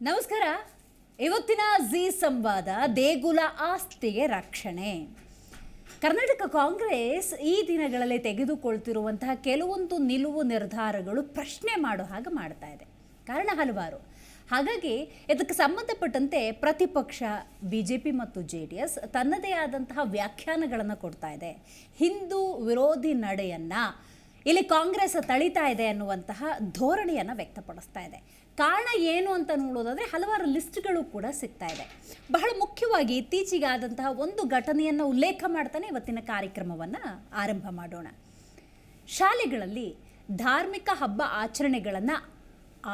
ನಮಸ್ಕಾರ. ಇವತ್ತಿನ ಜಿ ಸಂವಾದ ದೇಗುಲ ಆಸ್ತಿಗೆ ರಕ್ಷಣೆ. ಕರ್ನಾಟಕ ಕಾಂಗ್ರೆಸ್ ಈ ದಿನಗಳಲ್ಲಿ ತೆಗೆದುಕೊಳ್ತಿರುವಂತಹ ಕೆಲವೊಂದು ನಿಲುವು ನಿರ್ಧಾರಗಳು ಪ್ರಶ್ನೆ ಮಾಡೋ ಹಾಗೆ ಮಾಡ್ತಾ ಇದೆ. ಕಾರಣ ಹಲವಾರು. ಹಾಗಾಗಿ ಇದಕ್ಕೆ ಸಂಬಂಧಪಟ್ಟಂತೆ ಪ್ರತಿಪಕ್ಷ ಬಿಜೆಪಿ ಮತ್ತು JDS ತನ್ನದೇ ಆದಂತಹ ವ್ಯಾಖ್ಯಾನಗಳನ್ನು ಕೊಡ್ತಾ ಇದೆ. ಹಿಂದೂ ವಿರೋಧಿ ನಡೆಯನ್ನು ಇಲ್ಲಿ ಕಾಂಗ್ರೆಸ್ ತಳಿತಾ ಇದೆ ಅನ್ನುವಂತಹ ಧೋರಣೆಯನ್ನು ವ್ಯಕ್ತಪಡಿಸ್ತಾ ಇದೆ. ಕಾರಣ ಏನು ಅಂತ ನೋಡೋದಾದರೆ ಹಲವಾರು ಲಿಸ್ಟ್ಗಳು ಕೂಡ ಸಿಗ್ತಾ ಇದೆ. ಬಹಳ ಮುಖ್ಯವಾಗಿ ಇತ್ತೀಚೆಗೆ ಆದಂತಹ ಒಂದು ಘಟನೆಯನ್ನು ಉಲ್ಲೇಖ ಮಾಡ್ತಾನೆ ಇವತ್ತಿನ ಕಾರ್ಯಕ್ರಮವನ್ನು ಆರಂಭ ಮಾಡೋಣ. ಶಾಲೆಗಳಲ್ಲಿ ಧಾರ್ಮಿಕ ಹಬ್ಬ ಆಚರಣೆಗಳನ್ನು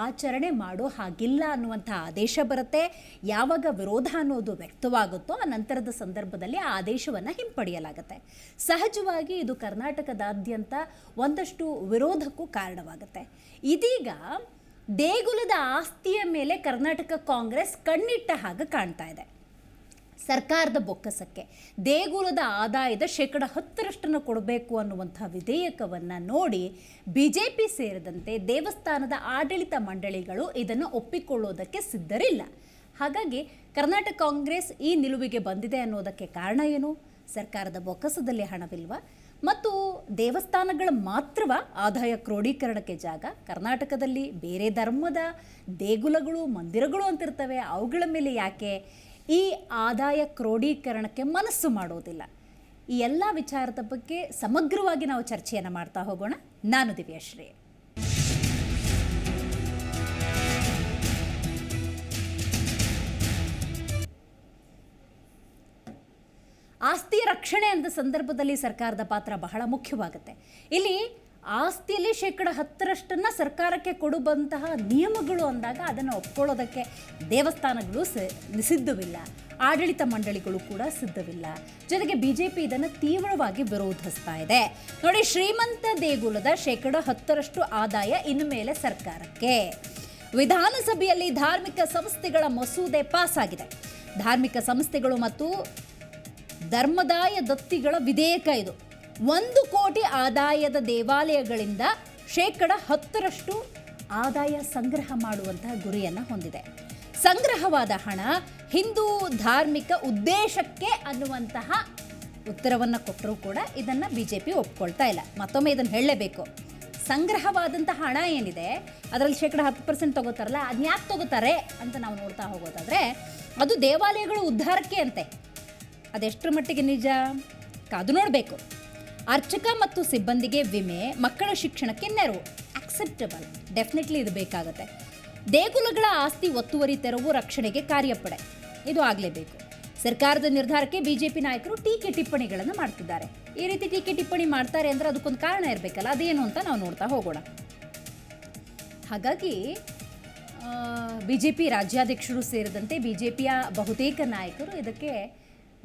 ಆಚರಣೆ ಮಾಡೋ ಹಾಗಿಲ್ಲ ಅನ್ನುವಂಥ ಆದೇಶ ಬರುತ್ತೆ. ಯಾವಾಗ ವಿರೋಧ ಅನ್ನೋದು ವ್ಯಕ್ತವಾಗುತ್ತೋ ಆ ನಂತರದ ಸಂದರ್ಭದಲ್ಲಿ ಆ ಆದೇಶವನ್ನು ಹಿಂಪಡೆಯಲಾಗುತ್ತೆ. ಸಹಜವಾಗಿ ಇದು ಕರ್ನಾಟಕದಾದ್ಯಂತ ಒಂದಷ್ಟು ವಿರೋಧಕ್ಕೂ ಕಾರಣವಾಗುತ್ತೆ. ಇದೀಗ ದೇಗುಲದ ಆಸ್ತಿಯ ಮೇಲೆ ಕರ್ನಾಟಕ ಕಾಂಗ್ರೆಸ್ ಕಣ್ಣಿಟ್ಟ ಹಾಗೆ ಕಾಣ್ತಾ ಇದೆ. ಸರ್ಕಾರದ ಬೊಕ್ಕಸಕ್ಕೆ ದೇಗುಲದ ಆದಾಯದ 10% ಕೊಡಬೇಕು ಅನ್ನುವಂಥ ವಿಧೇಯಕವನ್ನು ನೋಡಿ BJP ಸೇರಿದಂತೆ ದೇವಸ್ಥಾನದ ಆಡಳಿತ ಮಂಡಳಿಗಳು ಇದನ್ನು ಒಪ್ಪಿಕೊಳ್ಳೋದಕ್ಕೆ ಸಿದ್ಧರಿಲ್ಲ. ಹಾಗಾಗಿ ಕರ್ನಾಟಕ ಕಾಂಗ್ರೆಸ್ ಈ ನಿಲುವಿಗೆ ಬಂದಿದೆ ಅನ್ನೋದಕ್ಕೆ ಕಾರಣ ಏನು? ಸರ್ಕಾರದ ಬೊಕ್ಕಸದಲ್ಲಿ ಹಣವಿಲ್ವಾ? ಮತ್ತು ದೇವಸ್ಥಾನಗಳ ಮಾತ್ರವ ಆದಾಯ ಕ್ರೋಢೀಕರಣಕ್ಕೆ ಜಾಗ? ಕರ್ನಾಟಕದಲ್ಲಿ ಬೇರೆ ಧರ್ಮದ ದೇಗುಲಗಳು ಮಂದಿರಗಳು ಅಂತಿರ್ತವೆ, ಅವುಗಳ ಮೇಲೆ ಯಾಕೆ ಈ ಆದಾಯ ಕ್ರೋಢೀಕರಣಕ್ಕೆ ಮನಸ್ಸು ಮಾಡೋದಿಲ್ಲ? ಈ ಎಲ್ಲ ವಿಚಾರದ ಬಗ್ಗೆ ಸಮಗ್ರವಾಗಿ ನಾವು ಚರ್ಚೆಯನ್ನು ಮಾಡ್ತಾ ಹೋಗೋಣ. ನಾನು ದಿವ್ಯಾಶ್ರೀ. ಆಸ್ತಿ ರಕ್ಷಣೆ ಅಂತ ಸಂದರ್ಭದಲ್ಲಿ ಸರ್ಕಾರದ ಪಾತ್ರ ಬಹಳ ಮುಖ್ಯವಾಗುತ್ತೆ. ಇಲ್ಲಿ ಆಸ್ತಿಯಲ್ಲಿ 10% ಸರ್ಕಾರಕ್ಕೆ ಕೊಡುವಂತಹ ನಿಯಮಗಳು ಅಂದಾಗ ಅದನ್ನು ಒಪ್ಕೊಳ್ಳೋದಕ್ಕೆ ದೇವಸ್ಥಾನಗಳು ಸಿದ್ಧವಿಲ್ಲ, ಆಡಳಿತ ಮಂಡಳಿಗಳು ಕೂಡ ಸಿದ್ಧವಿಲ್ಲ. ಜೊತೆಗೆ BJP ಇದನ್ನು ತೀವ್ರವಾಗಿ ವಿರೋಧಿಸ್ತಾ ಇದೆ. ನೋಡಿ, ಶ್ರೀಮಂತ ದೇಗುಲದ 10% ಆದಾಯ ಇನ್ನು ಮೇಲೆ ಸರ್ಕಾರಕ್ಕೆ. ವಿಧಾನಸಭೆಯಲ್ಲಿ ಧಾರ್ಮಿಕ ಸಂಸ್ಥೆಗಳ ಮಸೂದೆ ಪಾಸ್ ಆಗಿದೆ. ಧಾರ್ಮಿಕ ಸಂಸ್ಥೆಗಳು ಮತ್ತು ಧರ್ಮದಾಯ ದತ್ತಿಗಳ ವಿಧೇಯಕ ಇದು. 1 ಕೋಟಿ ಆದಾಯದ ದೇವಾಲಯಗಳಿಂದ 10% ಆದಾಯ ಸಂಗ್ರಹ ಮಾಡುವಂತಹ ಗುರಿಯನ್ನು ಹೊಂದಿದೆ. ಸಂಗ್ರಹವಾದ ಹಣ ಹಿಂದೂ ಧಾರ್ಮಿಕ ಉದ್ದೇಶಕ್ಕೆ ಅನ್ನುವಂತಹ ಉತ್ತರವನ್ನು ಕೊಟ್ಟರೂ ಕೂಡ ಇದನ್ನು BJP ಒಪ್ಕೊಳ್ತಾ ಇಲ್ಲ. ಮತ್ತೊಮ್ಮೆ ಇದನ್ನು ಹೇಳಲೇಬೇಕು. ಸಂಗ್ರಹವಾದಂತಹ ಹಣ ಏನಿದೆ ಅದರಲ್ಲಿ 10% ತಗೋತಾರಲ್ಲ, ಅದನ್ನ ಯಾಕೆ ತಗೋತಾರೆ ಅಂತ ನಾವು ನೋಡ್ತಾ ಹೋಗೋದಾದರೆ ಅದು ದೇವಾಲಯಗಳು ಉದ್ಧಾರಕ್ಕೆ ಅಂತೆ. ಅದೆಷ್ಟರ ಮಟ್ಟಿಗೆ ನಿಜ ಕಾದು ನೋಡಬೇಕು. ಅರ್ಚಕ ಮತ್ತು ಸಿಬ್ಬಂದಿಗೆ ವಿಮೆ, ಮಕ್ಕಳ ಶಿಕ್ಷಣಕ್ಕೆ ನೆರವು ಅಕ್ಸೆಪ್ಟಬಲ್, ಡೆಫಿನೆಟ್ಲಿ ಇದು ಬೇಕಾಗುತ್ತೆ. ದೇಗುಲಗಳ ಆಸ್ತಿ ಒತ್ತುವರಿ ತೆರವು ರಕ್ಷಣೆಗೆ ಕಾರ್ಯಪಡೆ, ಇದು ಆಗಲೇಬೇಕು. ಸರ್ಕಾರದ ನಿರ್ಧಾರಕ್ಕೆ BJP ನಾಯಕರು ಟೀಕೆ ಟಿಪ್ಪಣಿಗಳನ್ನು ಮಾಡ್ತಿದ್ದಾರೆ. ಈ ರೀತಿ ಟೀಕೆ ಟಿಪ್ಪಣಿ ಮಾಡ್ತಾರೆ ಅಂದರೆ ಅದಕ್ಕೊಂದು ಕಾರಣ ಇರಬೇಕಲ್ಲ, ಅದೇನು ಅಂತ ನಾವು ನೋಡ್ತಾ ಹೋಗೋಣ. ಹಾಗಾಗಿ BJP ರಾಜ್ಯಾಧ್ಯಕ್ಷರು ಸೇರಿದಂತೆ BJPಯ ಬಹುತೇಕ ನಾಯಕರು ಇದಕ್ಕೆ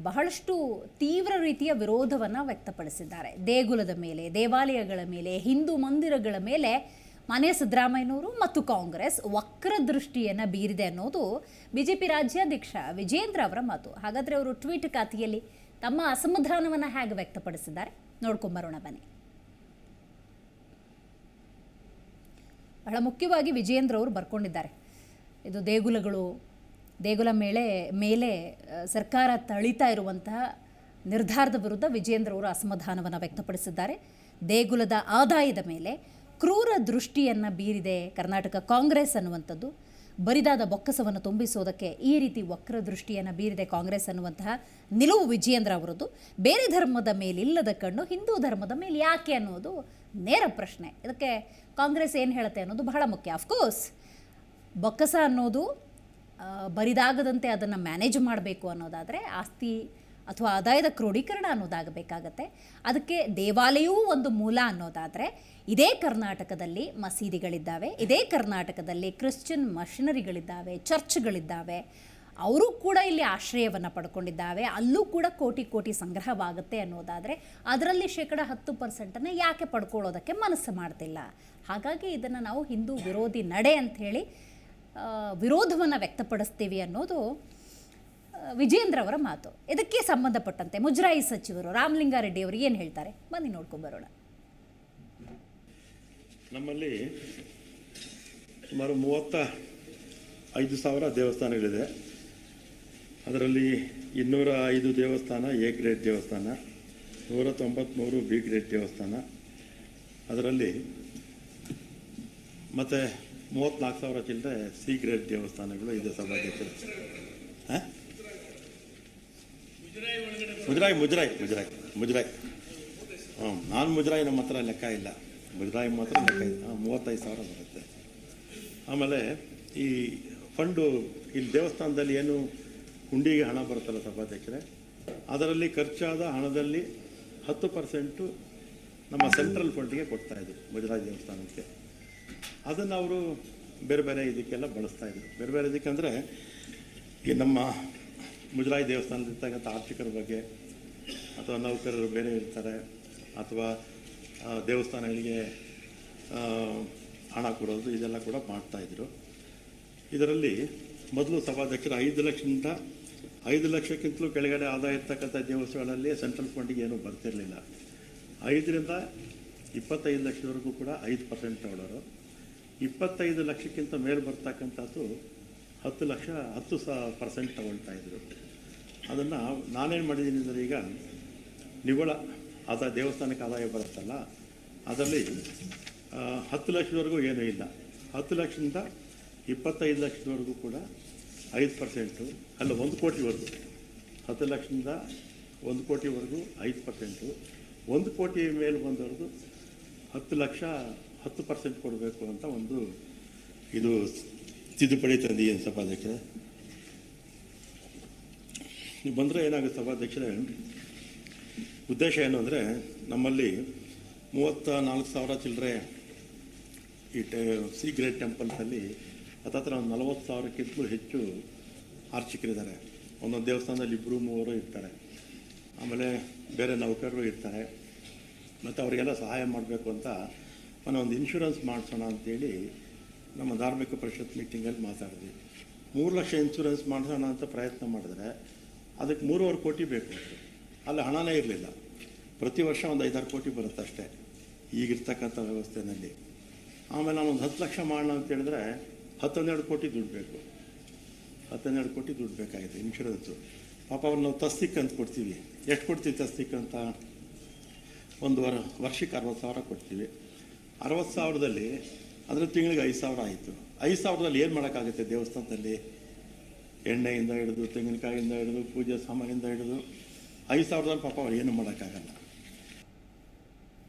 ಬಹಳಷ್ಟು ತೀವ್ರ ರೀತಿಯ ವಿರೋಧವನ್ನು ವ್ಯಕ್ತಪಡಿಸಿದ್ದಾರೆ. ದೇಗುಲದ ಮೇಲೆ, ದೇವಾಲಯಗಳ ಮೇಲೆ, ಹಿಂದೂ ಮಂದಿರಗಳ ಮೇಲೆ ಮಾನ್ಯ ಸಿದ್ದರಾಮಯ್ಯನವರು ಮತ್ತು ಕಾಂಗ್ರೆಸ್ ವಕ್ರ ದೃಷ್ಟಿಯನ್ನು ಬೀರಿದೆ ಅನ್ನೋದು BJP ರಾಜ್ಯಾಧ್ಯಕ್ಷ ವಿಜೇಂದ್ರ ಅವರ ಮಾತು. ಹಾಗಾದರೆ ಅವರು ಟ್ವೀಟ್ ಖಾತೆಯಲ್ಲಿ ತಮ್ಮ ಅಸಮಾಧಾನವನ್ನು ಹೇಗೆ ವ್ಯಕ್ತಪಡಿಸಿದ್ದಾರೆ ನೋಡ್ಕೊಂಬರೋಣ ಬನ್ನಿ. ಬಹಳ ಮುಖ್ಯವಾಗಿ ವಿಜೇಂದ್ರ ಅವರು ಬರ್ಕೊಂಡಿದ್ದಾರೆ. ಇದು ದೇಗುಲ ಮೇಲೆ ಸರ್ಕಾರ ತಳಿತಾ ಇರುವಂತಹ ನಿರ್ಧಾರದ ವಿರುದ್ಧ ವಿಜೇಂದ್ರ ಅವರು ಅಸಮಾಧಾನವನ್ನು ವ್ಯಕ್ತಪಡಿಸಿದ್ದಾರೆ. ದೇಗುಲದ ಆದಾಯದ ಮೇಲೆ ಕ್ರೂರ ದೃಷ್ಟಿಯನ್ನು ಬೀರಿದೆ ಕರ್ನಾಟಕ ಕಾಂಗ್ರೆಸ್ ಅನ್ನುವಂಥದ್ದು. ಬರಿದಾದ ಬೊಕ್ಕಸವನ್ನು ತುಂಬಿಸೋದಕ್ಕೆ ಈ ರೀತಿ ವಕ್ರ ದೃಷ್ಟಿಯನ್ನು ಬೀರಿದೆ ಕಾಂಗ್ರೆಸ್ ಅನ್ನುವಂತಹ ನಿಲುವು ವಿಜೇಂದ್ರ ಅವರದ್ದು. ಬೇರೆ ಧರ್ಮದ ಮೇಲಿಲ್ಲದ ಕಣ್ಣು ಹಿಂದೂ ಧರ್ಮದ ಮೇಲೆ ಯಾಕೆ ಅನ್ನೋದು ನೇರ ಪ್ರಶ್ನೆ. ಇದಕ್ಕೆ ಕಾಂಗ್ರೆಸ್ ಏನು ಹೇಳುತ್ತೆ ಅನ್ನೋದು ಬಹಳ ಮುಖ್ಯ. ಅಫ್ಕೋರ್ಸ್ ಬೊಕ್ಕಸ ಅನ್ನೋದು ಬರಿದಾಗದಂತೆ ಅದನ್ನು ಮ್ಯಾನೇಜ್ ಮಾಡಬೇಕು ಅನ್ನೋದಾದರೆ ಆಸ್ತಿ ಅಥವಾ ಆದಾಯದ ಕ್ರೋಢೀಕರಣ ಅನ್ನೋದಾಗಬೇಕಾಗತ್ತೆ. ಅದಕ್ಕೆ ದೇವಾಲಯವೂ ಒಂದು ಮೂಲ ಅನ್ನೋದಾದರೆ ಇದೇ ಕರ್ನಾಟಕದಲ್ಲಿ ಮಸೀದಿಗಳಿದ್ದಾವೆ, ಇದೇ ಕರ್ನಾಟಕದಲ್ಲಿ ಕ್ರಿಶ್ಚಿಯನ್ ಮಿಷನರಿಗಳಿದ್ದಾವೆ, ಚರ್ಚ್ಗಳಿದ್ದಾವೆ. ಅವರು ಕೂಡ ಇಲ್ಲಿ ಆಶ್ರಯವನ್ನು ಪಡ್ಕೊಂಡಿದ್ದಾವೆ. ಅಲ್ಲೂ ಕೂಡ ಕೋಟಿ ಸಂಗ್ರಹವಾಗುತ್ತೆ ಅನ್ನೋದಾದರೆ ಅದರಲ್ಲಿ 10% ಯಾಕೆ ಪಡ್ಕೊಳ್ಳೋದಕ್ಕೆ ಮನಸ್ಸು ಮಾಡ್ತಿಲ್ಲ? ಹಾಗಾಗಿ ಇದನ್ನು ನಾವು ಹಿಂದೂ ವಿರೋಧಿ ನಡೆ ಅಂಥೇಳಿ ವಿರೋಧವನ್ನು ವ್ಯಕ್ತಪಡಿಸ್ತೀವಿ ಅನ್ನೋದು ವಿಜೇಂದ್ರ ಅವರ ಮಾತು. ಇದಕ್ಕೆ ಸಂಬಂಧಪಟ್ಟಂತೆ ಮುಜರಾಯಿ ಸಚಿವರು ರಾಮಲಿಂಗಾರೆಡ್ಡಿ ಅವರು ಏನು ಹೇಳ್ತಾರೆ ಬನ್ನಿ ನೋಡ್ಕೊಂಬರೋಣ. ನಮ್ಮಲ್ಲಿ ಸುಮಾರು 5,000 ದೇವಸ್ಥಾನಗಳಿದೆ. ಅದರಲ್ಲಿ 205 ದೇವಸ್ಥಾನ ಎ ಗ್ರೇಡ್ ದೇವಸ್ಥಾನ, 193 ಬಿ ಗ್ರೇಡ್ ದೇವಸ್ಥಾನ, ಅದರಲ್ಲಿ ಮತ್ತು 34,000 ಚಿಲ್ಲರೆ ಸಿ ಗ್ರೇಡ್ ದೇವಸ್ಥಾನಗಳು ಇದೆ ಸಭಾಧ್ಯಕ್ಷರು. ಮುಜರಾಯಿ ನಾನು ಮುಜರಾಯಿ ನಮ್ಮ ಹತ್ರ ಲೆಕ್ಕ ಇಲ್ಲ, ಮುಜರಾಯಿ ಮಾತ್ರ ಲೆಕ್ಕ ಇದೆ. 35,000 ಬರುತ್ತೆ. ಆಮೇಲೆ ಈ ಫಂಡು ಇಲ್ಲಿ ದೇವಸ್ಥಾನದಲ್ಲಿ ಏನು ಹುಂಡಿಗೆ ಹಣ ಬರುತ್ತಲ್ಲ ಸಭಾಧ್ಯಕ್ಷರೇ, ಅದರಲ್ಲಿ ಖರ್ಚಾದ ಹಣದಲ್ಲಿ 10% ನಮ್ಮ ಸೆಂಟ್ರಲ್ ಫಂಡ್ಗೆ ಕೊಡ್ತಾಯಿದ್ರು ಮುಜರಾಯಿ ದೇವಸ್ಥಾನಕ್ಕೆ. ಅದನ್ನು ಅವರು ಬೇರೆ ಬೇರೆ ಇದಕ್ಕೆಲ್ಲ ಬಳಸ್ತಾಯಿದ್ರು. ಬೇರೆ ಬೇರೆ ಇದಕ್ಕೆಂದರೆ ಈ ನಮ್ಮ ಮುಜರಾಯಿ ದೇವಸ್ಥಾನದಲ್ಲಿರ್ತಕ್ಕಂಥ ಆರ್ಥಿಕರ ಬಗ್ಗೆ, ಅಥವಾ ನೌಕರರು ಬೇರೆ ಇರ್ತಾರೆ, ಅಥವಾ ದೇವಸ್ಥಾನಗಳಿಗೆ ಹಣ ಕೊಡೋದು, ಇದೆಲ್ಲ ಕೂಡ ಮಾಡ್ತಾಯಿದ್ರು. ಇದರಲ್ಲಿ ಮೊದಲು ಸಭಾಧ್ಯಕ್ಷರು 5 ಲಕ್ಷಕ್ಕಿಂತಲೂ ಕೆಳಗಡೆ ಆದಾಯ ಇರ್ತಕ್ಕಂಥ ದೇವಸ್ಥಾನಗಳಲ್ಲಿ ಸೆಂಟ್ರಲ್ ಫಂಡಿಗೆ ಏನೂ ಬರ್ತಿರಲಿಲ್ಲ. 5ರಿಂದ 25 ಲಕ್ಷದವರೆಗೂ ಕೂಡ 5% ತಗೊಳ್ಳೋರು. 25 ಲಕ್ಷಕ್ಕಿಂತ ಮೇಲೆ ಬರ್ತಕ್ಕಂಥದ್ದು 10% ತಗೊಳ್ತಾಯಿದ್ರು. ಅದನ್ನು ನಾನೇನು ಮಾಡಿದ್ದೀನಿ ಅಂದರೆ, ಈಗ ನಿವ್ವಳ ಆದಾಯ ದೇವಸ್ಥಾನಕ್ಕೆ ಆದಾಯ ಬರುತ್ತಲ್ಲ, ಅದರಲ್ಲಿ 10 ಲಕ್ಷದವರೆಗೂ ಏನೂ ಇಲ್ಲ. 10 ಲಕ್ಷದಿಂದ 25 ಲಕ್ಷದವರೆಗೂ ಕೂಡ 5%, ಅಲ್ಲ 1 ಕೋಟಿವರೆಗೂ, 10 ಲಕ್ಷದಿಂದ 1 ಕೋಟಿವರೆಗೂ 5%, 1 ಕೋಟಿ ಮೇಲೆ ಬಂದವರೆಗೂ 10 ಲಕ್ಷ 10% ಕೊಡಬೇಕು ಅಂತ ಒಂದು ಇದು ತಿದ್ದುಪಡಿ ತಂದಿದ್ದೀನಿ ಸಭಾಧ್ಯಕ್ಷರೇ. ನೀವು ಬಂದರೆ ಏನಾಗುತ್ತೆ ಸಭಾಧ್ಯಕ್ಷರೇ, ಉದ್ದೇಶ ಏನು ಅಂದರೆ, ನಮ್ಮಲ್ಲಿ 34,000 ಚಿಲ್ಲರೆ ಈ ಸಿ ಗ್ರೇಡ್ ಟೆಂಪಲ್ಸಲ್ಲಿ ಹತ್ತತ್ರ 40,000ಕ್ಕಿಂತಲೂ ಹೆಚ್ಚು ಅರ್ಚಕರಿದ್ದಾರೆ. ಒಂದೊಂದು ದೇವಸ್ಥಾನದಲ್ಲಿ 2-3 ಇರ್ತಾರೆ. ಆಮೇಲೆ ಬೇರೆ ನೌಕರರು ಇರ್ತಾರೆ. ಮತ್ತು ಅವರಿಗೆಲ್ಲ ಸಹಾಯ ಮಾಡಬೇಕು ಅಂತ ಒಂದು ಇನ್ಶೂರೆನ್ಸ್ ಮಾಡಿಸೋಣ ಅಂತೇಳಿ ನಮ್ಮ ಧಾರ್ಮಿಕ ಪರಿಷತ್ ಮೀಟಿಂಗಲ್ಲಿ ಮಾತಾಡಿದ್ವಿ. 3 ಲಕ್ಷ ಇನ್ಶೂರೆನ್ಸ್ ಮಾಡಿಸೋಣ ಅಂತ ಪ್ರಯತ್ನ ಮಾಡಿದ್ರೆ ಅದಕ್ಕೆ 3.5 ಕೋಟಿ ಬೇಕು. ಅಲ್ಲಿ ಹಣನೇ ಇರಲಿಲ್ಲ. ಪ್ರತಿ ವರ್ಷ ಒಂದು 5-6 ಕೋಟಿ ಬರುತ್ತೆ ಅಷ್ಟೇ ಈಗಿರ್ತಕ್ಕಂಥ ವ್ಯವಸ್ಥೆಯಲ್ಲಿ. ಆಮೇಲೆ ನಾನೊಂದು 10 ಲಕ್ಷ ಮಾಡೋಣ ಅಂತ ಹೇಳಿದ್ರೆ 12 ಕೋಟಿ ದುಡ್ಡು ಬೇಕು. 12 ಕೋಟಿ ದುಡ್ಡು ಬೇಕಾಗಿದೆ ಇನ್ಶೂರೆನ್ಸು. ಪಾಪ ಅವ್ರು ನಾವು ತಸ್ತಿಕ್ ಅಂತ ಕೊಡ್ತೀವಿ. ಎಷ್ಟು ಕೊಡ್ತೀವಿ ತಸ್ತಿಕ್ ಅಂತ? ಒಂದು ವರ್ಷಕ್ಕೆ 60,000 ಕೊಡ್ತೀವಿ. 60,000ದಲ್ಲಿ ಅದರ ತಿಂಗಳಿಗೆ 5,000 ಆಯಿತು. 5,000ದಲ್ಲಿ ಏನು ಮಾಡೋಕ್ಕಾಗುತ್ತೆ ದೇವಸ್ಥಾನದಲ್ಲಿ? ಎಣ್ಣೆಯಿಂದ ಹಿಡಿದು, ತೆಂಗಿನಕಾಯಿಯಿಂದ ಹಿಡಿದು, ಪೂಜೆ ಸಾಮಾನಿಂದ ಹಿಡಿದು 5,000ದಲ್ಲಿ ಪಾಪ ಅವ್ರು ಏನು ಮಾಡೋಕ್ಕಾಗಲ್ಲ.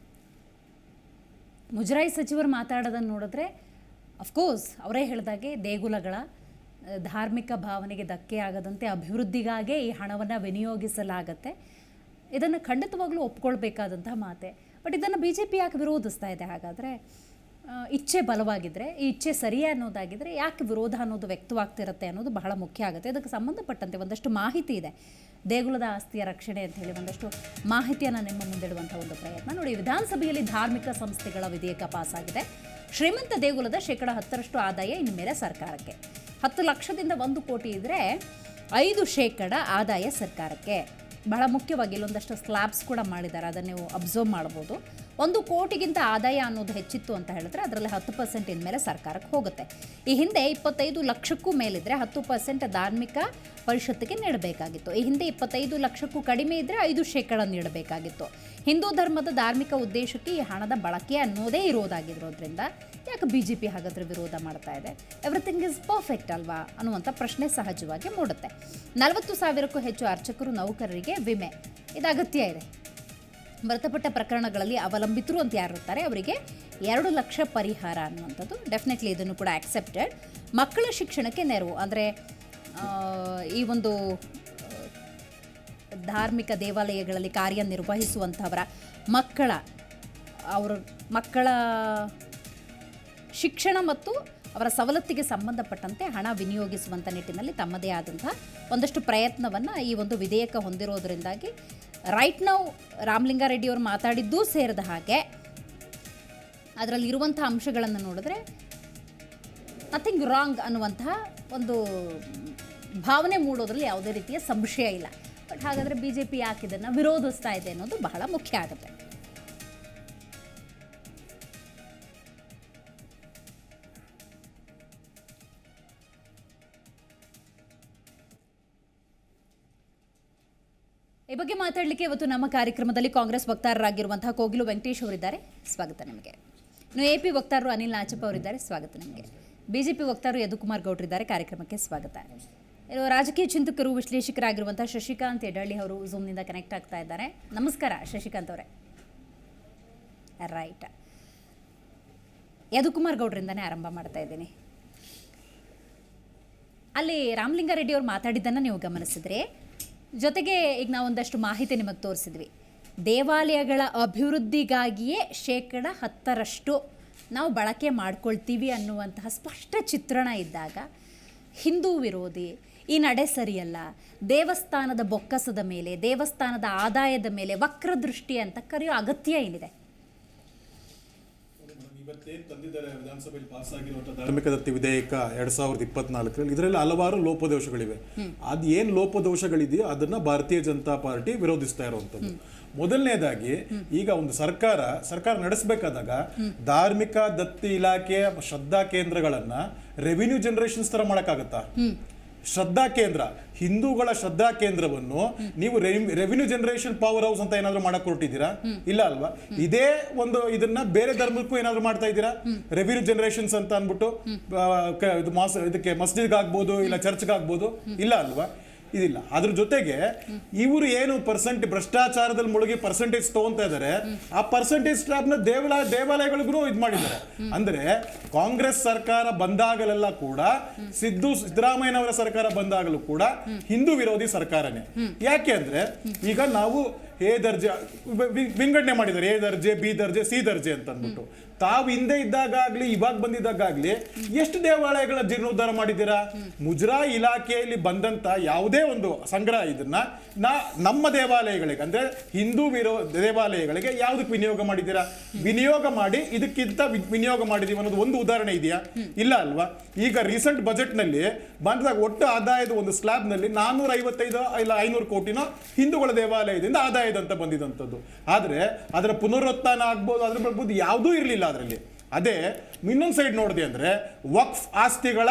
ಮುಜರಾಯಿ ಸಚಿವರು ಮಾತಾಡೋದನ್ನು ನೋಡಿದ್ರೆ ಅಫ್ಕೋರ್ಸ್ ಅವರೇ ಹೇಳಿದಾಗೆ ದೇಗುಲಗಳ ಧಾರ್ಮಿಕ ಭಾವನೆಗೆ ಧಕ್ಕೆ ಆಗದಂತೆ ಅಭಿವೃದ್ಧಿಗಾಗೇ ಈ ಹಣವನ್ನು ವಿನಿಯೋಗಿಸಲಾಗತ್ತೆ. ಇದನ್ನು ಖಂಡಿತವಾಗ್ಲೂ ಒಪ್ಕೊಳ್ಬೇಕಾದಂಥ ಮಾತೆ. ಬಟ್ ಇದನ್ನು BJP ಯಾಕೆ ವಿರೋಧಿಸ್ತಾ ಇದೆ? ಹಾಗಾದರೆ ಇಚ್ಛೆ ಬಲವಾಗಿದ್ದರೆ, ಈ ಇಚ್ಛೆ ಸರಿಯೇ ಅನ್ನೋದಾಗಿದ್ದರೆ ಯಾಕೆ ವಿರೋಧ ಅನ್ನೋದು ವ್ಯಕ್ತವಾಗ್ತಿರುತ್ತೆ ಅನ್ನೋದು ಬಹಳ ಮುಖ್ಯ ಆಗುತ್ತೆ. ಇದಕ್ಕೆ ಸಂಬಂಧಪಟ್ಟಂತೆ ಒಂದಷ್ಟು ಮಾಹಿತಿ ಇದೆ. ದೇಗುಲದ ಆಸ್ತಿಯ ರಕ್ಷಣೆ ಅಂತ ಹೇಳಿ ಒಂದಷ್ಟು ಮಾಹಿತಿಯನ್ನು ನಿಮ್ಮ ಮುಂದಿಡುವಂಥ ಒಂದು ಪ್ರಯತ್ನ. ನೋಡಿ, ವಿಧಾನಸಭೆಯಲ್ಲಿ ಧಾರ್ಮಿಕ ಸಂಸ್ಥೆಗಳ ವಿಧೇಯಕ ಪಾಸಾಗಿದೆ. ಶ್ರೀಮಂತ ದೇಗುಲದ 10% ಆದಾಯ ಇನ್ನು ಮೇಲೆ ಸರ್ಕಾರಕ್ಕೆ. 10 ಲಕ್ಷದಿಂದ 1 ಕೋಟಿ ಇದ್ದರೆ 5% ಆದಾಯ ಸರ್ಕಾರಕ್ಕೆ. ಬಹಳ ಮುಖ್ಯವಾಗಿ ಇಲ್ಲೊಂದಷ್ಟು ಸ್ಲ್ಯಾಬ್ಸ್ ಕೂಡ ಮಾಡಿದ್ದಾರೆ, ಅದನ್ನು ನೀವು ಅಬ್ಸರ್ವ್ ಮಾಡ್ಬೋದು. 1 ಕೋಟಿಗಿಂತ ಆದಾಯ ಅನ್ನೋದು ಹೆಚ್ಚಿತ್ತು ಅಂತ ಹೇಳಿದ್ರೆ ಅದರಲ್ಲಿ 10% ಇನ್ಮೇಲೆ ಸರ್ಕಾರಕ್ಕೆ ಹೋಗುತ್ತೆ. ಈ ಹಿಂದೆ 25 ಲಕ್ಷಕ್ಕೂ ಮೇಲಿದ್ರೆ 10% ಧಾರ್ಮಿಕ ಪರಿಷತ್ತಿಗೆ ನೀಡಬೇಕಾಗಿತ್ತು. ಈ ಹಿಂದೆ 25 ಲಕ್ಷಕ್ಕೂ ಕಡಿಮೆ ಇದ್ದರೆ 5% ನೀಡಬೇಕಾಗಿತ್ತು. ಹಿಂದೂ ಧರ್ಮದ ಧಾರ್ಮಿಕ ಉದ್ದೇಶಕ್ಕೆ ಈ ಹಣದ ಬಳಕೆ ಅನ್ನೋದೇ ಇರೋದಾಗಿರೋದ್ರಿಂದ ಯಾಕೆ BJP ಹಾಗಾದರೆ ವಿರೋಧ ಮಾಡ್ತಾ ಇದೆ? ಎವ್ರಿಥಿಂಗ್ ಈಸ್ ಪರ್ಫೆಕ್ಟ್ ಅಲ್ವಾ ಅನ್ನುವಂಥ ಪ್ರಶ್ನೆ ಸಹಜವಾಗಿ ಮೂಡುತ್ತೆ. 40,000ಕ್ಕೂ ಹೆಚ್ಚು ಅರ್ಚಕರು, ನೌಕರರಿಗೆ ವಿಮೆ ಇದು ಅಗತ್ಯ ಇದೆ. ಮೃತಪಟ್ಟ ಪ್ರಕರಣಗಳಲ್ಲಿ ಅವಲಂಬಿತರು ಅಂತ ಯಾರಿರ್ತಾರೆ ಅವರಿಗೆ 2 ಲಕ್ಷ ಪರಿಹಾರ ಅನ್ನುವಂಥದ್ದು ಡೆಫಿನೆಟ್ಲಿ ಇದನ್ನು ಕೂಡ ಆಕ್ಸೆಪ್ಟೆಡ್. ಮಕ್ಕಳ ಶಿಕ್ಷಣಕ್ಕೆ ನೆರವು ಅಂದರೆ ಈ ಒಂದು ಧಾರ್ಮಿಕ ದೇವಾಲಯಗಳಲ್ಲಿ ಕಾರ್ಯನಿರ್ವಹಿಸುವಂಥವರ ಮಕ್ಕಳ ಶಿಕ್ಷಣ ಮತ್ತು ಅವರ ಸವಲತ್ತಿಗೆ ಸಂಬಂಧಪಟ್ಟಂತೆ ಹಣ ವಿನಿಯೋಗಿಸುವಂಥ ನಿಟ್ಟಿನಲ್ಲಿ ತಮ್ಮದೇ ಆದಂಥ ಒಂದಷ್ಟು ಪ್ರಯತ್ನವನ್ನು ಈ ಒಂದು ವಿಧೇಯಕ ಹೊಂದಿರೋದ್ರಿಂದಾಗಿ ರೈಟ್ ನೌ ರಾಮಲಿಂಗಾರೆಡ್ಡಿಯವರು ಮಾತಾಡಿದ್ದೂ ಸೇರಿದ ಹಾಗೆ ಅದರಲ್ಲಿರುವಂಥ ಅಂಶಗಳನ್ನು ನೋಡಿದ್ರೆ ನಥಿಂಗ್ ರಾಂಗ್ ಅನ್ನುವಂತಹ ಒಂದು ಭಾವನೆ ಮೂಡೋದ್ರಲ್ಲಿ ಯಾವುದೇ ರೀತಿಯ ಸಂಶಯ ಇಲ್ಲ. ಬಟ್ ಹಾಗಾದರೆ BJP ಯಾಕೆ ಇದನ್ನು ವಿರೋಧಿಸ್ತಾ ಇದೆ ಅನ್ನೋದು ಬಹಳ ಮುಖ್ಯ ಆಗುತ್ತೆ. ಈ ಬಗ್ಗೆ ಮಾತಾಡಲಿಕ್ಕೆ ಇವತ್ತು ನಮ್ಮ ಕಾರ್ಯಕ್ರಮದಲ್ಲಿ ಕಾಂಗ್ರೆಸ್ ವಕ್ತಾರರಾಗಿರುವಂತಹ ಕೋಗಿಲು ವೆಂಕಟೇಶ್ ಅವರಿದ್ದಾರೆ, ಸ್ವಾಗತ ನಿಮಗೆ. ಇನ್ನು ಎಪಿ ವಕ್ತಾರರು ಅನಿಲ್ ನಾಚಪ್ಪ ಅವರಿದ್ದಾರೆ, ಸ್ವಾಗತ ನಿಮಗೆ. ಬಿಜೆಪಿ ವಕ್ತಾರರು ಯದುಕುಮಾರ್ ಗೌಡ್ರಿದ್ದಾರೆ, ಕಾರ್ಯಕ್ರಮಕ್ಕೆ ಸ್ವಾಗತ. ಇನ್ನು ರಾಜಕೀಯ ಚಿಂತಕರು ವಿಶ್ಲೇಷಕರಾಗಿರುವಂತಹ ಶಶಿಕಾಂತ್ ಯಡಳ್ಳಿ ಅವರು ಝೂಮ್ನಿಂದ ಕನೆಕ್ಟ್ ಆಗ್ತಾ ಇದ್ದಾರೆ. ನಮಸ್ಕಾರ ಶಶಿಕಾಂತ್ ಅವರೇ. ರೈಟ್, ಯದುಕುಮಾರ್ ಗೌಡ್ರಿಂದನೇ ಆರಂಭ ಮಾಡ್ತಾ ಇದ್ದೀನಿ. ಅಲ್ಲಿ ರಾಮಲಿಂಗಾರೆಡ್ಡಿ ಅವರು ಮಾತಾಡಿದ್ದನ್ನು ನೀವು ಗಮನಿಸಿದ್ರೆ, ಜೊತೆಗೆ ಈಗ ನಾವು ಒಂದಷ್ಟು ಮಾಹಿತಿ ನಿಮಗೆ ತೋರಿಸಿದ್ವಿ. ದೇವಾಲಯಗಳ ಅಭಿವೃದ್ಧಿಗಾಗಿಯೇ 10% ನಾವು ಬಳಕೆ ಮಾಡ್ಕೊಳ್ತೀವಿ ಅನ್ನುವಂತಹ ಸ್ಪಷ್ಟ ಚಿತ್ರಣ ಇದ್ದಾಗ ಹಿಂದೂ ವಿರೋಧಿ, ಈ ನಡೆ ಸರಿಯಲ್ಲ, ದೇವಸ್ಥಾನದ ಬೊಕ್ಕಸದ ಮೇಲೆ, ದೇವಸ್ಥಾನದ ಆದಾಯದ ಮೇಲೆ ವಕ್ರದೃಷ್ಟಿ ಅಂತ ಕರೆಯೋ ಅಗತ್ಯ ಏನಿದೆ? ಇವತ್ತೇನು ತಂದಿದ್ದಾರೆ ವಿಧಾನಸಭೆಯಲ್ಲಿ ಪಾಸ್ ಆಗಿರುವಂತಹ ಧಾರ್ಮಿಕ ದತ್ತಿ ವಿಧೇಯಕ 2024 ಇದರಲ್ಲಿ ಹಲವಾರು ಲೋಪದೋಷಗಳಿವೆ. ಅದು ಏನು ಲೋಪದೋಷಗಳಿದೆಯೋ ಅದನ್ನ ಭಾರತೀಯ ಜನತಾ ಪಾರ್ಟಿ ವಿರೋಧಿಸ್ತಾ ಇರುವಂತದ್ದು. ಮೊದಲನೇದಾಗಿ, ಈಗ ಒಂದು ಸರ್ಕಾರ ನಡೆಸಬೇಕಾದಾಗ ಧಾರ್ಮಿಕ ದತ್ತಿ ಇಲಾಖೆಯ ಶ್ರದ್ಧಾ ಕೇಂದ್ರಗಳನ್ನ ರೆವಿನ್ಯೂ ಜನರೇಷನ್ಸ್ ತರ ಮಾಡಕ್ಕಾಗತ್ತಾ? ಶ್ರದ್ಧಾ ಕೇಂದ್ರ, ಹಿಂದೂಗಳ ಶ್ರದ್ಧಾ ಕೇಂದ್ರವನ್ನು ನೀವು ರೆವಿನ್ಯೂ ಜನರೇಷನ್ ಪವರ್ ಹೌಸ್ ಅಂತ ಏನಾದ್ರು ಮಾಡಕ್ ಹೊರಟಿದ್ದೀರಾ? ಇಲ್ಲ ಅಲ್ವಾ? ಇದೇ ಒಂದು ಇದನ್ನ ಬೇರೆ ಧರ್ಮಕ್ಕೂ ಏನಾದ್ರು ಮಾಡ್ತಾ ಇದ್ದೀರಾ? ರೆವಿನ್ಯೂ ಜನರೇಷನ್ಸ್ ಅಂತ ಅಂದ್ಬಿಟ್ಟು ಇದಕ್ಕೆ ಮಸ್ಜಿದ್ಗೆ ಆಗ್ಬೋದು, ಇಲ್ಲ ಚರ್ಚ್ಗೆ ಆಗ್ಬೋದು, ಇಲ್ಲ ಅಲ್ವಾ? ಇದಿಲ್ಲ. ಅದ್ರ ಜೊತೆಗೆ ಇವರು ಏನು ಭ್ರಷ್ಟಾಚಾರದಲ್ಲಿ ಮುಳುಗಿ ಪರ್ಸೆಂಟೇಜ್ ತಗೊಂತಾ ಇದ್ದಾರೆ, ಆ ಪರ್ಸೆಂಟೇಜ್ ಸ್ಲಾಬ್ನ ದೇವಾಲಯಗಳಿಗೂ ಇದು ಮಾಡಿದ್ದಾರೆ. ಅಂದ್ರೆ ಕಾಂಗ್ರೆಸ್ ಸರ್ಕಾರ ಬಂದಾಗಲೆಲ್ಲ ಕೂಡ, ಸಿದ್ದರಾಮಯ್ಯನವರ ಸರ್ಕಾರ ಬಂದಾಗಲೂ ಕೂಡ ಹಿಂದೂ ವಿರೋಧಿ ಸರ್ಕಾರನೇ. ಯಾಕೆ ಅಂದ್ರೆ ಈಗ ನಾವು ಎ ದರ್ಜೆ ವಿಂಗಡಣೆ ಮಾಡಿದ್ದಾರೆ, ಎ ದರ್ಜೆ, ಬಿ ದರ್ಜೆ, ಸಿ ದರ್ಜೆ ಅಂತ ಅಂದ್ಬಿಟ್ಟು. ತಾವು ಹಿಂದೆ ಇದ್ದಾಗಲಿ ಇವಾಗ ಬಂದಿದ್ದಾಗಲಿ ಎಷ್ಟು ದೇವಾಲಯಗಳ ಜೀರ್ಣೋದ್ಧಾರ ಮಾಡಿದ್ದೀರಾ? ಮುಜರಾಯಿ ಇಲಾಖೆಯಲ್ಲಿ ಬಂದಂತ ಯಾವುದೇ ಒಂದು ಸಂಗ್ರಹ ಇದನ್ನ ನಮ್ಮ ದೇವಾಲಯಗಳಿಗೆ, ಅಂದ್ರೆ ಹಿಂದೂ ದೇವಾಲಯಗಳಿಗೆ ಯಾವುದಕ್ಕೆ ವಿನಿಯೋಗ ಮಾಡಿದ್ದೀರಾ? ವಿನಿಯೋಗ ಮಾಡಿ ಇದಕ್ಕಿಂತ ವಿನಿಯೋಗ ಮಾಡಿದೀವಿ ಅನ್ನೋದು ಒಂದು ಉದಾಹರಣೆ ಇದೆಯಾ? ಇಲ್ಲ ಅಲ್ವಾ? ಈಗ ರೀಸೆಂಟ್ ಬಜೆಟ್ ನಲ್ಲಿ ಬಂದಾಗ ಒಟ್ಟು ಆದಾಯದ ಒಂದು ಸ್ಲಾಬ್ ನಲ್ಲಿ 455 ಇಲ್ಲ 500 ಕೋಟಿನ ಹಿಂದೂಗಳ ದೇವಾಲಯದಿಂದ ಆದಾಯದಂತ ಬಂದಿದಂಥದ್ದು. ಆದ್ರೆ ಅದರ ಪುನರುತ್ಥಾನ ಆಗ್ಬೋದು, ಅದ್ರ ಬರ್ಬೋದು, ಯಾವುದೂ ಇರಲಿಲ್ಲ ಅದರಲ್ಲಿ. ಅದೇ ಇನ್ನೊಂದು ಸೈಡ್ ನೋಡಿದೆ ಅಂದ್ರೆ ವಕ್ಫ್ ಆಸ್ತಿಗಳ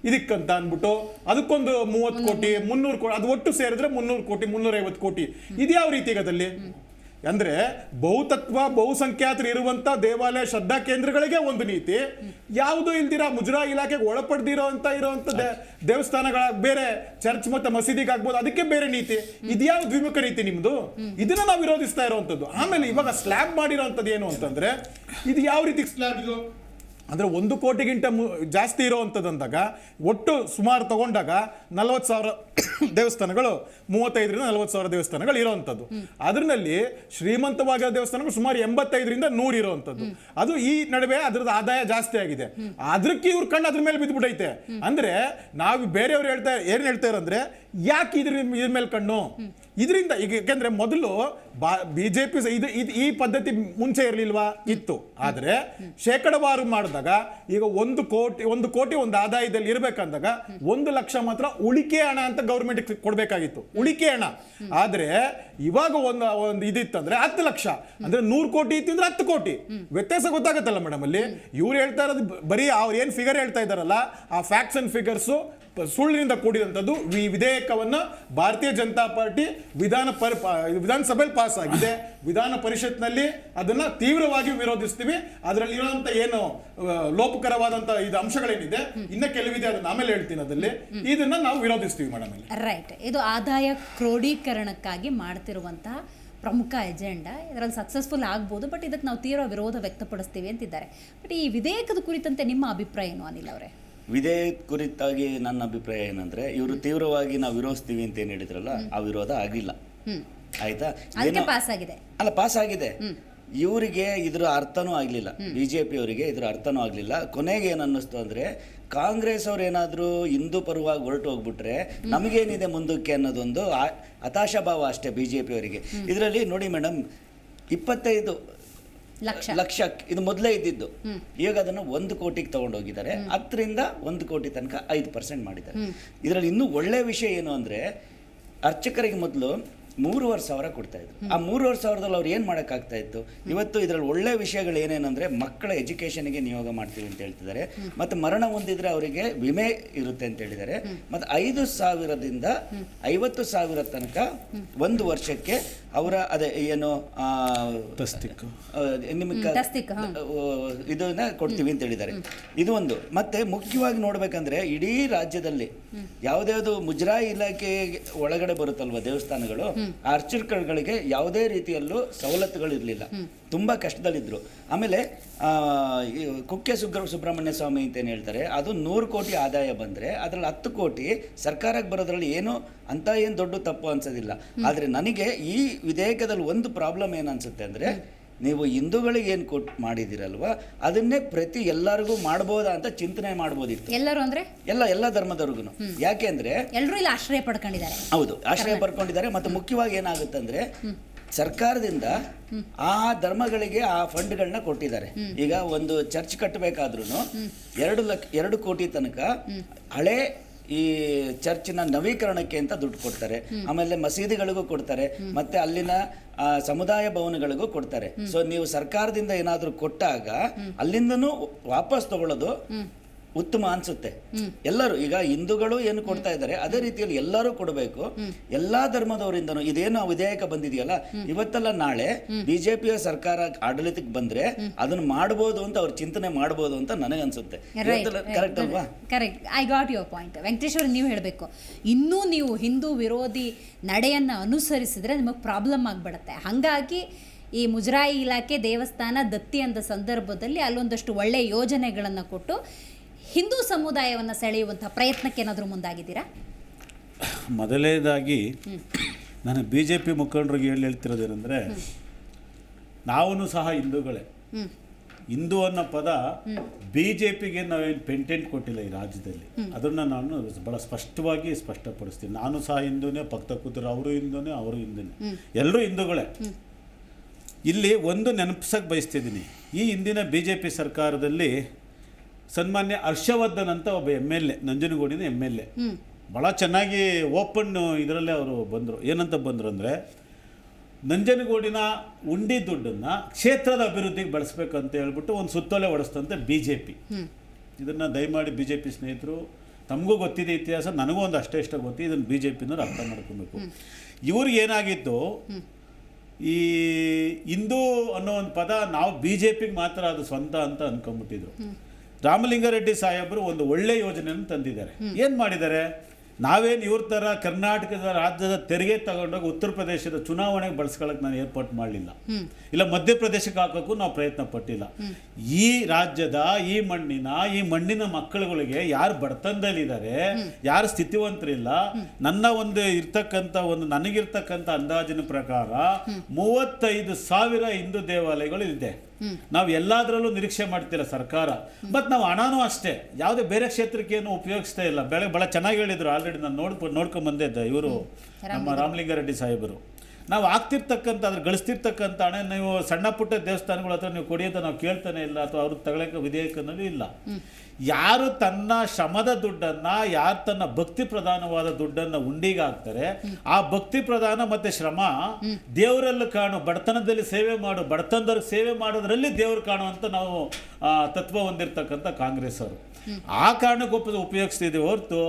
ಇದಕ್ಕಂತ ಅಂದ್ಬಿಟ್ಟು ಅದಕ್ಕೊಂದು 30 ಕೋಟಿ 300 ಕೋಟಿ, ಅದು ಒಟ್ಟು ಸೇರಿದ್ರೆ 300 ಕೋಟಿ 350 ಕೋಟಿ. ಇದ್ಯಾವ ರೀತಿಗದಲ್ಲಿ? ಅಂದ್ರೆ ಬಹುತತ್ವ ಬಹುಸಂಖ್ಯಾತರು ಇರುವಂತ ದೇವಾಲಯ ಶ್ರದ್ಧಾ ಕೇಂದ್ರಗಳಿಗೆ ಒಂದು ನೀತಿ, ಯಾವುದು ಇಲ್ದಿರಾ ಮುಜರಾಯಿ ಇಲಾಖೆಗೆ ಒಳಪಡ್ದಿರೋಂತ ದೇವಸ್ಥಾನಗಳ ಬೇರೆ ಚರ್ಚ್ ಮತ್ತೆ ಮಸೀದಿಗೆ ಆಗ್ಬೋದು, ಅದಕ್ಕೆ ಬೇರೆ ನೀತಿ. ಇದ್ಯಾವ ದ್ವಿಮುಖ ನೀತಿ ನಿಮ್ದು? ಇದನ್ನ ನಾವು ವಿರೋಧಿಸ್ತಾ ಇರುವಂತದ್ದು. ಆಮೇಲೆ ಇವಾಗ ಸ್ಲ್ಯಾಬ್ ಮಾಡಿರೋಂಥದ್ದು ಏನು ಅಂತಂದ್ರೆ, ಇದು ಯಾವ ರೀತಿ ಸ್ಲ್ಯಾಬ್ ಇದು ಅಂದ್ರೆ 1 ಕೋಟಿಗಿಂತ ಜಾಸ್ತಿ ಇರೋವಂಥದ್ದು ಅಂದಾಗ ಒಟ್ಟು ಸುಮಾರು ತಗೊಂಡಾಗ 40,000 ದೇವಸ್ಥಾನಗಳು, 35ರಿಂದ 40,000 ದೇವಸ್ಥಾನಗಳು ಇರೋವಂಥದ್ದು. ಅದರಲ್ಲಿ ಶ್ರೀಮಂತವಾಗಿರೋ ದೇವಸ್ಥಾನಗಳು ಸುಮಾರು 85ರಿಂದ 100 ಇರೋವಂಥದ್ದು. ಅದು ಈ ನಡುವೆ ಅದ್ರದ್ದು ಆದಾಯ ಜಾಸ್ತಿ ಆಗಿದೆ. ಅದಕ್ಕೆ ಇವ್ರ ಕಣ್ಣು ಅದ್ರ ಮೇಲೆ ಬಿದ್ದುಬಿಟ್ಟೈತೆ. ಅಂದ್ರೆ ನಾವು ಬೇರೆಯವ್ರು ಏನ್ ಹೇಳ್ತಾರಂದ್ರೆ, ಯಾಕೆ ಇದ್ರ ಮೇಲೆ ಕಣ್ಣು? ಇದರಿಂದ ಈಗ ಯಾಕೆಂದ್ರೆ ಮೊದಲು ಬಿಜೆಪಿ ಈ ಪದ್ಧತಿ ಮುಂಚೆ ಇರಲಿಲ್ವಾ? ಇತ್ತು. ಆದ್ರೆ ಶೇಕಡವಾರು ಮಾಡಿದಾಗ ಈಗ 1 ಕೋಟಿ ಒಂದು ಆದಾಯದಲ್ಲಿ ಇರ್ಬೇಕಂದಾಗ 1 ಲಕ್ಷ ಮಾತ್ರ ಉಳಿಕೆ ಹಣ ಅಂತ ಗೌರ್ಮೆಂಟ್ ಕೊಡ್ಬೇಕಾಗಿತ್ತು, ಉಳಿಕೆ ಹಣ. ಆದ್ರೆ ಇವಾಗ ಒಂದು ಇದಿತ್ತಂದ್ರೆ 10 ಲಕ್ಷ, ಅಂದ್ರೆ 100 ಕೋಟಿ ಇತ್ತು ಅಂದ್ರೆ 10 ಕೋಟಿ. ವ್ಯತ್ಯಾಸ ಗೊತ್ತಾಗತ್ತಲ್ಲ ಮೇಡಮ್ ಅಲ್ಲಿ. ಇವ್ರು ಹೇಳ್ತಾ ಇರೋದು ಬರೀ ಅವ್ರು ಏನ್ ಫಿಗರ್ ಹೇಳ್ತಾ ಇದಾರಲ್ಲ, ಆ ಫ್ಯಾಕ್ಟ್ಸ್ ಅಂಡ್ ಫಿಗರ್ಸ್ ಸುಳ್ಳಿನಿಂದ ಕೂಡಿದಂಥದ್ದು. ಈ ವಿಧೇಯಕವನ್ನ ಭಾರತೀಯ ಜನತಾ ಪಾರ್ಟಿ ವಿಧಾನಸಭೆಯಲ್ಲಿ ಪಾಸ್ ಆಗಿದೆ. ವಿಧಾನ ಪರಿಷತ್ನಲ್ಲಿ ಅದನ್ನ ತೀವ್ರವಾಗಿ ವಿರೋಧಿಸ್ತೀವಿ. ಅದರಲ್ಲಿ ಇರುವಂತ ಏನು ಲೋಪಕರವಾದಂತ ಇದು ಅಂಶಗಳೇನಿದೆ, ಇನ್ನ ಕೆಲವಿದೆ, ಅದನ್ನ ಆಮೇಲೆ ಹೇಳ್ತೀನಿ. ಅದಲ್ಲಿ ಇದನ್ನ ನಾವು ವಿರೋಧಿಸ್ತೀವಿ ಮೇಡಮ್. ರೈಟ್, ಇದು ಆದಾಯ ಕ್ರೋಢೀಕರಣಕ್ಕಾಗಿ ಮಾಡ್ತಿರುವಂತಹ ಪ್ರಮುಖ ಎಜೆಂಡಾ. ಇದರಲ್ಲಿ ಸಕ್ಸಸ್ಫುಲ್ ಆಗ್ಬೋದು, ಬಟ್ ಇದಕ್ಕೆ ನಾವು ತೀವ್ರ ವಿರೋಧ ವ್ಯಕ್ತಪಡಿಸ್ತೀವಿ ಅಂತಿದ್ದಾರೆ. ಬಟ್ ಈ ವಿಧೇಯಕದ ಕುರಿತಂತೆ ನಿಮ್ಮ ಅಭಿಪ್ರಾಯ ಏನು ಅನಿಲ್ ಅವರೇ? ವಿಧೇಯಕ ಕುರಿತಾಗಿ ನನ್ನ ಅಭಿಪ್ರಾಯ ಏನಂದ್ರೆ, ಇವರು ತೀವ್ರವಾಗಿ ನಾವು ವಿರೋಧಿಸ್ತೀವಿ ಅಂತ ಏನು ಹೇಳಿದ್ರಲ್ಲ, ಆ ವಿರೋಧ ಆಗಿಲ್ಲ. ಆಯ್ತಾ? ಪಾಸ್ ಆಗಿದೆ ಅಲ್ಲ, ಪಾಸ್ ಆಗಿದೆ. ಇವರಿಗೆ ಇದ್ರ ಅರ್ಥನೂ ಆಗ್ಲಿಲ್ಲ, ಬಿಜೆಪಿ ಅವರಿಗೆ ಇದ್ರ ಅರ್ಥನೂ ಆಗ್ಲಿಲ್ಲ. ಕೊನೆಗೆ ಏನು ಅನ್ನಿಸ್ತು ಅಂದ್ರೆ, ಕಾಂಗ್ರೆಸ್ ಅವ್ರು ಏನಾದ್ರು ಹಿಂದೂ ಪರವಾಗಿ ಹೊರಟು ಹೋಗ್ಬಿಟ್ರೆ ನಮಗೇನಿದೆ ಮುಂದಕ್ಕೆ ಅನ್ನೋದೊಂದು ಹತಾಶಾಭಾವ ಅಷ್ಟೇ ಬಿಜೆಪಿ ಅವರಿಗೆ. ಇದರಲ್ಲಿ ನೋಡಿ ಮೇಡಮ್, 25 ಲಕ್ಷ ಇದು ಮೊದಲೇ ಇದ್ದಿದ್ದು. ಈಗ ಅದನ್ನು 1 ಕೋಟಿಗೆ ತಗೊಂಡೋಗಿದ್ದಾರೆ. 10ರಿಂದ 1 ಕೋಟಿ ತನಕ 5% ಮಾಡಿದ್ದಾರೆ. ಇದರಲ್ಲಿ ಇನ್ನೂ ಒಳ್ಳೆ ವಿಷಯ ಏನು ಅಂದ್ರೆ, ಅರ್ಚಕರಿಗೆ ಮೊದಲು 3,500 ಕೊಡ್ತಾ ಇದ್ರು. ಆ 3,500 ಅವ್ರು ಏನು ಮಾಡೋಕ್ಕಾಗ್ತಾ ಇತ್ತು? ಇವತ್ತು ಇದರಲ್ಲಿ ಒಳ್ಳೆ ವಿಷಯಗಳು ಏನೇನಂದರೆ ಮಕ್ಕಳ ಎಜುಕೇಷನ್ಗೆ ನಿಯೋಗ ಮಾಡ್ತೀವಿ ಅಂತ ಹೇಳ್ತಿದ್ದಾರೆ, ಮತ್ತು ಮರಣ ಹೊಂದಿದ್ರೆ ಅವರಿಗೆ ವಿಮೆ ಇರುತ್ತೆ ಅಂತ ಹೇಳಿದ್ದಾರೆ, ಮತ್ತು 5,000ದಿಂದ 50,000 ತನಕ ಒಂದು ವರ್ಷಕ್ಕೆ ಅವರ ಅದೇ ಏನು ನಿಮಗೆ ಇದನ್ನ ಕೊಡ್ತೀವಿ ಅಂತ ಹೇಳಿದ್ದಾರೆ. ಇದು ಒಂದು. ಮತ್ತೆ ಮುಖ್ಯವಾಗಿ ನೋಡ್ಬೇಕಂದ್ರೆ ಇಡೀ ರಾಜ್ಯದಲ್ಲಿ ಯಾವುದ್ಯಾವುದು ಮುಜರಾಯಿ ಇಲಾಖೆ ಒಳಗಡೆ ಬರುತ್ತಲ್ವ ದೇವಸ್ಥಾನಗಳು, ಆ ಅರ್ಚಕರುಗಳಿಗೆ ಯಾವುದೇ ರೀತಿಯಲ್ಲೂ ಸವಲತ್ತುಗಳು ಇರಲಿಲ್ಲ, ತುಂಬಾ ಕಷ್ಟದಲ್ಲಿದ್ದರು. ಆಮೇಲೆ ಕುಕ್ಕೆ ಸುಬ್ರಹ್ಮಣ್ಯ ಸ್ವಾಮಿ ಅಂತ ಏನು ಹೇಳ್ತಾರೆ, ಅದು 100 ಕೋಟಿ ಆದಾಯ ಬಂದರೆ ಅದರಲ್ಲಿ 10 ಕೋಟಿ ಸರ್ಕಾರಕ್ಕೆ ಬರೋದ್ರಲ್ಲಿ ಏನು ಅಂತ ಏನು ದೊಡ್ಡ ತಪ್ಪು ಅನ್ಸೋದಿಲ್ಲ. ಆದರೆ ನನಗೆ ಈ ವಿಧೇಯಕದಲ್ಲಿ ಒಂದು ಪ್ರಾಬ್ಲಮ್ ಏನು ಅನ್ಸುತ್ತೆ ಅಂದರೆ, ನೀವು ಹಿಂದೂಗಳಿಗೆ ಏನು ಮಾಡಿದಿರಲ್ವ ಅದನ್ನೇ ಪ್ರತಿ ಎಲ್ಲರಿಗೂ ಮಾಡ್ಬೋದಾ ಅಂತ ಚಿಂತನೆ ಮಾಡ್ಬೋದಿತ್ತು. ಎಲ್ಲರೂ ಅಂದ್ರೆ ಎಲ್ಲ ಧರ್ಮದವ್ರಿಗೂ. ಯಾಕೆ ಅಂದ್ರೆ ಎಲ್ಲರೂ ಇಲ್ಲಿ ಆಶ್ರಯ ಪಡ್ಕೊಂಡಿದ್ದಾರೆ. ಹೌದು, ಆಶ್ರಯ ಪಡ್ಕೊಂಡಿದ್ದಾರೆ. ಮತ್ತು ಮುಖ್ಯವಾಗಿ ಏನಾಗುತ್ತೆ ಅಂದ್ರೆ, ಸರ್ಕಾರದಿಂದ ಆ ಧರ್ಮಗಳಿಗೆ ಆ ಫಂಡ್ಗಳನ್ನ ಕೊಟ್ಟಿದ್ದಾರೆ. ಈಗ ಒಂದು ಚರ್ಚ್ ಕಟ್ಟಬೇಕಾದ್ರೂ 2 ಕೋಟಿ ತನಕ ಹಳೆ ಈ ಚರ್ಚಿನ ನವೀಕರಣಕ್ಕೆ ಅಂತ ದುಡ್ಡು ಕೊಡ್ತಾರೆ. ಆಮೇಲೆ ಮಸೀದಿಗಳಿಗೂ ಕೊಡ್ತಾರೆ, ಮತ್ತೆ ಅಲ್ಲಿನ ಸಮುದಾಯ ಭವನಗಳಿಗೂ ಕೊಡ್ತಾರೆ. ಸೊ ನೀವು ಸರ್ಕಾರದಿಂದ ಏನಾದರೂ ಕೊಟ್ಟಾಗ ಅಲ್ಲಿಂದನೂ ವಾಪಸ್ ತಗೊಳ್ಳೋದು ಉತ್ತಮ ಅನ್ಸುತ್ತೆ. ಎಲ್ಲರೂ ಈಗ ಹಿಂದೂಗಳು ಏನು ಕೊಡ್ತಾ ಇದ್ದಾರೆ ಅದೇ ರೀತಿಯಲ್ಲಿ ಎಲ್ಲರೂ ಕೊಡಬೇಕು. ಎಲ್ಲಾ ಧರ್ಮದವರಿಂದನೂ ಇದೇನು ವಿಧೇಯಕ ಬಂದಿದೆಯಲ್ಲ, ಇವತ್ತಲ್ಲ ನಾಳೆ ಬಿಜೆಪಿಯ ಸರ್ಕಾರ ಆಡಳಿತಕ್ಕೆ ಬಂದ್ರೆ ಅದನ್ನ ಮಾಡಬಹುದು ಅಂತ ಅವ್ರು ಚಿಂತನೆ ಮಾಡಬಹುದು ಅಂತ ನನಗೆ ಅನ್ಸುತ್ತೆ. ಕರೆಕ್ಟ್ ಅಲ್ವಾ? Correct, I got your point. Venkatesh ಅವರು, ನೀವು ಹೇಳಬೇಕು, ಇನ್ನೂ ನೀವು ಹಿಂದೂ ವಿರೋಧಿ ನಡೆಯನ್ನು ಅನುಸರಿಸಿದ್ರೆ ನಿಮಗೆ ಪ್ರಾಬ್ಲಮ್ ಆಗಿಬಿಡುತ್ತೆ. ಹಾಗಾಗಿ ಈ ಮುಜರಾಯಿ ಇಲಾಖೆ ದೇವಸ್ಥಾನ ದತ್ತಿ ಅಂದ ಸಂದರ್ಭದಲ್ಲಿ ಅಲ್ಲೊಂದಷ್ಟು ಒಳ್ಳೆಯ ಯೋಜನೆಗಳನ್ನು ಕೊಟ್ಟು ಹಿಂದೂ ಸಮುದಾಯವನ್ನು ಸೆಳೆಯುವಂಥ ಪ್ರಯತ್ನಕ್ಕೆ ಏನಾದರೂ ಮುಂದಾಗಿದ್ದೀರಾ? ಮೊದಲನೇದಾಗಿ ನಾನು BJP ಮುಖಂಡರಿಗೆ ಹೇಳ್ತಿರೋದೇನೆಂದರೆ, ನಾವೂ ಸಹ ಹಿಂದೂಗಳೇ. ಹಿಂದೂ ಅನ್ನೋ ಪದ BJPಗೆ ನಾವೇನು ಪೇಟೆಂಟ್ ಕೊಟ್ಟಿಲ್ಲ ಈ ರಾಜ್ಯದಲ್ಲಿ. ಅದನ್ನು ನಾನು ಭಾಳ ಸ್ಪಷ್ಟವಾಗಿ ಸ್ಪಷ್ಟಪಡಿಸ್ತೀನಿ. ನಾನು ಸಹ ಹಿಂದೂನೇ, ಪಕ್ಕ ಕೂತರು ಅವರು ಹಿಂದೂನೇ, ಅವರು ಹಿಂದೂನೇ, ಎಲ್ಲರೂ ಹಿಂದೂಗಳೇ. ಇಲ್ಲಿ ಒಂದು ನೆನಪಿಸಕ್ಕೆ ಬಯಸ್ತಿದ್ದೀನಿ, ಈ ಹಿಂದಿನ BJP ಸರ್ಕಾರದಲ್ಲಿ ಸನ್ಮಾನ್ಯ ಹರ್ಷವರ್ಧನ್ ಅಂತ ಒಬ್ಬ MLA, ನಂಜನಗೂಡಿನ MLA, ಭಾಳ ಚೆನ್ನಾಗಿ ಓಪನ್ ಇದರಲ್ಲೇ ಅವರು ಬಂದರು. ಏನಂತ ಬಂದರು ಅಂದರೆ, ನಂಜನಗೂಡಿನ ಉಂಡಿ ದುಡ್ಡನ್ನು ಕ್ಷೇತ್ರದ ಅಭಿವೃದ್ಧಿಗೆ ಬಳಸಬೇಕಂತ ಹೇಳ್ಬಿಟ್ಟು ಒಂದು ಸುತ್ತೋಲೆ ಹೊಡೆಸ್ತಂತೆ BJP. ಇದನ್ನು ದಯಮಾಡಿ BJP ಸ್ನೇಹಿತರು, ತಮಗೂ ಗೊತ್ತಿದೆ ಇತಿಹಾಸ, ನನಗೂ ಒಂದು ಅಷ್ಟೇ ಇಷ್ಟ ಗೊತ್ತಿದೆ, ಇದನ್ನು BJPನವ್ರು ಅರ್ಥ ಮಾಡ್ಕೊಬೇಕು. ಇವ್ರಿಗೆ ಏನಾಗಿತ್ತು, ಈ ಹಿಂದೂ ಅನ್ನೋ ಒಂದು ಪದ ನಾವು BJPಗೆ ಮಾತ್ರ ಅದು ಸ್ವಂತ ಅಂತ ಅಂದ್ಕೊಂಡ್ಬಿಟ್ಟಿದ್ರು. ರಾಮಲಿಂಗಾರೆಡ್ಡಿ ಸಾಹೇಬರು ಒಂದು ಒಳ್ಳೆ ಯೋಜನೆಯನ್ನು ತಂದಿದ್ದಾರೆ. ಏನು ಮಾಡಿದ್ದಾರೆ, ನಾವೇನು ಇವ್ರ ಥರ ಕರ್ನಾಟಕದ ರಾಜ್ಯದ ತೆರಿಗೆ ತಗೊಂಡೋಗಿ ಉತ್ತರ ಪ್ರದೇಶದ ಚುನಾವಣೆಗೆ ಬಳಸ್ಕೊಳ್ಳೋಕೆ ನಾನು ಏರ್ಪಾಟ್ ಮಾಡಲಿಲ್ಲ, ಇಲ್ಲ ಮಧ್ಯಪ್ರದೇಶಕ್ಕೆ ಹಾಕೋಕ್ಕೂ ನಾವು ಪ್ರಯತ್ನ ಪಟ್ಟಿಲ್ಲ. ಈ ರಾಜ್ಯದ ಈ ಮಣ್ಣಿನ ಮಕ್ಕಳುಗಳಿಗೆ ಯಾರು ಬಡತನದಲ್ಲಿದ್ದಾರೆ, ಯಾರು ಸ್ಥಿತಿವಂತರಿಲ್ಲ, ನನ್ನ ನನಗಿರ್ತಕ್ಕಂಥ ಅಂದಾಜಿನ ಪ್ರಕಾರ 35,000 ಹಿಂದೂ ದೇವಾಲಯಗಳು ಇದೆ. ನಾವು ಎಲ್ಲದರಲ್ಲೂ ನಿರೀಕ್ಷೆ ಮಾಡ್ತಿಲ್ಲ ಸರ್ಕಾರ. ಮತ್ತು ನಾವು ಹಣನೂ ಅಷ್ಟೇ ಯಾವುದೇ ಬೇರೆ ಕ್ಷೇತ್ರಕ್ಕೆ ಏನು ಉಪಯೋಗಿಸ್ತಾ ಇಲ್ಲ. ಭಾಳ ಚೆನ್ನಾಗಿ ಹೇಳಿದ್ರು, ಆಲ್ರೆಡಿ ನಾನು ನೋಡ್ಕೊಂಡು ಬಂದಿದ್ದೆ ಇವರು ನಮ್ಮ ರಾಮಲಿಂಗಾರೆಡ್ಡಿ ಸಾಹೇಬರು. ನಾವು ಆಗ್ತಿರ್ತಕ್ಕಂಥ ಅದ್ರ ಗಳಿಸ್ತಿರ್ತಕ್ಕಂಥ ಹಣ ನೀವು ಸಣ್ಣ ಪುಟ್ಟ ದೇವಸ್ಥಾನಗಳ ಹತ್ರ ನೀವು ಕೊಡಿ ಅಂತ ನಾವು ಕೇಳ್ತಾನೆ ಇಲ್ಲ, ಅಥವಾ ಅವ್ರಿಗೆ ತಗೊಳ್ಳೋಕೆ ವಿಧೇಯಕನಲ್ಲೂ ಇಲ್ಲ. ಯಾರು ತನ್ನ ಶ್ರಮದ ದುಡ್ಡನ್ನು, ಯಾರು ತನ್ನ ಭಕ್ತಿ ಪ್ರಧಾನವಾದ ದುಡ್ಡನ್ನು ಉಂಡಿಗೆ ಹಾಕ್ತಾರೆ, ಆ ಭಕ್ತಿ ಪ್ರಧಾನ ಮತ್ತು ಶ್ರಮ ದೇವರಲ್ಲಿ ಕಾಣು. ಬಡತನದಲ್ಲಿ ಸೇವೆ ಮಾಡು, ಬಡತನದವ್ರಿಗೆ ಸೇವೆ ಮಾಡೋದ್ರಲ್ಲಿ ದೇವ್ರು ಕಾಣು ಅಂತ ನಾವು ತತ್ವ ಹೊಂದಿರತಕ್ಕಂಥ ಕಾಂಗ್ರೆಸ್ ಅವರು ಆ ಕಾರಣಕ್ಕೆ ಉಪಯೋಗಿಸ್ತಿದ್ದೀವಿ ಹೊರತು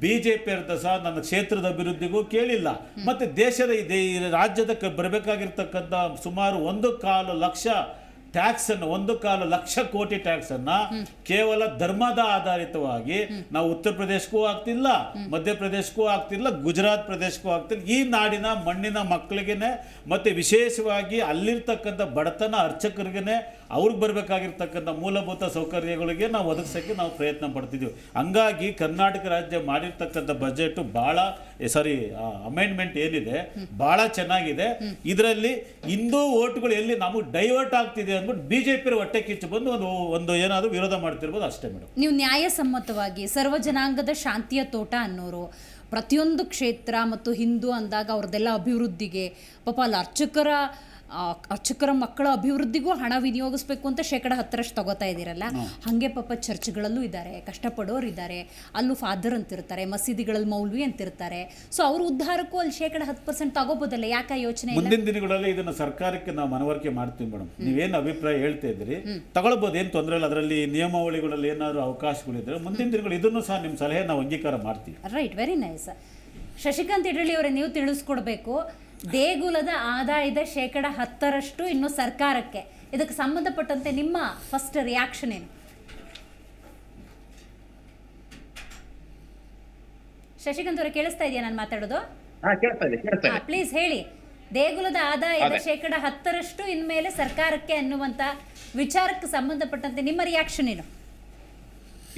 BJP ಅಂತ ಸಹ ನನ್ನ ಕ್ಷೇತ್ರದ ಅಭಿವೃದ್ಧಿಗೂ ಕೇಳಿಲ್ಲ. ಮತ್ತು ದೇಶದ ಈ ರಾಜ್ಯದ ಬರಬೇಕಾಗಿರ್ತಕ್ಕಂಥ ಸುಮಾರು 1.25 ಲಕ್ಷ ಟ್ಯಾಕ್ಸನ್ನು, 1.25 ಲಕ್ಷ ಕೋಟಿ ಟ್ಯಾಕ್ಸನ್ನು ಕೇವಲ ಧರ್ಮದ ಆಧಾರಿತವಾಗಿ ನಾವು ಉತ್ತರ ಪ್ರದೇಶಕ್ಕೂ ಆಗ್ತಿಲ್ಲ, ಮಧ್ಯಪ್ರದೇಶಕ್ಕೂ ಆಗ್ತಿಲ್ಲ, ಗುಜರಾತ್ ಪ್ರದೇಶಕ್ಕೂ ಆಗ್ತಿಲ್ಲ. ಈ ನಾಡಿನ ಮಣ್ಣಿನ ಮಕ್ಕಳಿಗೆ ಮತ್ತು ವಿಶೇಷವಾಗಿ ಅಲ್ಲಿರ್ತಕ್ಕಂಥ ಬಡತನ ಅರ್ಚಕರಿಗೇ ಅವ್ರಿಗೆ ಬರಬೇಕಾಗಿರ್ತಕ್ಕಂಥ ಮೂಲಭೂತ ಸೌಕರ್ಯಗಳಿಗೆ ನಾವು ಒದಗಿಸೋಕ್ಕೆ ನಾವು ಪ್ರಯತ್ನ ಪಡ್ತಿದ್ದೀವಿ. ಹಂಗಾಗಿ ಕರ್ನಾಟಕ ರಾಜ್ಯ ಮಾಡಿರ್ತಕ್ಕಂಥ ಬಜೆಟು ಅಮೆಂಡ್ಮೆಂಟ್ ಏನಿದೆ ಭಾಳ ಚೆನ್ನಾಗಿದೆ. ಇದರಲ್ಲಿ ಹಿಂದೂ ಓಟ್ಗಳು ಎಲ್ಲಿ ನಮಗೆ ಡೈವರ್ಟ್ ಆಗ್ತಿದೆ ಅಂದ್ಬಿಟ್ಟು BJP ಹೊಟ್ಟೆ ಕಿಚ್ಚು ಬಂದು ಒಂದು ಏನಾದರೂ ವಿರೋಧ ಮಾಡ್ತಿರ್ಬೋದು ಅಷ್ಟೇ ಮೇಡಮ್. ನೀವು ನ್ಯಾಯಸಮ್ಮತವಾಗಿ ಸರ್ವ ಜನಾಂಗದ ಶಾಂತಿಯ ತೋಟ ಅನ್ನೋರು, ಪ್ರತಿಯೊಂದು ಕ್ಷೇತ್ರ ಮತ್ತು ಹಿಂದೂ ಅಂದಾಗ ಅವ್ರದ್ದೆಲ್ಲ ಅಭಿವೃದ್ಧಿಗೆ ಪಾಪ ಅಲ್ಲಿ ಅರ್ಚಕರ ಅರ್ಚಕರ ಮಕ್ಕಳ ಅಭಿವೃದ್ಧಿಗೂ ಹಣ ವಿನಿಯೋಗಿಸ್ಬೇಕು ಅಂತ 10% ತಗೋತಾ ಇದ್ದೀರಲ್ಲ, ಹಾಗೆ ಪಾಪ ಚರ್ಚ್ಗಳಲ್ಲೂ ಇದ್ದಾರೆ, ಕಷ್ಟಪಡೋರು ಇದ್ದಾರೆ, ಅಲ್ಲೂ ಫಾದರ್ ಅಂತಿರ್ತಾರೆ, ಮಸೀದಿಗಳಲ್ಲಿ ಮೌಲ್ವಿ ಅಂತಿರ್ತಾರೆ. ಸೊ ಅವ್ರ ಉದ್ಧಾರಕ್ಕೂ ಅಲ್ಲಿ 10% ತಗೋಬೋದಲ್ಲ, ಯಾಕೆ ಯೋಚನೆ ಇಲ್ಲ? ಮುಂದಿನ ದಿನಗಳಲ್ಲಿ ಇದನ್ನ ಸರ್ಕಾರಕ್ಕೆ ನಾವು ಮನವರಿಕೆ ಮಾಡ್ತೀವಿ ಮೇಡಮ್. ನೀವೇನು ಅಭಿಪ್ರಾಯ ಹೇಳ್ತಾ ಇದ್ದೀರಿ ತಗೊಳ್ಬೋದು, ಏನು ತೊಂದರೆ ಇಲ್ಲ. ಅದರಲ್ಲಿ ನಿಯಮಾವಳಿಗಳಲ್ಲಿ ಏನಾದ್ರು ಅವಕಾಶಗಳಿದ್ರೆ ಮುಂದಿನ ದಿನಗಳು ಇದನ್ನು ಸಹ ನಿಮ್ಮ ಸಲಹೆ ನಾವು ಅಂಗೀಕಾರ ಮಾಡ್ತೀವಿ. Right, very nice. Shashikant Idalli ಅವರೇ, ನೀವು ತಿಳಿಸ್ಕೊಡ್ಬೇಕು, ದೇಗುಲದ ಆದಾಯದ 10% ಇನ್ನು ಸರ್ಕಾರಕ್ಕೆ, ಇದಕ್ಕೆ ಸಂಬಂಧಪಟ್ಟಂತೆ ನಿಮ್ಮ ಫಸ್ಟ್ ರಿಯಾಕ್ಷನ್ ಏನು? ಶಶಿಕಾಂತ್ ಅವರೇ, ಕೇಳಿಸ್ತಾ ಇದೆಯಾ ನಾನು ಮಾತಾಡೋದು? ಪ್ಲೀಸ್ ಹೇಳಿ, ದೇಗುಲದ ಆದಾಯದ 10% ಇನ್ಮೇಲೆ ಸರ್ಕಾರಕ್ಕೆ ಅನ್ನುವಂತ ವಿಚಾರಕ್ಕೆ ಸಂಬಂಧಪಟ್ಟಂತೆ ನಿಮ್ಮ ರಿಯಾಕ್ಷನ್ ಏನು?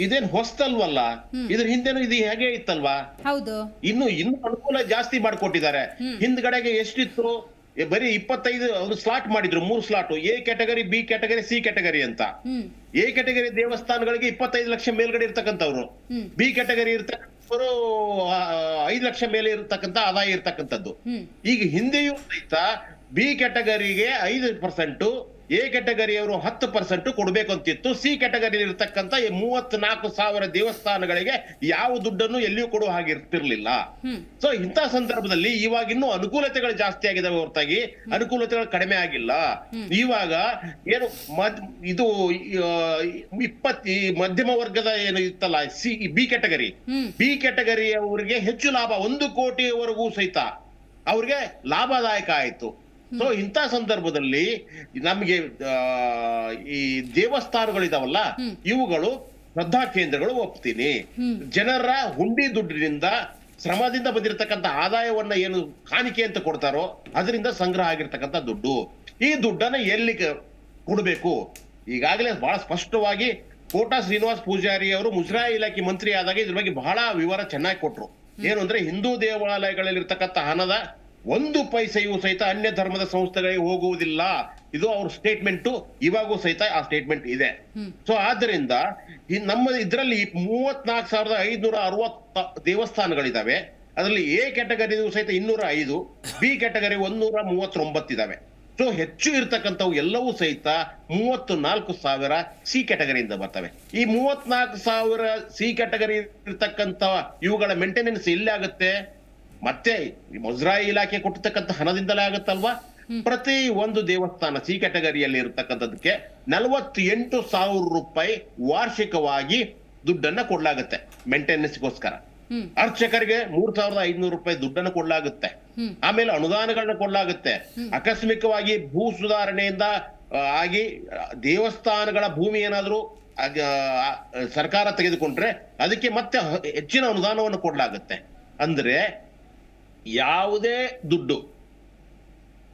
ಇದೇನ್ ಹೊಸ್ತಲ್ವಲ್ಲ, ಇದ್ರ ಹಿಂದೆನೂ ಇದು ಹೇಗೆ ಇತ್ತಲ್ವಾ? ಹೌದು, ಇನ್ನು ಅನುಕೂಲ ಜಾಸ್ತಿ ಮಾಡ್ಕೊಟ್ಟಿದ್ದಾರೆ. ಹಿಂದ್ಗಡೆಗೆ ಎಷ್ಟಿತ್ತು, ಬರೀ 25 ಸ್ಲಾಟ್ ಮಾಡಿದ್ರು, 3 slot, A category, B category, C category ಅಂತ. ಎ ಕ್ಯಾಟಗರಿ ದೇವಸ್ಥಾನಗಳಿಗೆ 25 ಲಕ್ಷ ಮೇಲ್ಗಡೆ ಇರ್ತಕ್ಕಂಥವ್ರು, ಬಿ ಕ್ಯಾಟಗರಿ ಇರ್ತಕ್ಕಂಥವ್ರು 5 ಲಕ್ಷ ಮೇಲೆ ಇರ್ತಕ್ಕಂಥ ಆದಾಯ ಇರ್ತಕ್ಕಂಥದ್ದು. ಈಗ ಹಿಂದೆಯೂ ಸಹಿತ ಬಿ ಕ್ಯಾಟಗರಿಗೆ 5%, ಎ ಕ್ಯಾಟಗರಿಯವರು 10% ಕೊಡ್ಬೇಕು ಅಂತಿತ್ತು. ಸಿ ಕ್ಯಾಟಗರಿ ಇರ್ತಕ್ಕಂಥ 34,000 ದೇವಸ್ಥಾನಗಳಿಗೆ ಯಾವ ದುಡ್ಡನ್ನು ಎಲ್ಲಿಯೂ ಕೊಡುವ ಹಾಗೆ ಇರ್ತಿರ್ಲಿಲ್ಲ. ಸೊ ಇಂಥ ಸಂದರ್ಭದಲ್ಲಿ ಇವಾಗ ಇನ್ನೂ ಅನುಕೂಲತೆಗಳು ಜಾಸ್ತಿ ಆಗಿದಾವೆ ಹೊರತಾಗಿ ಅನುಕೂಲತೆಗಳು ಕಡಿಮೆ ಆಗಿಲ್ಲ. ಇವಾಗ ಏನು ಇದು ಈ ಮಧ್ಯಮ ವರ್ಗದ ಏನು ಇತ್ತಲ್ಲ, ಬಿ ಕ್ಯಾಟಗರಿಯವರಿಗೆ ಹೆಚ್ಚು ಲಾಭ, 1 ಕೋಟಿಯವರೆಗೂ ಸಹಿತ ಅವ್ರಿಗೆ ಲಾಭದಾಯಕ ಆಯ್ತು. ಸೊ ಇಂಥ ಸಂದರ್ಭದಲ್ಲಿ ನಮ್ಗೆ ಈ ದೇವಸ್ಥಾನಗಳಿದಾವಲ್ಲ, ಇವುಗಳು ಶ್ರದ್ಧಾ ಕೇಂದ್ರಗಳು ಒಪ್ತೀನಿ. ಜನರ ಹುಂಡಿ ದುಡ್ಡಿನಿಂದ, ಶ್ರಮದಿಂದ ಬಂದಿರತಕ್ಕಂಥ ಆದಾಯವನ್ನ ಏನು ಕಾಣಿಕೆ ಅಂತ ಕೊಡ್ತಾರೋ ಅದರಿಂದ ಸಂಗ್ರಹ ಆಗಿರ್ತಕ್ಕಂಥ ದುಡ್ಡು, ಈ ದುಡ್ಡನ್ನ ಎಲ್ಲಿ ಕೊಡಬೇಕು? ಈಗಾಗಲೇ ಬಹಳ ಸ್ಪಷ್ಟವಾಗಿ ಕೋಟಾ ಶ್ರೀನಿವಾಸ್ ಪೂಜಾರಿ ಅವರು ಮುಜರಾಯಿ ಇಲಾಖೆ ಮಂತ್ರಿ ಆದಾಗ ಇದ್ರ ಬಗ್ಗೆ ಬಹಳ ವಿವರ ಚೆನ್ನಾಗಿ ಕೊಟ್ರು. ಏನು ಅಂದ್ರೆ, ಹಿಂದೂ ದೇವಾಲಯಗಳಲ್ಲಿ ಇರ್ತಕ್ಕಂಥ ಹಣದ 1 ಪೈಸೆಯೂ ಸಹಿತ ಅನ್ಯ ಧರ್ಮದ ಸಂಸ್ಥೆಗಳಿಗೆ ಹೋಗುವುದಿಲ್ಲ. ಇದು ಅವ್ರ ಸ್ಟೇಟ್ಮೆಂಟ್, ಇವಾಗೂ ಸಹಿತ ಆ ಸ್ಟೇಟ್ಮೆಂಟ್ ಇದೆ. ಸೊ ಆದ್ದರಿಂದ ನಮ್ಮ ಇದರಲ್ಲಿ 34,560 ದೇವಸ್ಥಾನಗಳಿದಾವೆ. ಅದರಲ್ಲಿ ಎ ಕ್ಯಾಟಗರಿ ಸಹಿತ 205, ಬಿ ಕ್ಯಾಟಗರಿ 139 ಇದಾವೆ. ಸೊ ಹೆಚ್ಚು ಇರ್ತಕ್ಕಂಥವು ಎಲ್ಲವೂ ಸಹಿತ 34,000 ಸಿ ಕ್ಯಾಟಗರಿಯಿಂದ ಬರ್ತವೆ. ಈ 34,000 ಸಿ ಕ್ಯಾಟಗರಿ ಇರ್ತಕ್ಕಂಥ ಇವುಗಳ ಮೇಂಟೆನೆನ್ಸ್ ಎಲ್ಲಿ ಆಗುತ್ತೆ? ಮತ್ತೆ ಮುಜರಾಯಿ ಇಲಾಖೆ ಕೊಟ್ಟಿರ್ತಕ್ಕಂಥ ಹಣದಿಂದಲೇ ಆಗುತ್ತಲ್ವಾ? ಪ್ರತಿ ಒಂದು ದೇವಸ್ಥಾನ ಸಿ ಕ್ಯಾಟಗರಿಯಲ್ಲಿ ಇರತಕ್ಕಂಥದಕ್ಕೆ 48,000 ರೂಪಾಯಿ ವಾರ್ಷಿಕವಾಗಿ ದುಡ್ಡನ್ನ ಕೊಡ್ಲಾಗುತ್ತೆ ಮೇಂಟೆನೆನ್ಸ್ಗೋಸ್ಕರ. ಅರ್ಚಕರಿಗೆ 3,500 ರೂಪಾಯಿ ದುಡ್ಡನ್ನು ಕೊಡ್ಲಾಗುತ್ತೆ. ಆಮೇಲೆ ಅನುದಾನಗಳನ್ನ ಕೊಡ್ಲಾಗುತ್ತೆ. ಆಕಸ್ಮಿಕವಾಗಿ ಭೂ ಸುಧಾರಣೆಯಿಂದ ಆಗಿ ದೇವಸ್ಥಾನಗಳ ಭೂಮಿ ಏನಾದ್ರೂ ಸರ್ಕಾರ ತೆಗೆದುಕೊಂಡ್ರೆ ಅದಕ್ಕೆ ಮತ್ತೆ ಹೆಚ್ಚಿನ ಅನುದಾನವನ್ನು ಕೊಡ್ಲಾಗುತ್ತೆ. ಅಂದ್ರೆ ಯಾವುದೇ ದುಡ್ಡು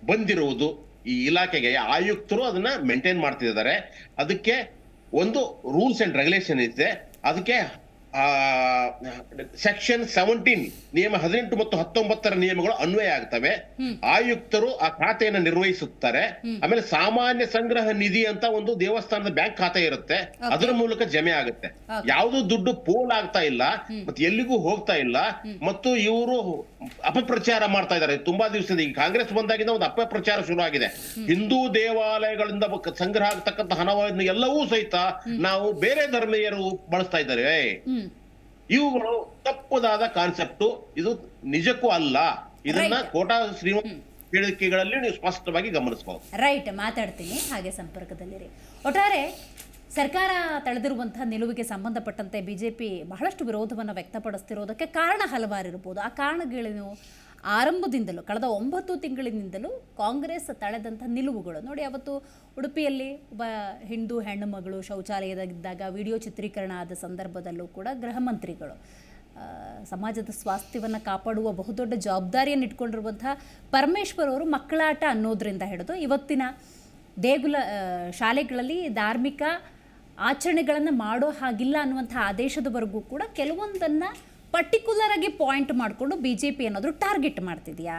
ಬಂದಿರುವುದು ಈ ಇಲಾಖೆಗೆ ಆಯುಕ್ತರು ಅದನ್ನ ಮೇಂಟೈನ್ ಮಾಡ್ತಿದ್ದಾರೆ. ಅದಕ್ಕೆ ಒಂದು ರೂಲ್ಸ್ ಅಂಡ್ ರೆಗ್ಯುಲೇಷನ್ ಇದೆ. ಅದಕ್ಕೆ ಸೆಕ್ಷನ್ 17 ನಿಯಮ 18 ಮತ್ತು 19 ನಿಯಮಗಳು ಅನ್ವಯ ಆಗ್ತವೆ. ಆಯುಕ್ತರು ಆ ಖಾತೆಯನ್ನು ನಿರ್ವಹಿಸುತ್ತಾರೆ. ಆಮೇಲೆ ಸಾಮಾನ್ಯ ಸಂಗ್ರಹ ನಿಧಿ ಅಂತ ಒಂದು ದೇವಸ್ಥಾನದ ಬ್ಯಾಂಕ್ ಖಾತೆ ಇರುತ್ತೆ, ಅದರ ಮೂಲಕ ಜಮೆ ಆಗುತ್ತೆ. ಯಾವುದು ದುಡ್ಡು ಪೋಲ್ ಆಗ್ತಾ ಇಲ್ಲ, ಮತ್ತೆ ಎಲ್ಲಿಗೂ ಹೋಗ್ತಾ ಇಲ್ಲ. ಮತ್ತು ಇವರು ಅಪಪ್ರಚಾರ ಮಾಡ್ತಾ ಇದ್ದಾರೆ ತುಂಬಾ ದಿವಸದ. ಈ ಕಾಂಗ್ರೆಸ್ ಬಂದಾಗಿಂದ ಒಂದು ಅಪಪ್ರಚಾರ ಶುರು ಆಗಿದೆ. ಹಿಂದೂ ದೇವಾಲಯಗಳಿಂದ ಸಂಗ್ರಹ ಆಗ್ತಕ್ಕಂಥ ಹಣವನ್ನು ಎಲ್ಲವೂ ಸಹಿತ ನಾವು ಬೇರೆ ಧರ್ಮೀಯರು ಬಳಸ್ತಾ ಇದ್ದಾರೆ. ಇವುಗಳು ತಪ್ಪುದಾದ ಕಾನ್ಸೆಪ್ಟ್, ಇದು ನಿಜಕ್ಕೂ ಅಲ್ಲ. ಇದನ್ನ ಕೋಟಾ ಶ್ರೀನಿವಾಸ ಹೇಳಿಕೆಗಳಲ್ಲಿ ನೀವು ಸ್ಪಷ್ಟವಾಗಿ ಗಮನಿಸಬಹುದು. ರೈಟ್, ಮಾತಾಡ್ತೀನಿ, ಹಾಗೆ ಸಂಪರ್ಕದಲ್ಲಿರಿ. ಒಟ್ಟಾರೆ ಸರ್ಕಾರ ತಳೆದಿರುವಂತಹ ನಿಲುವಿಗೆ ಸಂಬಂಧಪಟ್ಟಂತೆ ಬಿಜೆಪಿ ಬಹಳಷ್ಟು ವಿರೋಧವನ್ನು ವ್ಯಕ್ತಪಡಿಸ್ತಿರೋದಕ್ಕೆ ಕಾರಣ ಹಲವಾರು ಇರ್ಬೋದು. ಆ ಕಾರಣಗಳೇನು? ಆರಂಭದಿಂದಲೂ ಕಳೆದ 9 ತಿಂಗಳಿನಿಂದಲೂ ಕಾಂಗ್ರೆಸ್ ತಳೆದಂಥ ನಿಲುವುಗಳು ನೋಡಿ. ಅವತ್ತು ಉಡುಪಿಯಲ್ಲಿ ಒಬ್ಬ ಹಿಂದೂ ಹೆಣ್ಣು ಮಗಳು ಶೌಚಾಲಯದಾಗಿದ್ದಾಗ ವಿಡಿಯೋ ಚಿತ್ರೀಕರಣ ಆದ ಸಂದರ್ಭದಲ್ಲೂ ಕೂಡ ಗೃಹ ಮಂತ್ರಿಗಳು ಸಮಾಜದ ಸ್ವಾಸ್ಥ್ಯವನ್ನು ಕಾಪಾಡುವ ಬಹುದೊಡ್ಡ ಜವಾಬ್ದಾರಿಯನ್ನು ಇಟ್ಕೊಂಡಿರುವಂಥ ಪರಮೇಶ್ವರ್ ಅವರು ಮಕ್ಕಳಾಟ ಅನ್ನೋದರಿಂದ ಹಿಡಿದು ಇವತ್ತಿನ ದೇಗುಲ ಶಾಲೆಗಳಲ್ಲಿ ಧಾರ್ಮಿಕ ಆಚರಣೆಗಳನ್ನು ಮಾಡೋ ಹಾಗಿಲ್ಲ ಅನ್ನುವಂಥ ಆದೇಶದವರೆಗೂ ಕೂಡ ಕೆಲವೊಂದನ್ನು ಪರ್ಟಿಕ್ಯುಲರ್ ಆಗಿ ಪಾಯಿಂಟ್ ಮಾಡಿಕೊಂಡು ಬಿ ಜೆ ಪಿ ಏನಾದರೂ ಟಾರ್ಗೆಟ್ ಮಾಡ್ತಿದೆಯಾ?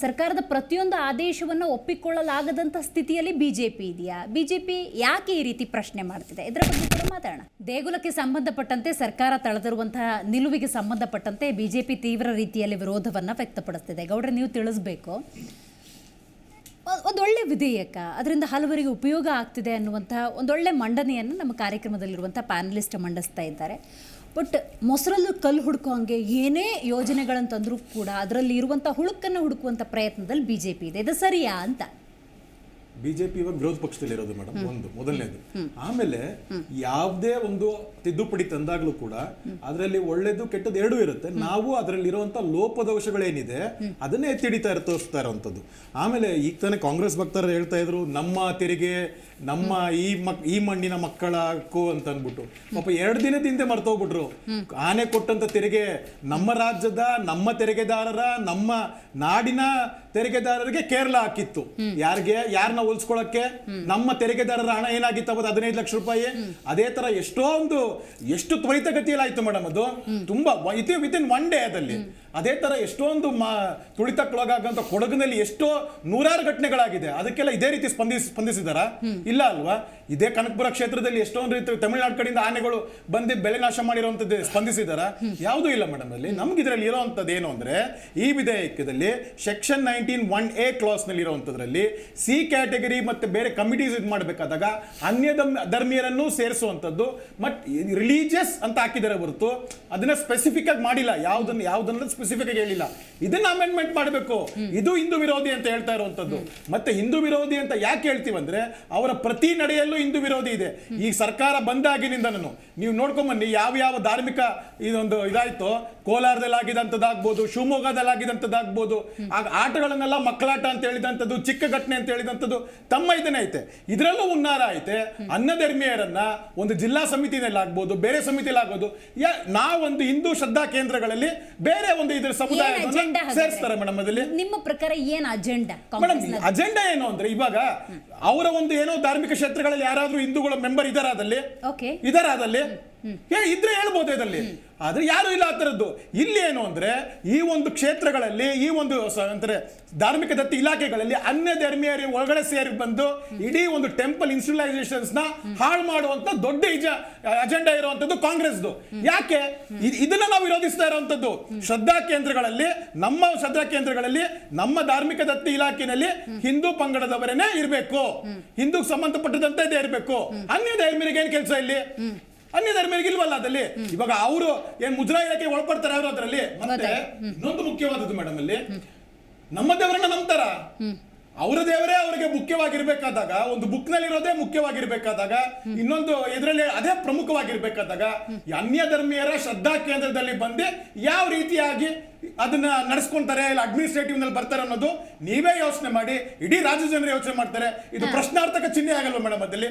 ಸರ್ಕಾರದ ಪ್ರತಿಯೊಂದು ಆದೇಶವನ್ನು ಒಪ್ಪಿಕೊಳ್ಳಲಾಗದಂಥ ಸ್ಥಿತಿಯಲ್ಲಿ ಬಿ ಜೆ ಪಿ ಇದೆಯಾ? ಬಿ ಜೆ ಪಿ ಯಾಕೆ ಈ ರೀತಿ ಪ್ರಶ್ನೆ ಮಾಡ್ತಿದೆ? ಇದರ ಬಗ್ಗೆ ಕೂಡ ಮಾತಾಡೋಣ. ದೇಗುಲಕ್ಕೆ ಸಂಬಂಧಪಟ್ಟಂತೆ ಸರ್ಕಾರ ತಳೆದಿರುವಂತಹ ನಿಲುವಿಗೆ ಸಂಬಂಧಪಟ್ಟಂತೆ ಬಿ ಜೆ ಪಿ ತೀವ್ರ ರೀತಿಯಲ್ಲಿ ವಿರೋಧವನ್ನು ವ್ಯಕ್ತಪಡಿಸ್ತಿದೆ. ಗೌಡ್ರೆ, ನೀವು ತಿಳಿಸ್ಬೇಕು, ಒಂದೊಳ್ಳೆ ವಿಧೇಯಕ, ಅದರಿಂದ ಹಲವರಿಗೆ ಉಪಯೋಗ ಆಗ್ತಿದೆ ಅನ್ನುವಂತಹ ಒಂದೊಳ್ಳೆ ಮಂಡನೆಯನ್ನು ನಮ್ಮ ಕಾರ್ಯಕ್ರಮದಲ್ಲಿರುವಂಥ ಪ್ಯಾನಲಿಸ್ಟ್ ಮಂಡಿಸ್ತಾ ಇದ್ದಾರೆ. ಬಟ್ ಮೊಸರಲ್ಲೂ ಕಲ್ಲು ಹುಡುಕೋ ಹಂಗೆ ಏನೇ ಯೋಜನೆಗಳನ್ನು ತಂದರೂ ಕೂಡ ಅದರಲ್ಲಿ ಇರುವಂಥ ಹುಳುಕನ್ನು ಹುಡುಕುವಂಥ ಪ್ರಯತ್ನದಲ್ಲಿ BJP ಇದೆ. ಇದು ಸರಿಯಾ ಅಂತ? ಬಿಜೆಪಿ ಇವಾಗ ವಿರೋಧ ಪಕ್ಷದಲ್ಲಿರೋದು ಮೇಡಮ್, ಒಂದು ಮೊದಲನೇದು. ಆಮೇಲೆ ಯಾವುದೇ ಒಂದು ತಿದ್ದುಪಡಿ ತಂದಾಗ್ಲೂ ಕೂಡ ಅದರಲ್ಲಿ ಒಳ್ಳೇದು ಕೆಟ್ಟದ್ದು ಎರಡೂ ಇರುತ್ತೆ. ನಾವು ಅದರಲ್ಲಿ ಇರುವಂತ ಲೋಪದೋಷಗಳೇನಿದೆ ಅದನ್ನೇ ಎತ್ತಿಡಿತಾ ತೋರಿಸ್ತಾ ಇರೋವಂಥದ್ದು. ಆಮೇಲೆ ಈಗ ತಾನೇ ಕಾಂಗ್ರೆಸ್ ಭಕ್ತರು ಹೇಳ್ತಾ ಇದ್ರು ನಮ್ಮ ತೆರಿಗೆ ನಮ್ಮ ಈ ಮಣ್ಣಿನ ಮಕ್ಕಳ ಹಕ್ಕು ಅಂತ ಅಂದ್ಬಿಟ್ಟು. ಪಾಪ 2 ದಿನದ ಹಿಂದೆ ಮರ್ತೋಗ್ಬಿಟ್ರು. ಆನೆ ಕೊಟ್ಟಂತ ತೆರಿಗೆ ನಮ್ಮ ರಾಜ್ಯದ ನಮ್ಮ ತೆರಿಗೆದಾರರ ನಮ್ಮ ನಾಡಿನ ತೆರಿಗೆದಾರರಿಗೆ ಕೇರಳ ಹಾಕಿತ್ತು. ಯಾರನ್ನ ಹೋಲ್ಸ್ಕೊಳಕ್ಕೆ ನಮ್ಮ ತೆರಿಗೆದಾರರ ಹಣ ಏನಾಗಿತ್ತು ಅವತ್ತು 15 ಲಕ್ಷ ರೂಪಾಯಿ. ಅದೇ ತರ ಎಷ್ಟು ತ್ವರಿತಗತಿಯಲ್ಲಿ ಆಯ್ತು ಮೇಡಮ್. ಅದು ತುಂಬಾ ವಿತಿನ್ 1 ಡೇ ಅದಲ್ಲಿ. ಅದೇ ತರ ಎಷ್ಟೊಂದು ತುಳಿತಕ್ಕೊಳಗಾಗಂತ ಕೊಡಗಿನಲ್ಲಿ ಎಷ್ಟೋ 100 ಘಟನೆಗಳಾಗಿದೆ. ಅದಕ್ಕೆಲ್ಲ ಇದೇ ರೀತಿ ಸ್ಪಂದಿಸಿದಾರ? ಇಲ್ಲ ಅಲ್ವಾ? ಇದೇ ಕನಕಪುರ ಕ್ಷೇತ್ರದಲ್ಲಿ ಎಷ್ಟೊಂದು ರೀತಿ ತಮಿಳುನಾಡು ಕಡೆಯಿಂದ ಆನೆಗಳು ಬಂದು ಬೆಳೆ ನಾಶ ಮಾಡಿರುವಂತದ್ದು ಸ್ಪಂದಿಸಿದಾರ? ಯಾವುದೂ ಇಲ್ಲ ಮೇಡಮ್. ಅಲ್ಲಿ ನಮ್ಗೆ ಇದರಲ್ಲಿ ಇರುವಂತದ್ದು ಏನು ಅಂದ್ರೆ, ಈ ವಿಧೇಯಕದಲ್ಲಿ ಸೆಕ್ಷನ್ 19(1)A ಕ್ಲಾಸ್ ನಲ್ಲಿ ಇರುವಂತದ್ರಲ್ಲಿ ಸಿ ಕ್ಯಾಟಗರಿ ಮತ್ತೆ ಬೇರೆ ಕಮಿಟೀಸ್ ಇದು ಮಾಡಬೇಕಾದಾಗ ಅನ್ಯ ಧರ್ಮೀಯರನ್ನು ಸೇರಿಸುವಂತದ್ದು ರಿಲಿಜಿಯಸ್ ಅಂತ ಹಾಕಿದರೆ ಹೊರತು ಅದನ್ನ ಸ್ಪೆಸಿಫಿಕ್ ಆಗಿ ಮಾಡಿಲ್ಲ. ಯಾವುದನ್ನ ಸ್ಪೆಸಿಫಿಕ್ ಆಗಿ ಹೇಳಿಲ್ಲ. ಇದನ್ನ ಅಮೆಂಡ್ಮೆಂಟ್ ಮಾಡಬೇಕು. ಇದು ಹಿಂದೂ ವಿರೋಧಿ ಅಂತ ಹೇಳ್ತಾ ಇರುವಂತದ್ದು. ಮತ್ತೆ ಹಿಂದೂ ವಿರೋಧಿ ಅಂತ ಯಾಕೆ ಹೇಳ್ತೀವಂದ್ರೆ ಅವರ ಪ್ರತಿ ನಡೆಯಲ್ಲೂ ಹಿಂದೂ ವಿರೋಧಿ ಇದೆ. ಈ ಸರ್ಕಾರ ಬಂದಾಗಿನಿಂದ ನೀವು ನೋಡ್ಕೊಂಬನ್ನಿ, ಯಾವ ಧಾರ್ಮಿಕ ಇದಾಯ್ತೋ, ಕೋಲಾರದಲ್ಲಿ ಆಗಿದಂಥದ್ದಾಗ್ಬೋದು, ಶಿವಮೊಗ್ಗದಲ್ಲಿ ಆಗಿದಂಥದ್ದಾಗ್ಬೋದು, ಆಗ ಆಟಗಳನ್ನೆಲ್ಲ ಮಕ್ಕಳಾಟ ಅಂತ ಹೇಳಿದಂಥದ್ದು, ಚಿಕ್ಕ ಘಟನೆ ಅಂತ ಹೇಳಿದಂಥದ್ದು ತಮ್ಮ ಇದನ್ನೇ ಐತೆ. ಇದರಲ್ಲೂ ಉನ್ನಾರ ಐತೆ. ಅನ್ನಧರ್ಮೀಯರನ್ನ ಒಂದು ಜಿಲ್ಲಾ ಸಮಿತಿನಲ್ಲಿ ಆಗ್ಬೋದು, ಬೇರೆ ಸಮಿತಿಯಲ್ಲಿ ಆಗ್ಬೋದು, ನಾವೊಂದು ಹಿಂದೂ ಶ್ರದ್ಧಾ ಕೇಂದ್ರಗಳಲ್ಲಿ ಬೇರೆ ಒಂದು ಇದರ ಸಮುದಾಯ ಸೇರಿಸ್ತಾರೆ ಮೇಡಮ್. ಅದಲ್ಲಿ ನಿಮ್ಮ ಪ್ರಕಾರ ಏನು ಅಜೆಂಡಾ? ಮೇಡಮ್, ಅಜೆಂಡಾ ಏನು ಅಂದ್ರೆ, ಇವಾಗ ಅವರ ಒಂದು ಏನೋ ಧಾರ್ಮಿಕ ಕ್ಷೇತ್ರಗಳಲ್ಲಿ ಯಾರಾದ್ರೂ ಹಿಂದೂಗಳ ಮೆಂಬರ್ ಇದಾರ ಅದಲ್ಲಿ ಇದ್ರೆ ಹೇಳ್ಬೋದು ಇದರಲ್ಲಿ. ಆದ್ರೆ ಯಾರು ಇಲ್ಲ ಆ ತರದ್ದು. ಇಲ್ಲಿ ಏನು ಅಂದ್ರೆ ಈ ಒಂದು ಕ್ಷೇತ್ರಗಳಲ್ಲಿ ಈ ಒಂದು ಅಂದ್ರೆ ಧಾರ್ಮಿಕ ದತ್ತಿ ಇಲಾಖೆಗಳಲ್ಲಿ ಅನ್ಯ ಧರ್ಮೀಯರ ಒಳಗಡೆ ಸೇರಿ ಬಂದು ಇಡೀ ಒಂದು ಟೆಂಪಲ್ ಇನ್ಸ್ಟಿಟ್ಯೂಷನ್ಸ್ ನ ಹಾಳು ಮಾಡುವಂತ ದೊಡ್ಡ ಅಜೆಂಡಾ ಇರುವಂತದ್ದು ಕಾಂಗ್ರೆಸ್ದು. ಯಾಕೆ ಇದನ್ನ ನಾವು ವಿರೋಧಿಸ್ತಾ ಇರುವಂತದ್ದು? ಶ್ರದ್ಧಾ ಕೇಂದ್ರಗಳಲ್ಲಿ ನಮ್ಮ ಧಾರ್ಮಿಕ ದತ್ತಿ ಇಲಾಖೆಯಲ್ಲಿ ಹಿಂದೂ ಪಂಗಡದವರೇನೆ ಇರಬೇಕು, ಹಿಂದೂಗೆ ಸಂಬಂಧಪಟ್ಟದಂತೆ ಇದೇ ಇರಬೇಕು. ಅನ್ಯ ಧರ್ಮೀಯರಿಗೆ ಏನ್ ಕೆಲಸ ಇಲ್ಲಿ? ಅನ್ಯ ಧರ್ಮೀಯರಿಗೆ ಇಲ್ವಲ್ಲ ಅದಲ್ಲಿ. ಇವಾಗ ಅವರು ಏನ್ ಮುಜರಾಯಿ ಇಲಾಖೆ ಒಳಪಡ್ತಾರೆ ಅವರು ಅದರಲ್ಲಿ. ಮತ್ತೆ ಇನ್ನೊಂದು ಮುಖ್ಯವಾದದ್ದು ಮೇಡಮ್, ಅಲ್ಲಿ ನಮ್ಮ ದೇವರನ್ನ ನಂಬ್ತಾರ. ಅವರ ದೇವರೇ ಅವರಿಗೆ ಮುಖ್ಯವಾಗಿರ್ಬೇಕಾದಾಗ, ಒಂದು ಬುಕ್ ನಲ್ಲಿ ಇರೋದೇ ಮುಖ್ಯವಾಗಿರ್ಬೇಕಾದಾಗ, ಇನ್ನೊಂದು ಇದರಲ್ಲಿ ಅದೇ ಪ್ರಮುಖವಾಗಿರ್ಬೇಕಾದಾಗ ಅನ್ಯ ಧರ್ಮೀಯರ ಶ್ರದ್ಧಾ ಕೇಂದ್ರದಲ್ಲಿ ಬಂದು ಯಾವ ರೀತಿಯಾಗಿ ಅದನ್ನ ನಡೆಸ್ಕೊಂತಾರೆ, ಇಲ್ಲ ಅಡ್ಮಿನಿಸ್ಟ್ರೇಟಿವ್ ನಲ್ಲಿ ಬರ್ತಾರೆ ಅನ್ನೋದು ನೀವೇ ಯೋಚನೆ ಮಾಡಿ. ಇಡೀ ರಾಜ್ಯ ಜನರು ಯೋಚನೆ ಮಾಡ್ತಾರೆ. ಇದು ಪ್ರಶ್ನಾರ್ಥಕ ಚಿಹ್ನೆ ಆಗಲ್ವಾ ಮೇಡಮ್? ಅದಲ್ಲಿ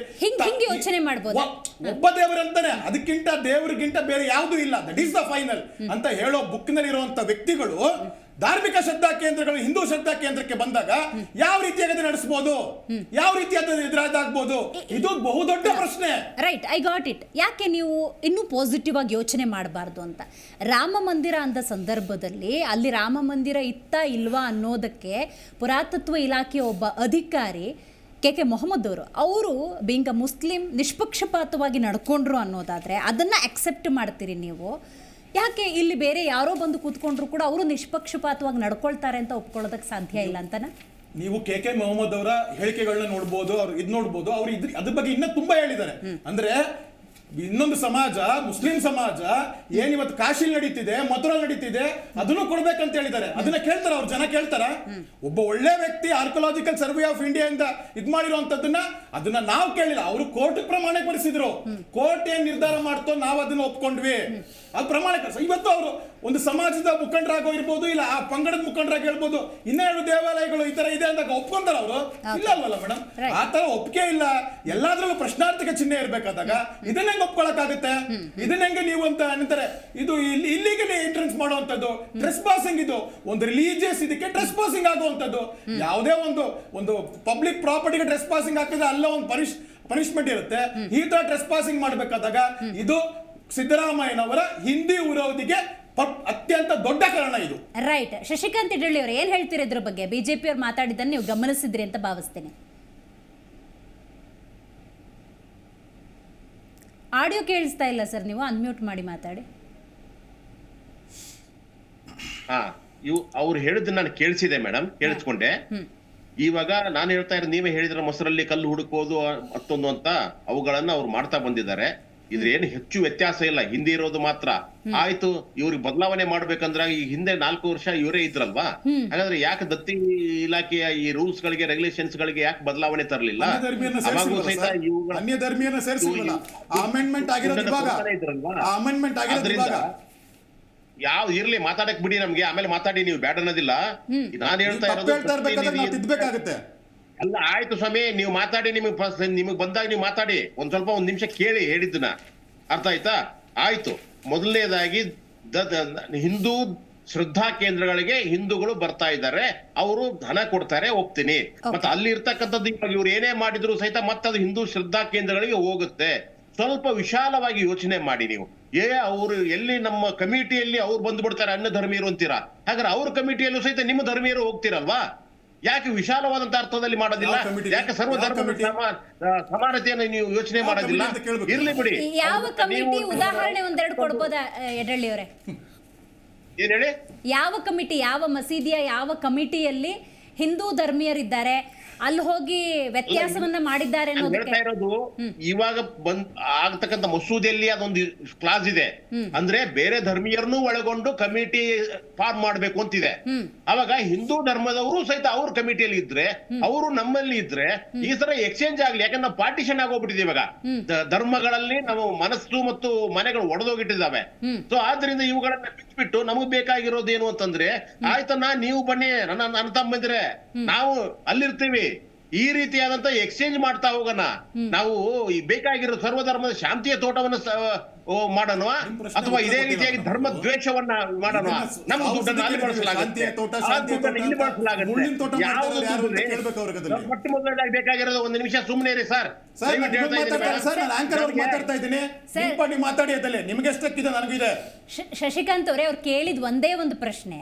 ಯೋಚನೆ ಮಾಡಬಹುದು. ಒಬ್ಬ ದೇವರಂತಾನೆ, ಅದಕ್ಕಿಂತ ದೇವರಿಗಿಂತ ಬೇರೆ ಯಾವುದು ಇಲ್ಲ, ದಟ್ ಈಸ್ ದ ಫೈನಲ್ ಅಂತ ಹೇಳೋ ಬುಕ್ ನಲ್ಲಿ ಇರುವಂತ ವ್ಯಕ್ತಿಗಳು ಧಾರ್ಮಿಕ ಶ್ರದ್ಧಾ ಕೇಂದ್ರಗಳು ಹಿಂದೂ ಶ್ರದ್ಧಾ ಕೇಂದ್ರಕ್ಕೆ ಬಂದಾಗ ಯಾವ ರೀತಿಯಾಗಿ ನಡೆಸಬಹುದು, ಯಾವ ರೀತಿಯಾದ ಇದಾಗಬಹುದು? ಇದು ಬಹುದೊಡ್ಡ ಪ್ರಶ್ನೆ. Right, I got it. ಯಾಕೆ ನೀವು ಇನ್ನೂ ಪಾಸಿಟಿವ್ ಆಗಿ ಯೋಚನೆ ಮಾಡಬಾರ್ದು ಅಂತ? ರಾಮ ಮಂದಿರ ಅಂದ ಸಂದರ್ಭದಲ್ಲಿ ಅಲ್ಲಿ ರಾಮ ಮಂದಿರ ಇತ್ತಾ ಇಲ್ವಾ ಅನ್ನೋದಕ್ಕೆ ಪುರಾತತ್ವ ಇಲಾಖೆಯ ಒಬ್ಬ ಅಧಿಕಾರಿ KK ಮೊಹಮ್ಮದ್ ಅವರು ಬೀಂಗ್ ಅ ಮುಸ್ಲಿಂ ನಿಷ್ಪಕ್ಷಪಾತವಾಗಿ ನಡ್ಕೊಂಡ್ರು ಅನ್ನೋದಾದ್ರೆ ಅದನ್ನ ಅಕ್ಸೆಪ್ಟ್ ಮಾಡ್ತೀರಿ ನೀವು? ಯಾಕೆ ಇಲ್ಲಿ ಬೇರೆ ಯಾರೋ ಬಂದು ಕೂತ್ಕೊಂಡ್ರು ಕೂಡ ಅವರು ನಿಷ್ಪಕ್ಷಪಾತವಾಗಿ ನಡ್ಕೊಳ್ತಾರೆ ಅಂತ ಒಪ್ಕೊಳ್ಳೋದಕ್ಕೆ ಸಾಧ್ಯ ಇಲ್ಲ ಅಂತನಾ? ನೀವು KK ಮೊಹಮ್ಮದ್ ಅವರ ಹೇಳಿಕೆಗಳನ್ನ ನೋಡ್ಬೋದು, ಅವ್ರು ನೋಡ್ಬೋದು. ಅವ್ರು ಅದ್ರ ಬಗ್ಗೆ ಇನ್ನೂ ತುಂಬಾ ಹೇಳಿದ್ದಾರೆ. ಅಂದ್ರೆ ಇನ್ನೊಂದು ಸಮಾಜ, ಮುಸ್ಲಿಂ ಸಮಾಜ ಏನಿವತ್ತು ಕಾಶಿಲ್ ನಡೀತಿದೆ, ಮಥುರಲ್ಲಿ ನಡೀತಿದೆ, ಅದನ್ನು ಕೊಡ್ಬೇಕಂತ ಹೇಳಿದ್ದಾರೆ. ಅದನ್ನ ಕೇಳ್ತಾರ ಅವ್ರ ಜನ? ಕೇಳ್ತಾರ? ಒಬ್ಬ ಒಳ್ಳೆ ವ್ಯಕ್ತಿ ಆರ್ಕಿಯಾಲಜಿಕಲ್ ಸರ್ವೆ ಆಫ್ ಇಂಡಿಯಾ ಇಂದ ಇದ್ ಅದನ್ನ ನಾವು ಕೇಳಿಲ್ಲ. ಅವರು ಕೋರ್ಟ್ ಪ್ರಮಾಣೀಕರಿಸಿದ್ರು. ಕೋರ್ಟ್ ಏನ್ ನಿರ್ಧಾರ ಮಾಡ್ತೋ ನಾವು ಅದನ್ನ ಒಪ್ಕೊಂಡ್ವಿ. ಅದು ಪ್ರಮಾಣೀಕರಿಸ. ಇವತ್ತು ಅವರು ಒಂದು ಸಮಾಜದ ಮುಖಂಡರಾಗೋ ಇರ್ಬೋದು, ಇಲ್ಲ ಆ ಪಂಗಡದ ಮುಖಂಡರಾಗಿ ಹೇಳ್ಬೋದು, ಇನ್ನೆರಡು ದೇವಾಲಯಗಳು ಈ ತರ ಇದೆ ಅಂದಾಗ ಒಪ್ಕೊಂತಾರ ಅವರು? ಇಲ್ಲ ಅಲ್ವಲ್ಲ ಮೇಡಮ್? ಆ ತರ ಒಪ್ಪಿಗೆ ಇಲ್ಲ. ಎಲ್ಲಾದ್ರಲ್ಲೂ ಪ್ರಶ್ನಾರ್ಥಕ ಚಿಹ್ನೆ ಇರ್ಬೇಕಾದಾಗ ಇದನ್ನ ಹೆಂಗ್ ಒಪ್ಕೊಳಕ್ಕಾಗುತ್ತೆ? ಇದನ್ನ ಹೆಂಗೆ ನೀವು ಅಂತ ಅಂತಾರೆ? ಇದು ಇಲ್ಲಿಗಲಿ ಎಂಟ್ರೆನ್ಸ್ ಮಾಡುವಂತದ್ದು, ಟ್ರೆಸ್ ಪಾಸಿಂಗ್. ಇದು ಒಂದು ರಿಲಿಜಿಯಸ್ ಇದಕ್ಕೆ ಟ್ರೆಸ್ ಪಾಸಿಂಗ್ ಆಗುವಂತದ್ದು. ಯಾವುದೇ ಒಂದು ಪಬ್ಲಿಕ್ ಪ್ರಾಪರ್ಟಿಗೆ ಟ್ರೆಸ್ ಪಾಸಿಂಗ್ ಹಾಕಿದ್ರೆ ಅಲ್ಲ ಒಂದು ಪನಿಷ್ಮೆಂಟ್ ಇರುತ್ತೆ. ಈ ತರ ಟ್ರೆಸ್ ಪಾಸಿಂಗ್ ಮಾಡಬೇಕಾದಾಗ ಇದು ಸಿದ್ದರಾಮಯ್ಯನವರ ಹಿಂದಿ ವಿರೋಧಿಗೆ ಅತ್ಯಂತ ದೊಡ್ಡ ಕಾರಣ ಇದು. ರೈಟ್. ಶಶಿಕಾಂತ್ ಇಡಳ್ಳಿ ಅವರು ಏನ್ ಹೇಳ್ತೀರಾ ಇದ್ರ ಬಗ್ಗೆ? ಬಿಜೆಪಿ ಅವ್ರು ಮಾತಾಡಿದ್ದನ್ನು ನೀವು ಗಮನಿಸಿದ್ರಿ ಅಂತ ಭಾವಿಸ್ತೇನೆ. ಆಡಿಯೋ ಕೇಳಿಸ್ತಾ ಇಲ್ಲ ಸರ್, ನೀವು ಅನ್ಮ್ಯೂಟ್ ಮಾಡಿ ಮಾತಾಡಿ. ಅವ್ರು ಹೇಳಿದ್ದು ನಾನು ಕೇಳಿಸಿದೆ ಮೇಡಮ್, ಕೇಳಿಸ್ಕೊಂಡೆ. ಇವಾಗ ನಾನು ಹೇಳ್ತಾ ಇರೋದು, ನೀವೇ ಹೇಳಿದ್ರೆ ಮೊಸರಲ್ಲಿ ಕಲ್ಲು ಹುಡುಕೋದು ಮತ್ತೊಂದು ಅಂತ, ಅವುಗಳನ್ನ ಅವ್ರು ಮಾಡ್ತಾ ಬಂದಿದ್ದಾರೆ. ಇದ್ರೇನು ಹೆಚ್ಚು ವ್ಯತ್ಯಾಸ ಇಲ್ಲ, ಹಿಂದೆ ಇರೋದು ಮಾತ್ರ. ಆಯ್ತು, ಇವ್ರಿಗೆ ಬದಲಾವಣೆ ಮಾಡ್ಬೇಕಂದ್ರೆ ಈ ಹಿಂದೆ 4 ವರ್ಷ ಇವರೇ ಇದ್ರಲ್ವಾ, ಹಾಗಾದ್ರೆ ಯಾಕೆ ದತ್ತಿ ಇಲಾಖೆಯ ಈ ರೂಲ್ಸ್ ಗಳಿಗೆ ರೆಗ್ಯುಲೇಷನ್ಸ್ ಗಳಿಗೆ ಯಾಕೆ ಬದಲಾವಣೆ ತರಲಿಲ್ಲ? ಅವಾಗೂ ಸಹಿತ ಅನ್ಯ ಧರ್ಮೀಯನ ಸೇರಿಸಿಲ್ವಲ್ಲ, ಅಮೆಂಡ್ಮೆಂಟ್ ಆಗಿರೋದು ಇವಾಗ, ಅಮೆಂಡ್ಮೆಂಟ್ ಆಗಿರೋದು ಇವಾಗ. ಯಾವ ಇರ್ಲಿ, ಮಾತಾಡಕ್ ಬಿಡಿ, ನಮ್ಗೆ ಆಮೇಲೆ ಮಾತಾಡಿ, ನೀವು ಬ್ಯಾಡ್ ಅನ್ನೋದಿಲ್ಲ. ನಾನು ಹೇಳ್ತಾ ತಿದ್ದಬೇಕಾಗುತ್ತೆ. ಅಲ್ಲ, ಆಯ್ತು ಸ್ವಾಮಿ, ನೀವು ಮಾತಾಡಿ, ನಿಮಗ್ ಬಂದಾಗ ನೀವು ಮಾತಾಡಿ, ಒಂದ್ ನಿಮಿಷ ಕೇಳಿ ಹೇಳಿದ್ದನ್ನ, ಅರ್ಥ ಆಯ್ತಾ? ಆಯ್ತು. ಮೊದಲನೇದಾಗಿ ಹಿಂದೂ ಶ್ರದ್ಧಾ ಕೇಂದ್ರಗಳಿಗೆ ಹಿಂದೂಗಳು ಬರ್ತಾ ಇದ್ದಾರೆ, ಅವರು ಹಣ ಕೊಡ್ತಾರೆ, ಒಪ್ತೀನಿ. ಮತ್ತೆ ಅಲ್ಲಿ ಇರ್ತಕ್ಕಂಥದ್ದು ಇವಾಗ ಇವ್ರು ಏನೇ ಮಾಡಿದ್ರು ಸಹಿತ ಮತ್ತೆ ಅದು ಹಿಂದೂ ಶ್ರದ್ಧಾ ಕೇಂದ್ರಗಳಿಗೆ ಹೋಗುತ್ತೆ. ಸ್ವಲ್ಪ ವಿಶಾಲವಾಗಿ ಯೋಚನೆ ಮಾಡಿ ನೀವು. ಅವರು ಎಲ್ಲಿ ನಮ್ಮ ಕಮಿಟಿಯಲ್ಲಿ ಅವ್ರು ಬಂದ್ಬಿಡ್ತಾರೆ ಅನ್ಯ ಧರ್ಮೀಯರು ಅಂತೀರಾ, ಹಾಗಾದ್ರೆ ಅವ್ರ ಕಮಿಟಿಯಲ್ಲೂ ಸಹಿತ ನಿಮ್ಮ ಧರ್ಮೀಯರು ಹೋಗ್ತಿರಲ್ವಾ? ಯಾಕೆ ವಿಶಾಲವಾದಂತ ಅರ್ಥದಲ್ಲಿ ಮಾಡೋದಿಲ್ಲ? ಯಾಕೆ ಸರ್ವಧರ್ಮ ಸಮಾನತೆಯನ್ನು ನೀವು ಯೋಚನೆ ಮಾಡೋದಿಲ್ಲ? ಇರ್ಲಿ ಬಿಡಿ. ಯಾವ ಕಮಿಟಿ ಉದಾಹರಣೆ ಒಂದೆರಡು ಕೊಡ್ಬೋದಾ ಯಡಳ್ಳಿ ಅವರೇ? ಏನ್ ಹೇಳಿ? ಯಾವ ಕಮಿಟಿ, ಯಾವ ಮಸೀದಿಯ ಯಾವ ಕಮಿಟಿಯಲ್ಲಿ ಹಿಂದೂ ಧರ್ಮೀಯರಿದ್ದಾರೆ, ಅಲ್ಲಿ ಹೋಗಿ ವ್ಯತ್ಯಾಸವನ್ನ ಮಾಡಿದ್ದಾರೆ ಹೇಳ್ತಾ ಇರೋದು, ಇವಾಗ ಆಗ್ತಕ್ಕಂಥ ಮಸೂದೆಯಲ್ಲಿ ಅದೊಂದು ಕ್ಲಾಸ್ ಇದೆ, ಅಂದ್ರೆ ಬೇರೆ ಧರ್ಮೀಯರನ್ನು ಒಳಗೊಂಡು ಕಮಿಟಿ ಫಾರ್ಮ್ ಮಾಡ್ಬೇಕು ಅಂತಿದೆ. ಅವಾಗ ಹಿಂದೂ ಧರ್ಮದವರು ಸಹಿತ ಅವ್ರ ಕಮಿಟಿಯಲ್ಲಿ ಇದ್ರೆ, ಅವರು ನಮ್ಮಲ್ಲಿ ಇದ್ರೆ ಈ ತರ ಎಕ್ಸ್ಚೇಂಜ್ ಆಗ್ಲಿ. ಯಾಕಂದ್ರೆ ನಾವು ಪಾರ್ಟಿಷನ್ ಆಗೋಗ್ಬಿಟ್ಟಿದೆ ಇವಾಗ, ಧರ್ಮಗಳಲ್ಲಿ ನಾವು ಮನಸ್ಸು ಮತ್ತು ಮನೆಗಳು ಒಡೆದೋಗಿಟ್ಟಿದ್ದಾವೆ. ಸೊ ಆದ್ರಿಂದ ಇವುಗಳನ್ನ ಬಿಟ್ಬಿಟ್ಟು ನಮಗ್ ಬೇಕಾಗಿರೋದು ಏನು ಅಂತಂದ್ರೆ, ಆಯ್ತಣ್ಣ ನೀವು ಬನ್ನಿ, ನನ್ನ ತಮ್ಮಂದ್ರೆ ನಾವು ಅಲ್ಲಿರ್ತೀವಿ, ಈ ರೀತಿಯಾದಂತ ಎಕ್ಸ್ಚೇಂಜ್ ಮಾಡ್ತಾ ಹೋಗೋಣ. ನಾವು ಬೇಕಾಗಿರೋ ಸರ್ವಧರ್ಮದ ಶಾಂತಿಯ ತೋಟವನ್ನು ಮಾಡೋಣ, ಅಥವಾ ಇದೇ ರೀತಿಯಾಗಿ ಧರ್ಮ ದ್ವೇಷವನ್ನ ಮಾಡೋಣ? ನಮ್ಮ ದುಡ್ಡನ್ನು ಅಲ್ಲಿ ಬಳಸಲಾಗುತ್ತೆ, ಇಲ್ಲಿ ಬಳಸಲಾಗುತ್ತೆ. ಮೊಟ್ಟ ಮೊದಲನೇದಾಗಿ ಬೇಕಾಗಿರೋದು, ಒಂದು ನಿಮಿಷ ಸುಮ್ಮನೆ ಇರಿ ಸರ್, ಮಾತಾಡ್ತಾ ಇದ್ದೀನಿ, ಮಾತಾಡಿ ಅದಲ್ಲೇ ನಿಮ್ಗೆ ಎಷ್ಟಕ್ಕಿದೆ ನನಗಿದೆ. ಶಶಿಕಾಂತ್ ಅವರೇ, ಅವ್ರು ಕೇಳಿದ ಒಂದೇ ಒಂದು ಪ್ರಶ್ನೆ,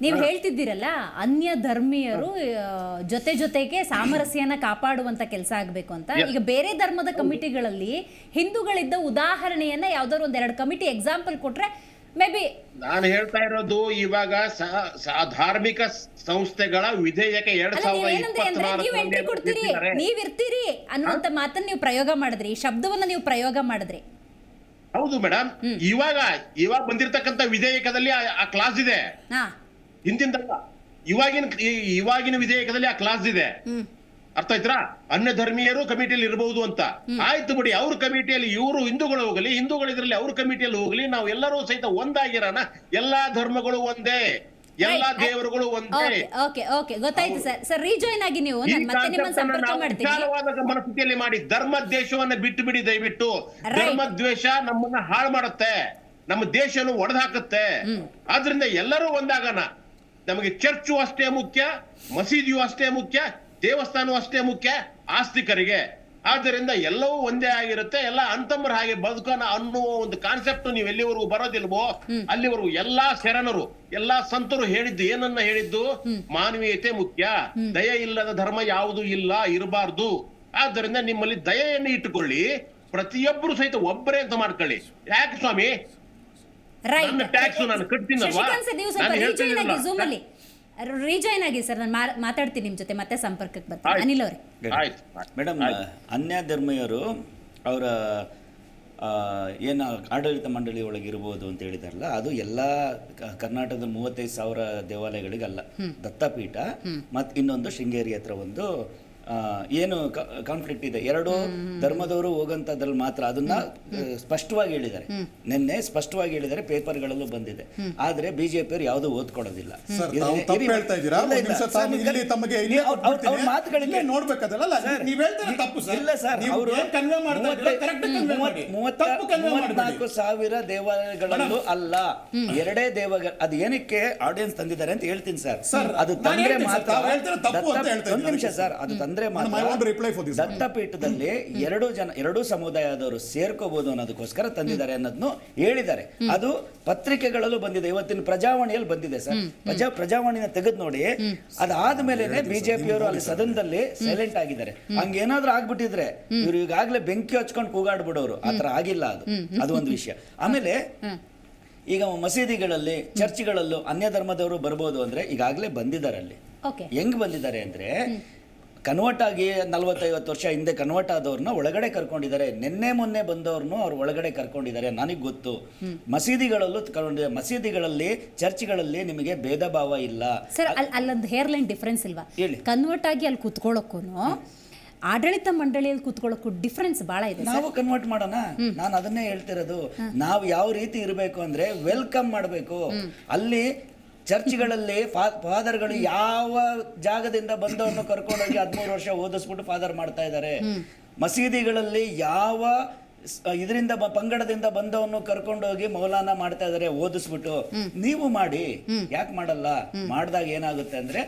ನೀವು ಹೇಳ್ತಿದ್ದೀರಲ್ಲ ಅನ್ಯ ಧರ್ಮೀಯರು ಜೊತೆಗೆ ಸಾಮರಸ್ಯನ ಕಾಪಾಡುವಂತ ಕೆಲಸ ಆಗ್ಬೇಕು ಅಂತ. ಈಗ ಬೇರೆ ಧರ್ಮದ ಕಮಿಟಿಗಳಲ್ಲಿ ಹಿಂದೂಗಳಿದ್ದ ಉದಾಹರಣೆಯನ್ನ ಯಾವ್ದಾದ್ರು ಒಂದೆರಡು ಕಮಿಟಿ ಎಕ್ಸಾಂಪಲ್ ಕೊಟ್ರೆ ಮೇ ಬಿ. ನಾನು ಹೇಳ್ತಾ ಇರೋದು, ಇವಾಗ ಧಾರ್ಮಿಕ ಸಂಸ್ಥೆಗಳ ವಿಧೇಯಕ 2024 ನೀವಿರ್ತೀರಿ ಅನ್ನುವಂತ ಮಾತನ್ನ ನೀವು ಪ್ರಯೋಗ ಮಾಡಿದ್ರಿ, ಈ ಶಬ್ದವನ್ನ ನೀವು ಪ್ರಯೋಗ ಮಾಡಿದ್ರಿ. ಹೌದು ಮೇಡಮ್, ಇವಾಗ ಬಂದಿರತಕ್ಕಂತ ವಿಧೇಯಕದಲ್ಲಿ ಆ ಕ್ಲಾಸ್ ಇದೆ, ಹಿಂದಿಂದಲ್ಲ, ಇವಾಗಿನ ವಿಧೇಯಕದಲ್ಲಿ ಆ ಕ್ಲಾಸ್ ಇದೆ. ಅರ್ಥ ಆಯ್ತಾ? ಅನ್ಯ ಧರ್ಮೀಯರು ಕಮಿಟಿಯಲ್ಲಿ ಇರಬಹುದು ಅಂತ. ಆಯ್ತು ಬಿಡಿ, ಅವ್ರ ಕಮಿಟಿಯಲ್ಲಿ ಇವರು ಹಿಂದೂಗಳು ಹೋಗಲಿ, ಹಿಂದೂಗಳು ಇದರಲ್ಲಿ ಅವ್ರ ಕಮಿಟಿಯಲ್ಲಿ ಹೋಗಲಿ, ನಾವು ಎಲ್ಲರೂ ಸಹಿತ ಒಂದಾಗಿರೋಣ. ಎಲ್ಲಾ ಧರ್ಮಗಳು ಒಂದೇ, ಎಲ್ಲಾ ದೇವರುಗಳು ಒಂದೇ. ಗೊತ್ತಾಯ್ತು ಸರ್. ಸರ್ ರೀಜಾಯಿನ್ ಆಗಿ ನೀವು ವಿಶಾಲವಾದ ಮನಸ್ಥಿತಿಯಲ್ಲಿ ಮಾಡಿ. ಧರ್ಮ ದ್ವೇಷವನ್ನ ಬಿಟ್ಟು ಬಿಡಿ ದಯವಿಟ್ಟು. ಧರ್ಮ ದ್ವೇಷ ನಮ್ಮನ್ನ ಹಾಳು ಮಾಡುತ್ತೆ, ನಮ್ಮ ದೇಶನು ಒಡೆದಾಕುತ್ತೆ. ಆದ್ರಿಂದ ಎಲ್ಲರೂ ಒಂದಾಗೋಣ. ನಮಗೆ ಚರ್ಚು ಅಷ್ಟೇ ಮುಖ್ಯ, ಮಸೀದಿಯು ಅಷ್ಟೇ ಮುಖ್ಯ, ದೇವಸ್ಥಾನವೂ ಅಷ್ಟೇ ಮುಖ್ಯ ಆಸ್ತಿಕರಿಗೆ. ಆದ್ದರಿಂದ ಎಲ್ಲವೂ ಒಂದೇ ಆಗಿರುತ್ತೆ, ಎಲ್ಲ ಅಂತಂಬರ ಹಾಗೆ ಬದುಕೋಣ ಅನ್ನುವ ಒಂದು ಕಾನ್ಸೆಪ್ಟ್ ನೀವು ಎಲ್ಲಿವರೆಗೂ ಬರೋದಿಲ್ವೋ ಅಲ್ಲಿವರೆಗೂ ಎಲ್ಲಾ ಶರಣರು, ಎಲ್ಲಾ ಸಂತರು ಹೇಳಿದ್ದು ಏನನ್ನ ಹೇಳಿದ್ದು? ಮಾನವೀಯತೆ ಮುಖ್ಯ, ದಯೆ ಇಲ್ಲದ ಧರ್ಮ ಯಾವುದು ಇಲ್ಲ, ಇರಬಾರ್ದು. ಆದ್ದರಿಂದ ನಿಮ್ಮಲ್ಲಿ ದಯೆಯನ್ನು ಇಟ್ಟುಕೊಳ್ಳಿ, ಪ್ರತಿಯೊಬ್ಬರು ಸಹಿತ ಒಬ್ಬರೇ ಅಂತ ಮಾಡ್ಕೊಳ್ಳಿ. ಯಾಕೆ ಸ್ವಾಮಿ, ನನ್ನ ಟ್ಯಾಕ್ಸ್ ನಾನು ಕಟ್ತೀನಲ್ವಾ? ರೀಜಾಯಿನ್ ಆಗಿ ಸರ್, ನಾನು ಮಾತಾಡ್ತೀನಿ ನಿಮ್ಮ ಜೊತೆ, ಮತ್ತೆ ಸಂಪರ್ಕಕ್ಕೆ ಬರ್ತೀನಿ. ಅನಿಲ್ ಅವರೇ. ಮೇಡಮ್, ಅನ್ಯ ಧರ್ಮೀಯರು ಅವರ ಏನು ಆಡಳಿತ ಮಂಡಳಿ ಒಳಗೆ ಇರ್ಬೋದು ಅಂತ ಹೇಳಿದಾರಲ್ಲ, ಅದು ಎಲ್ಲ ಕರ್ನಾಟಕದ 35,000 ದೇವಾಲಯಗಳಿಗಲ್ಲ. ದತ್ತಪೀಠ ಮತ್ತು ಇನ್ನೊಂದು ಶೃಂಗೇರಿ ಹತ್ರ ಒಂದು ಏನು ಕಾನ್ಫ್ಲಿಕ್ಟ್ ಇದೆ, ಎರಡು ಧರ್ಮದವರು ಹೋಗಂತದ್ರಲ್ಲಿ ಮಾತ್ರ ಅದನ್ನ ಸ್ಪಷ್ಟವಾಗಿ ಹೇಳಿದ್ದಾರೆ. ನಿನ್ನೆ ಸ್ಪಷ್ಟವಾಗಿ ಹೇಳಿದ್ದಾರೆ, ಪೇಪರ್ಗಳಲ್ಲೂ ಬಂದಿದೆ. ಆದ್ರೆ ಬಿಜೆಪಿಯವರು ಯಾವುದು ಓದ್ಕೊಡೋದಿಲ್ಲ. ದೇವಾಲಯಗಳಲ್ಲೂ ಅಲ್ಲ, ಎರಡೇ ದೇವಗಳ. ಅದು ಏನಕ್ಕೆ ಆಡಿಯನ್ಸ್ ತಂದಿದ್ದಾರೆ ಅಂತ ಹೇಳ್ತೀನಿ ಸರ್. ಅದು ತಂದ್ರೆ ಮಾತ್ರ ಒಂದು ನಿಮಿಷ ಸರ್, ಅದು ತಂದ್ರೆ ದತ್ತಪೀಠದಲ್ಲಿ ಎರಡು ಸಮುದಾಯದವರು ಸೇರ್ಕೋಬಹುದು ಅನ್ನೋದಕ್ಕೋಸ್ಕರ ತಂದಿದ್ದಾರೆ ಅನ್ನೋದನ್ನು ಹೇಳಿದ್ದಾರೆ. ಅದು ಪತ್ರಿಕೆಗಳಲ್ಲೂ ಬಂದಿದೆ, ಇವತ್ತಿನ ಪ್ರಜಾವಾಣಿಯಲ್ಲಿ ಬಂದಿದೆ ಸರ್. ಪ್ರಜಾವಾಣಿನ ತೆಗೆದು ನೋಡಿ. ಅದಾದ್ಮೇಲೆ ಬಿಜೆಪಿಯವರು ಅಲ್ಲಿ ಸದನದಲ್ಲಿ ಸೈಲೆಂಟ್ ಆಗಿದ್ದಾರೆ. ಹಂಗೇನಾದ್ರೂ ಆಗ್ಬಿಟ್ಟಿದ್ರೆ ಇವ್ರು ಈಗಾಗಲೇ ಬೆಂಕಿ ಹಚ್ಕೊಂಡು ಕೂಗಾಡ್ಬಿಡೋರು. ಆತರ ಆಗಿಲ್ಲ. ಅದು ಒಂದು ವಿಷಯ. ಆಮೇಲೆ ಈಗ ಮಸೀದಿಗಳಲ್ಲಿ, ಚರ್ಚ್ಗಳಲ್ಲೂ ಅನ್ಯ ಧರ್ಮದವರು ಬರ್ಬೋದು ಅಂದ್ರೆ ಈಗಾಗಲೇ ಬಂದಿದ್ದಾರೆ ಅಲ್ಲಿ. Okay. ಹೆಂಗ್ ಬಂದಿದ್ದಾರೆ ಅಂದ್ರೆ ಕನ್ವರ್ಟ್ ಆಗಿ 40-50 ವರ್ಷ ಹಿಂದೆ ಕನ್ವರ್ಟ್ ಆದವ್ರನ್ನ ಒಳಗಡೆ ಕರ್ಕೊಂಡಿದ್ದಾರೆ. ನಿನ್ನೆ ಮೊನ್ನೆ ಬಂದವ್ರನ್ನು ಅವ್ರು ಒಳಗಡೆ ಕರ್ಕೊಂಡಿದ್ದಾರೆ. ನನಗೆ ಗೊತ್ತು, ಮಸೀದಿಗಳಲ್ಲೂ ಕರ್ಕೊಂಡಿದ್ದಾರೆ. ಮಸೀದಿಗಳಲ್ಲಿ, ಚರ್ಚ್ಗಳಲ್ಲಿ ನಿಮಗೆ ಭೇದ ಭಾವ ಇಲ್ಲ. ಸರ್ ಅಲ್ಲೊಂದು ಹೇರ್ಲೈನ್ ಡಿಫ್ರೆನ್ಸ್ ಇಲ್ವಾ? ಹೇಳಿ. ಕನ್ವರ್ಟ್ ಆಗಿ ಅಲ್ಲಿ ಕೂತ್ಕೊಳ್ಳೋಕ್ಕೂ ಆಡಳಿತ ಮಂಡಳಿಯಲ್ಲಿ ಕೂತ್ಕೊಳ್ಳೋಕ್ಕೂ ಡಿಫ್ರೆನ್ಸ್ ಬಹಳ ಇದೆ. ನಾವು ಕನ್ವರ್ಟ್ ಮಾಡೋಣ. ನಾನು ಅದನ್ನೇ ಹೇಳ್ತಿರೋದು. ನಾವು ಯಾವ ರೀತಿ ಇರಬೇಕು ಅಂದ್ರೆ ವೆಲ್ಕಮ್ ಮಾಡಬೇಕು. ಅಲ್ಲಿ ಚರ್ಚ್ಗಳಲ್ಲಿ ಫಾದರ್ಗಳು ಯಾವ ಜಾಗದಿಂದ ಬಂದವರನ್ನು ಕರ್ಕೊಂಡೋಗಿ 13 ವರ್ಷ ಓದಿಸ್ಬಿಟ್ಟು ಫಾದರ್ ಮಾಡ್ತಾ ಇದ್ದಾರೆ. ಮಸೀದಿಗಳಲ್ಲಿ ಯಾವ ಇದರಿಂದ ಪಂಗಡದಿಂದ ಬಂದವನು ಕರ್ಕೊಂಡೋಗಿ ಮೌಲಾನ ಮಾಡ್ತಾ ಇದಾರೆ ಓದಿಸ್ಬಿಟ್ಟು. ನೀವು ಮಾಡಿ, ಯಾಕೆ ಮಾಡಲ್ಲ? ಮಾಡಿದಾಗ ಏನಾಗುತ್ತೆ ಅಂದ್ರೆ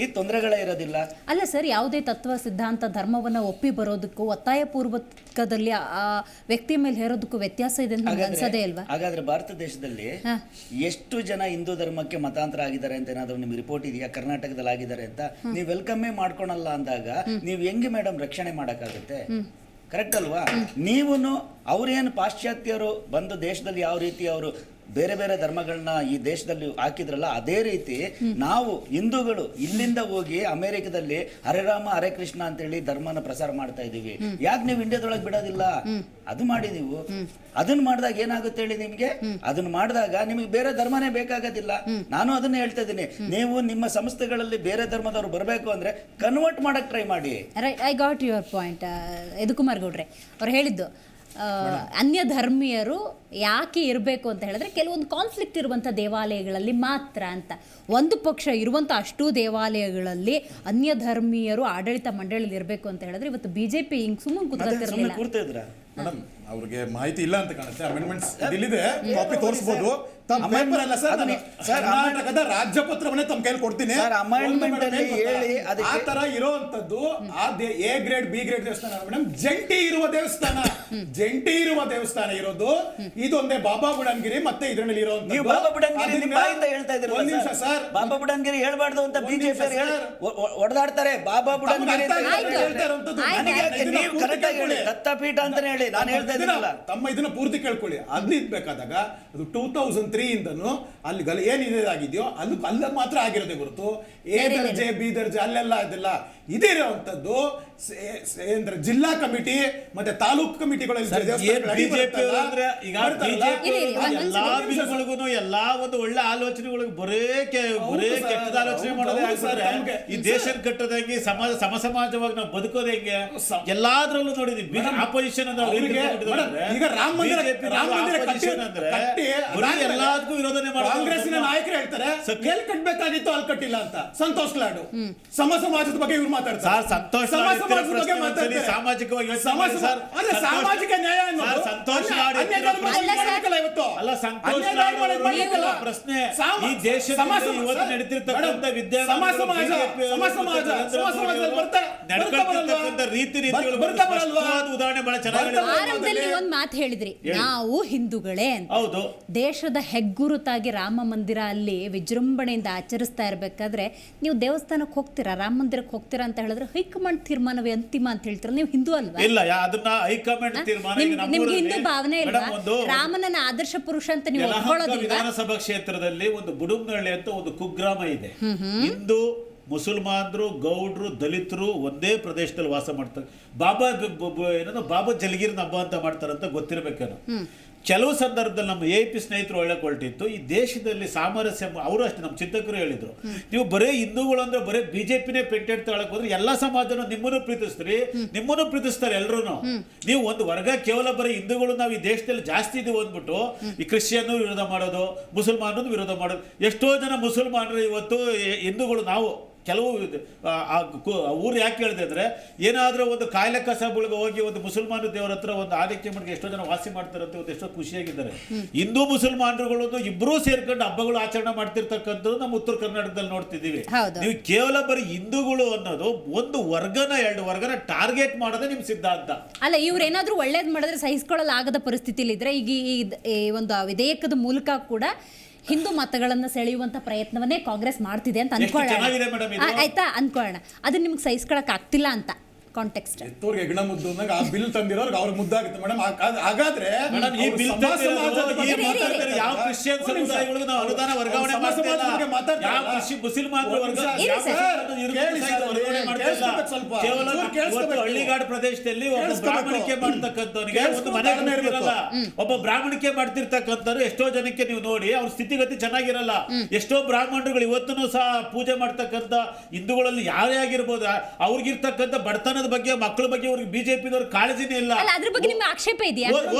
ಈ ತೊಂದರೆಗಳೇ ಇರೋದಿಲ್ಲ. ಅಲ್ಲ ಸರ್, ಯಾವುದೇ ತತ್ವ ಸಿದ್ಧಾಂತ ಧರ್ಮವನ್ನ ಒಪ್ಪಿ ಬರೋದಕ್ಕೂ ಒತ್ತಾಯ ಪೂರ್ವಕದಲ್ಲಿ ಆ ವ್ಯಕ್ತಿ ಮೇಲೆ ಹೇರೋದಕ್ಕೂ ವ್ಯತ್ಯಾಸ ಇದೆ ಅಂತ ನಿಮ್ಗೆ ಅನ್ಸದೇ ಇಲ್ವಾ? ಹಾಗಾದ್ರೆ ಭಾರತ ದೇಶದಲ್ಲಿ ಎಷ್ಟು ಜನ ಹಿಂದೂ ಧರ್ಮಕ್ಕೆ ಮತಾಂತರ ಆಗಿದ್ದಾರೆ ಅಂತ ಏನಾದ್ರು ನಿಮ್ಗೆ ರಿಪೋರ್ಟ್ ಇದೆಯಾ? ಕರ್ನಾಟಕದಲ್ಲಿ ಆಗಿದ್ದಾರೆ ಅಂತ ನೀವು ವೆಲ್ಕಮ್ಮೇ ಮಾಡ್ಕೊಳಲ್ಲ ಅಂದಾಗ ನೀವು ಹೆಂಗೆ ಮೇಡಮ್ ರಕ್ಷಣೆ ಮಾಡಕ್ಕಾಗುತ್ತೆ? ಕರೆಕ್ಟ್ ಅಲ್ವಾ? ನೀವೂ ಅವ್ರೇನು ಪಾಶ್ಚಾತ್ಯರು ಬಂದು ದೇಶದಲ್ಲಿ ಯಾವ ರೀತಿ ಅವರು ಬೇರೆ ಬೇರೆ ಧರ್ಮಗಳನ್ನ ಈ ದೇಶದಲ್ಲಿ ಹಾಕಿದ್ರಲ್ಲ, ಅದೇ ರೀತಿ ನಾವು ಹಿಂದೂಗಳು ಇಲ್ಲಿಂದ ಹೋಗಿ ಅಮೆರಿಕದಲ್ಲಿ ಹರೇ ರಾಮ ಹರೇ ಕೃಷ್ಣ ಅಂತೇಳಿ ಧರ್ಮನ ಪ್ರಸಾರ ಮಾಡ್ತಾ ಇದೀವಿ. ಯಾಕೆ ನೀವು ಇಂಡಿಯಾದೊಳಗೆ ಬಿಡೋದಿಲ್ಲ? ಅದು ಮಾಡಿ ನೀವು. ಅದನ್ನ ಮಾಡಿದಾಗ ಏನಾಗುತ್ತೆ ಹೇಳಿ ನಿಮ್ಗೆ? ಅದನ್ನ ಮಾಡಿದಾಗ ನಿಮಗೆ ಬೇರೆ ಧರ್ಮನೇ ಬೇಕಾಗೋದಿಲ್ಲ. ನಾನು ಅದನ್ನ ಹೇಳ್ತಾ ಇದ್ದೀನಿ. ನೀವು ನಿಮ್ಮ ಸಂಸ್ಥೆಗಳಲ್ಲಿ ಬೇರೆ ಧರ್ಮದವ್ರು ಬರಬೇಕು ಅಂದ್ರೆ ಕನ್ವರ್ಟ್ ಮಾಡಕ್ ಟ್ರೈ ಮಾಡಿ. I got your point. Yadukumar ಗೌಡ್ರೆ ಅವ್ರು ಹೇಳಿದ್ದು ಅನ್ಯ ಧರ್ಮೀಯರು ಯಾಕೆ ಇರಬೇಕು ಅಂತ ಹೇಳಿದ್ರೆ ಕೆಲವೊಂದು ಕಾನ್ಫ್ಲಿಕ್ಟ್ ಇರುವಂಥ ದೇವಾಲಯಗಳಲ್ಲಿ ಮಾತ್ರ ಅಂತ. ಒಂದು ಪಕ್ಷ ಇರುವಂಥ ಅಷ್ಟೂ ದೇವಾಲಯಗಳಲ್ಲಿ ಅನ್ಯ ಧರ್ಮೀಯರು ಆಡಳಿತ ಮಂಡಳಿಯಲ್ಲಿ ಇರಬೇಕು ಅಂತ ಹೇಳಿದ್ರೆ ಇವತ್ತು ಬಿಜೆಪಿ ಹಿಂಗ್ ಸುಮ್ಮನೆ ಕೂತ್ಕೊತಿರ್ಲಿಲ್ಲ. ಮೇಡಮ್ ಅವ್ರಿಗೆ ಮಾಹಿತಿ ಇಲ್ಲ ಅಂತ ಕಾಣುತ್ತೆ. ಅಮೆಂಡ್ಮೆಂಟ್ಸ್ ಇಲ್ಲಿದೆ, ಕಾಪಿ ತೋರಿಸಬಹುದು. ತಮ್ಮ ಪೇಪರ್ ಅಲ್ಲ ಸರ್, ಕರ್ನಾಟಕದ ರಾಜ್ಯಪತ್ರವನ್ನೇ ತಮ್ಮ ಕೈಲಿ ಕೊಡ್ತೀನಿ. ಆ ತರ ಇರುವಂತದ್ದು ಎ ಗ್ರೇಡ್ ಬಿ ಗ್ರೇಡ್ ದೇವಸ್ಥಾನ ಮೇಡಮ್, ಜಂಟಿ ಇರುವ ದೇವಸ್ಥಾನ. ಜಂಟಿ ಇರುವ ದೇವಸ್ಥಾನ ಇರೋದು ಇದೊಂದೇ ಬಾಬಾ ಬುಡನ್ಗಿರಿ ಮತ್ತೆ ಇದರಲ್ಲಿ ಇರೋ ನೀವು ಬಾಬಾ ಬುಡನ್ಗಿರಿ ನಿಮ್ಮ ಬಾಯಿಂದ ಹೇಳ್ತಾ ಇದ್ದೀರಿ. ಒಂದ್ ನಿಮಿಷ ಸರ್, ಬಾಬಾ ಬುಡನ್ಗಿರಿ ಹೇಳ್ಬಾರ್ದು ಅಂತ ಬಿಜೆಪಿ ಹೊಡೆದಾಡ್ತಾರೆ. ಬಾಬಾ ಬುಡನ್ಗಿರಿ ನೀವು ಕರೆಕ್ಟ್ ಆಗಿ ಹೇಳಿ, ದತ್ತಪೀಠ ಅಂತಾನೆ ಹೇಳಿ. ನಾನು ಹೇಳ್ತಾ ಇದ್ದೀನಲ್ಲ, ತಮ್ಮ ಇದನ್ನ ಪೂರ್ತಿ ಕೇಳ್ಕೊಳ್ಳಿ. ಅಲ್ಲಿ ಬೇಕಾದಾಗ ಅದು 2003 ಇಂದನು ಅಲ್ಲಿ ಏನಿದೆ ಆಗಿದೆಯೋ ಅಲ್ಲಿ ಮಾತ್ರ ಆಗಿರೋದೇ ಹೊರತು ಎ ದರ್ಜೆ ಬಿ ದರ್ಜೆ ಅಲ್ಲೆಲ್ಲ ಇದೆಲ್ಲ ಇದೇ ಇರುವಂತದ್ದು. ಜಿಲ್ಲಾ ಕಮಿಟಿ ಮತ್ತೆ ತಾಲೂಕು ಕಮಿಟಿಗಳು ಎಲ್ಲಾ ಒಂದು ಒಳ್ಳೆ ಆಲೋಚನೆಗಳಿಗೆ ಬರೇ ಕೆಟ್ಟದ ಆಲೋಚನೆ ಮಾಡೋದೇ ಆಗ್ತಾರೆ. ಈ ದೇಶ ಕಟ್ಟೋದಾಗಿ ಸಮ ಸಮಾಜವಾಗಿ ನಾವು ಬದುಕೋದು ಹೆಂಗೆ ಎಲ್ಲಾದ್ರಲ್ಲೂ ನೋಡಿದ್ವಿ. ಆಪೋಸಿಷನ್ ಈಗ ರಾಮ ಮಂದಿರ ಎಲ್ಲದಕ್ಕೂ ವಿರೋಧನೆ ಮಾಡಿ ಕಾಂಗ್ರೆಸ್ಸಿನ ನಾಯಕರು ಹೇಳ್ತಾರೆ ಎಲ್ಲಿ ಕಟ್ಟಬೇಕಾಗಿತ್ತು ಅಲ್ಲಿ ಕಟ್ಟಿಲ್ಲ ಅಂತ. ಸಂತೋಷ್ ಲಾಡು ಸಮ ಸಮಾಜದ ಬಗ್ಗೆ ಇವ್ರು ಮಾತಾಡ್ತಾರೆ. ಸಾಮಾಜಿಕವಾಗಿ ಸಾಮಾಜಿಕ ನ್ಯಾಯ ಪ್ರಶ್ನೆ ಈ ದೇಶದಲ್ಲಿ ಇವತ್ತು ನಡೀತಿರ್ತಕ್ಕಂಥ ರೀತಿ ರೀತಿಗಳು ಉದಾಹರಣೆ ಬಹಳ ಚೆನ್ನಾಗಿ ಆರಂಭದಲ್ಲಿ ಒಂದ್ ಮಾತು ಹೇಳಿದ್ರಿ, ನಾವು ಹಿಂದೂಗಳೇ ಅಂತ. ಹೌದು. ದೇಶದ ಹೆಗ್ಗುರುತಾಗಿ ರಾಮ ಮಂದಿರ ಅಲ್ಲಿ ವಿಜೃಂಭಣೆಯಿಂದ ಆಚರಿಸ್ತಾ ಇರ್ಬೇಕಾದ್ರೆ ನೀವು ದೇವಸ್ಥಾನಕ್ಕೆ ಹೋಗ್ತೀರಾ, ರಾಮ ಮಂದಿರಕ್ಕೆ ಹೋಗ್ತೀರಾ ಅಂತ ಹೇಳಿದ್ರೆ ಹೈಕಮಾಂಡ್ ತೀರ್ಮಾನವೇ ಅಂತಿಮ ಅಂತ ಹೇಳ್ತೀರಾ. ನೀವು ಹಿಂದೂ ಅಲ್ವಾ? ಇಲ್ಲ, ಅದನ್ನ ಹೈಕಮಾಂಡ್ ತೀರ್ಮಾನ. ನಿಮ್ಗೆ ಹಿಂದೂ ಭಾವನೆ ಇಲ್ವಾ? ರಾಮನನ್ನ ಆದರ್ಶ ಪುರುಷ ಅಂತ ನೀವು ಒಪ್ಕೊಳ್ಳೋದಿಲ್ಲ? ವಿಧಾನಸಭಾ ಕ್ಷೇತ್ರದಲ್ಲಿ ಒಂದು ಬುಡುಮ್ನಹಳ್ಳಿ ಅಂತ ಒಂದು ಕುಗ್ರಾಮ ಇದೆ. ಹಿಂದೂ ಮುಸಲ್ಮಾನರು ಗೌಡ್ರು ದಲಿತರು ಒಂದೇ ಪ್ರದೇಶದಲ್ಲಿ ವಾಸ ಮಾಡ್ತಾರೆ. ಬಾಬಾ ಜಲಗಿರಿ ಹಬ್ಬ ಅಂತ ಮಾಡ್ತಾರಂತ ಗೊತ್ತಿರಬೇಕೇನೋ. ಕೆಲವು ಸಂದರ್ಭದಲ್ಲಿ ನಮ್ಮ AP ಸ್ನೇಹಿತರು ಒಳ್ಳೆ ಹೊರಟಿತ್ತು. ಈ ದೇಶದಲ್ಲಿ ಸಾಮರಸ್ಯ, ಅವರು ಅಷ್ಟೇ ನಮ್ಮ ಚಿಂತಕರು ಹೇಳಿದ್ರು, ನೀವು ಬರೀ ಹಿಂದೂಗಳು ಅಂದ್ರೆ ಬರೀ ಬಿಜೆಪಿನೇ ಪೆಂಟೆಡ್ ತಗೊಳಕ್ ಹೋದ್ರೆ ಎಲ್ಲಾ ಸಮಾಜನೂ ನಿಮ್ಮನ್ನು ಪ್ರೀತಿಸ್ತಾರೆ ಎಲ್ರು. ನೀವು ಒಂದು ವರ್ಗ ಕೇವಲ ಬರೀ ಹಿಂದೂಗಳು ನಾವು ಈ ದೇಶದಲ್ಲಿ ಜಾಸ್ತಿ ಇದೀವಿ ಅಂದ್ಬಿಟ್ಟು ಈ ಕ್ರಿಶ್ಚಿಯನ್ ವಿರೋಧ ಮಾಡೋದು, ಮುಸಲ್ಮಾನರು ವಿರೋಧ ಮಾಡೋದು. ಎಷ್ಟೋ ಜನ ಮುಸಲ್ಮಾನರು ಇವತ್ತು ಹಿಂದೂಗಳು ನಾವು ಕೆಲವು ಊರು ಯಾಕೆ ಹೇಳಿದೆ ಅಂದ್ರೆ ಏನಾದ್ರೂ ಒಂದು ಕಾಯಿಲೆ ಕಸಬುಳಿಗೆ ಹೋಗಿ ಒಂದು ಮುಸಲ್ಮಾನ ದೇವರ ಹತ್ರ ಒಂದು ಆದಿತ್ಯ ಮಠಕ್ಕೆ ಎಷ್ಟೋ ಜನ ವಾಸಿ ಮಾಡ್ತಾರಂತೆ, ಒಂದು ಎಷ್ಟೋ ಖುಷಿಯಾಗಿದ್ದಾರೆ. ಹಿಂದೂ ಮುಸಲ್ಮಾನರುಗಳು ಇಬ್ಬರೂ ಸೇರ್ಕೊಂಡು ಹಬ್ಬಗಳು ಆಚರಣೆ ಮಾಡ್ತಿರ್ತಕ್ಕಂಥದ್ದು ನಮ್ಮ ಉತ್ತರ ಕರ್ನಾಟಕದಲ್ಲಿ ನೋಡ್ತಿದ್ದೀವಿ. ನೀವು ಕೇವಲ ಬರೀ ಹಿಂದೂಗಳು ಅನ್ನೋದು ಒಂದು ವರ್ಗನ 2 ವರ್ಗನ ಟಾರ್ಗೆಟ್ ಮಾಡೋದೇ ನಿಮ್ ಸಿದ್ಧಾಂತ ಅಲ್ಲ. ಇವ್ರು ಏನಾದ್ರೂ ಒಳ್ಳೇದ್ ಮಾಡಿದ್ರೆ ಸಹಿಸ್ಕೊಳ್ಳಲಾಗದ ಪರಿಸ್ಥಿತಿಲಿ ಇದ್ರೆ ಈಗ ಈ ಒಂದು ವಿಧೇಯಕದ ಮೂಲಕ ಕೂಡ ಹಿಂದೂ ಮತಗಳನ್ನ ಸೆಳೆಯುವಂತ ಪ್ರಯತ್ನವನ್ನೇ ಕಾಂಗ್ರೆಸ್ ಮಾಡ್ತಿದೆ ಅಂತ ಅನ್ಕೊಳ್ಳೋಣ. ಆಯ್ತಾ, ಅನ್ಕೊಳ್ಳೋಣ. ಅದನ್ನ ನಿಮ್ಗೆ ಸಹಿಸ್ಕೊಳಕ್ ಆಗ್ತಿಲ್ಲ ಅಂತ ಕಾಂಟೆಕ್ಸ್ಟ್. ಎತ್ತೋರ್ಗೆ ಹೆಗ್ಣ ಮುದ್ದು ಅಂದಾಗ ಆ ಬಿಲ್ ತಂದಿರೋರ್ಗೆ ಅವ್ರಿಗೆ ಮುದ್ದಾಗುತ್ತೆ ಮೇಡಮ್. ಹಾಗಾದ್ರೆ ಮೇಡಮ್, ಈ ಅವ್ರು ಬಿಲ್ ಸಮಾಜ ಸಮಾಜದ ಬಗ್ಗೆ ಮಾತಾಡ್ತಾರೆ. ಯಾವ ಕ್ರಿಶ್ಚಿಯನ್ ಸಮುದಾಯಗಳಿಗೆ ನಾವು ಅನುದಾನ ವರ್ಗಾವಣೆ ಮಾಡ್ತಾ ಇಲ್ಲ. ಯಾವ ಮುಸಲ್ಮಾನರು ಕೇವಲ ಇವತ್ತು ಹಳ್ಳಿಗಾಡು ಪ್ರದೇಶದಲ್ಲಿ ಒಬ್ಬ ಬ್ರಾಹ್ಮಣಿಕೆ ಮಾಡ್ತಕ್ಕಂಥವನಿಗೆ ಒಂದು ಮನೆ ಇರಲ್ಲ. ಒಬ್ಬ ಬ್ರಾಹ್ಮಣಿಕೆ ಮಾಡ್ತಿರ್ತಕ್ಕಂಥವ್ರು ಎಷ್ಟೋ ಜನಕ್ಕೆ ನೀವು ನೋಡಿ ಅವ್ರ ಸ್ಥಿತಿಗತಿ ಚೆನ್ನಾಗಿರಲ್ಲ. ಎಷ್ಟೋ ಬ್ರಾಹ್ಮಣರುಗಳು ಇವತ್ತೂ ಸಹ ಪೂಜೆ ಮಾಡ್ತಕ್ಕಂಥ ಹಿಂದೂಗಳಲ್ಲಿ ಯಾರೇ ಆಗಿರ್ಬೋದು, ಅವ್ರಿಗಿರ್ತಕ್ಕಂಥ ಬಡತನದ ಬಗ್ಗೆ, ಮಕ್ಕಳ ಬಗ್ಗೆ ಅವ್ರಿಗೆ ಬಿಜೆಪಿದವ್ರ ಕಾಳಜಿನೇ ಇಲ್ಲ. ಅದ್ರ ಬಗ್ಗೆ ನಿಮ್ಗೆ ಆಕ್ಷೇಪ ಇದೆಯಾ?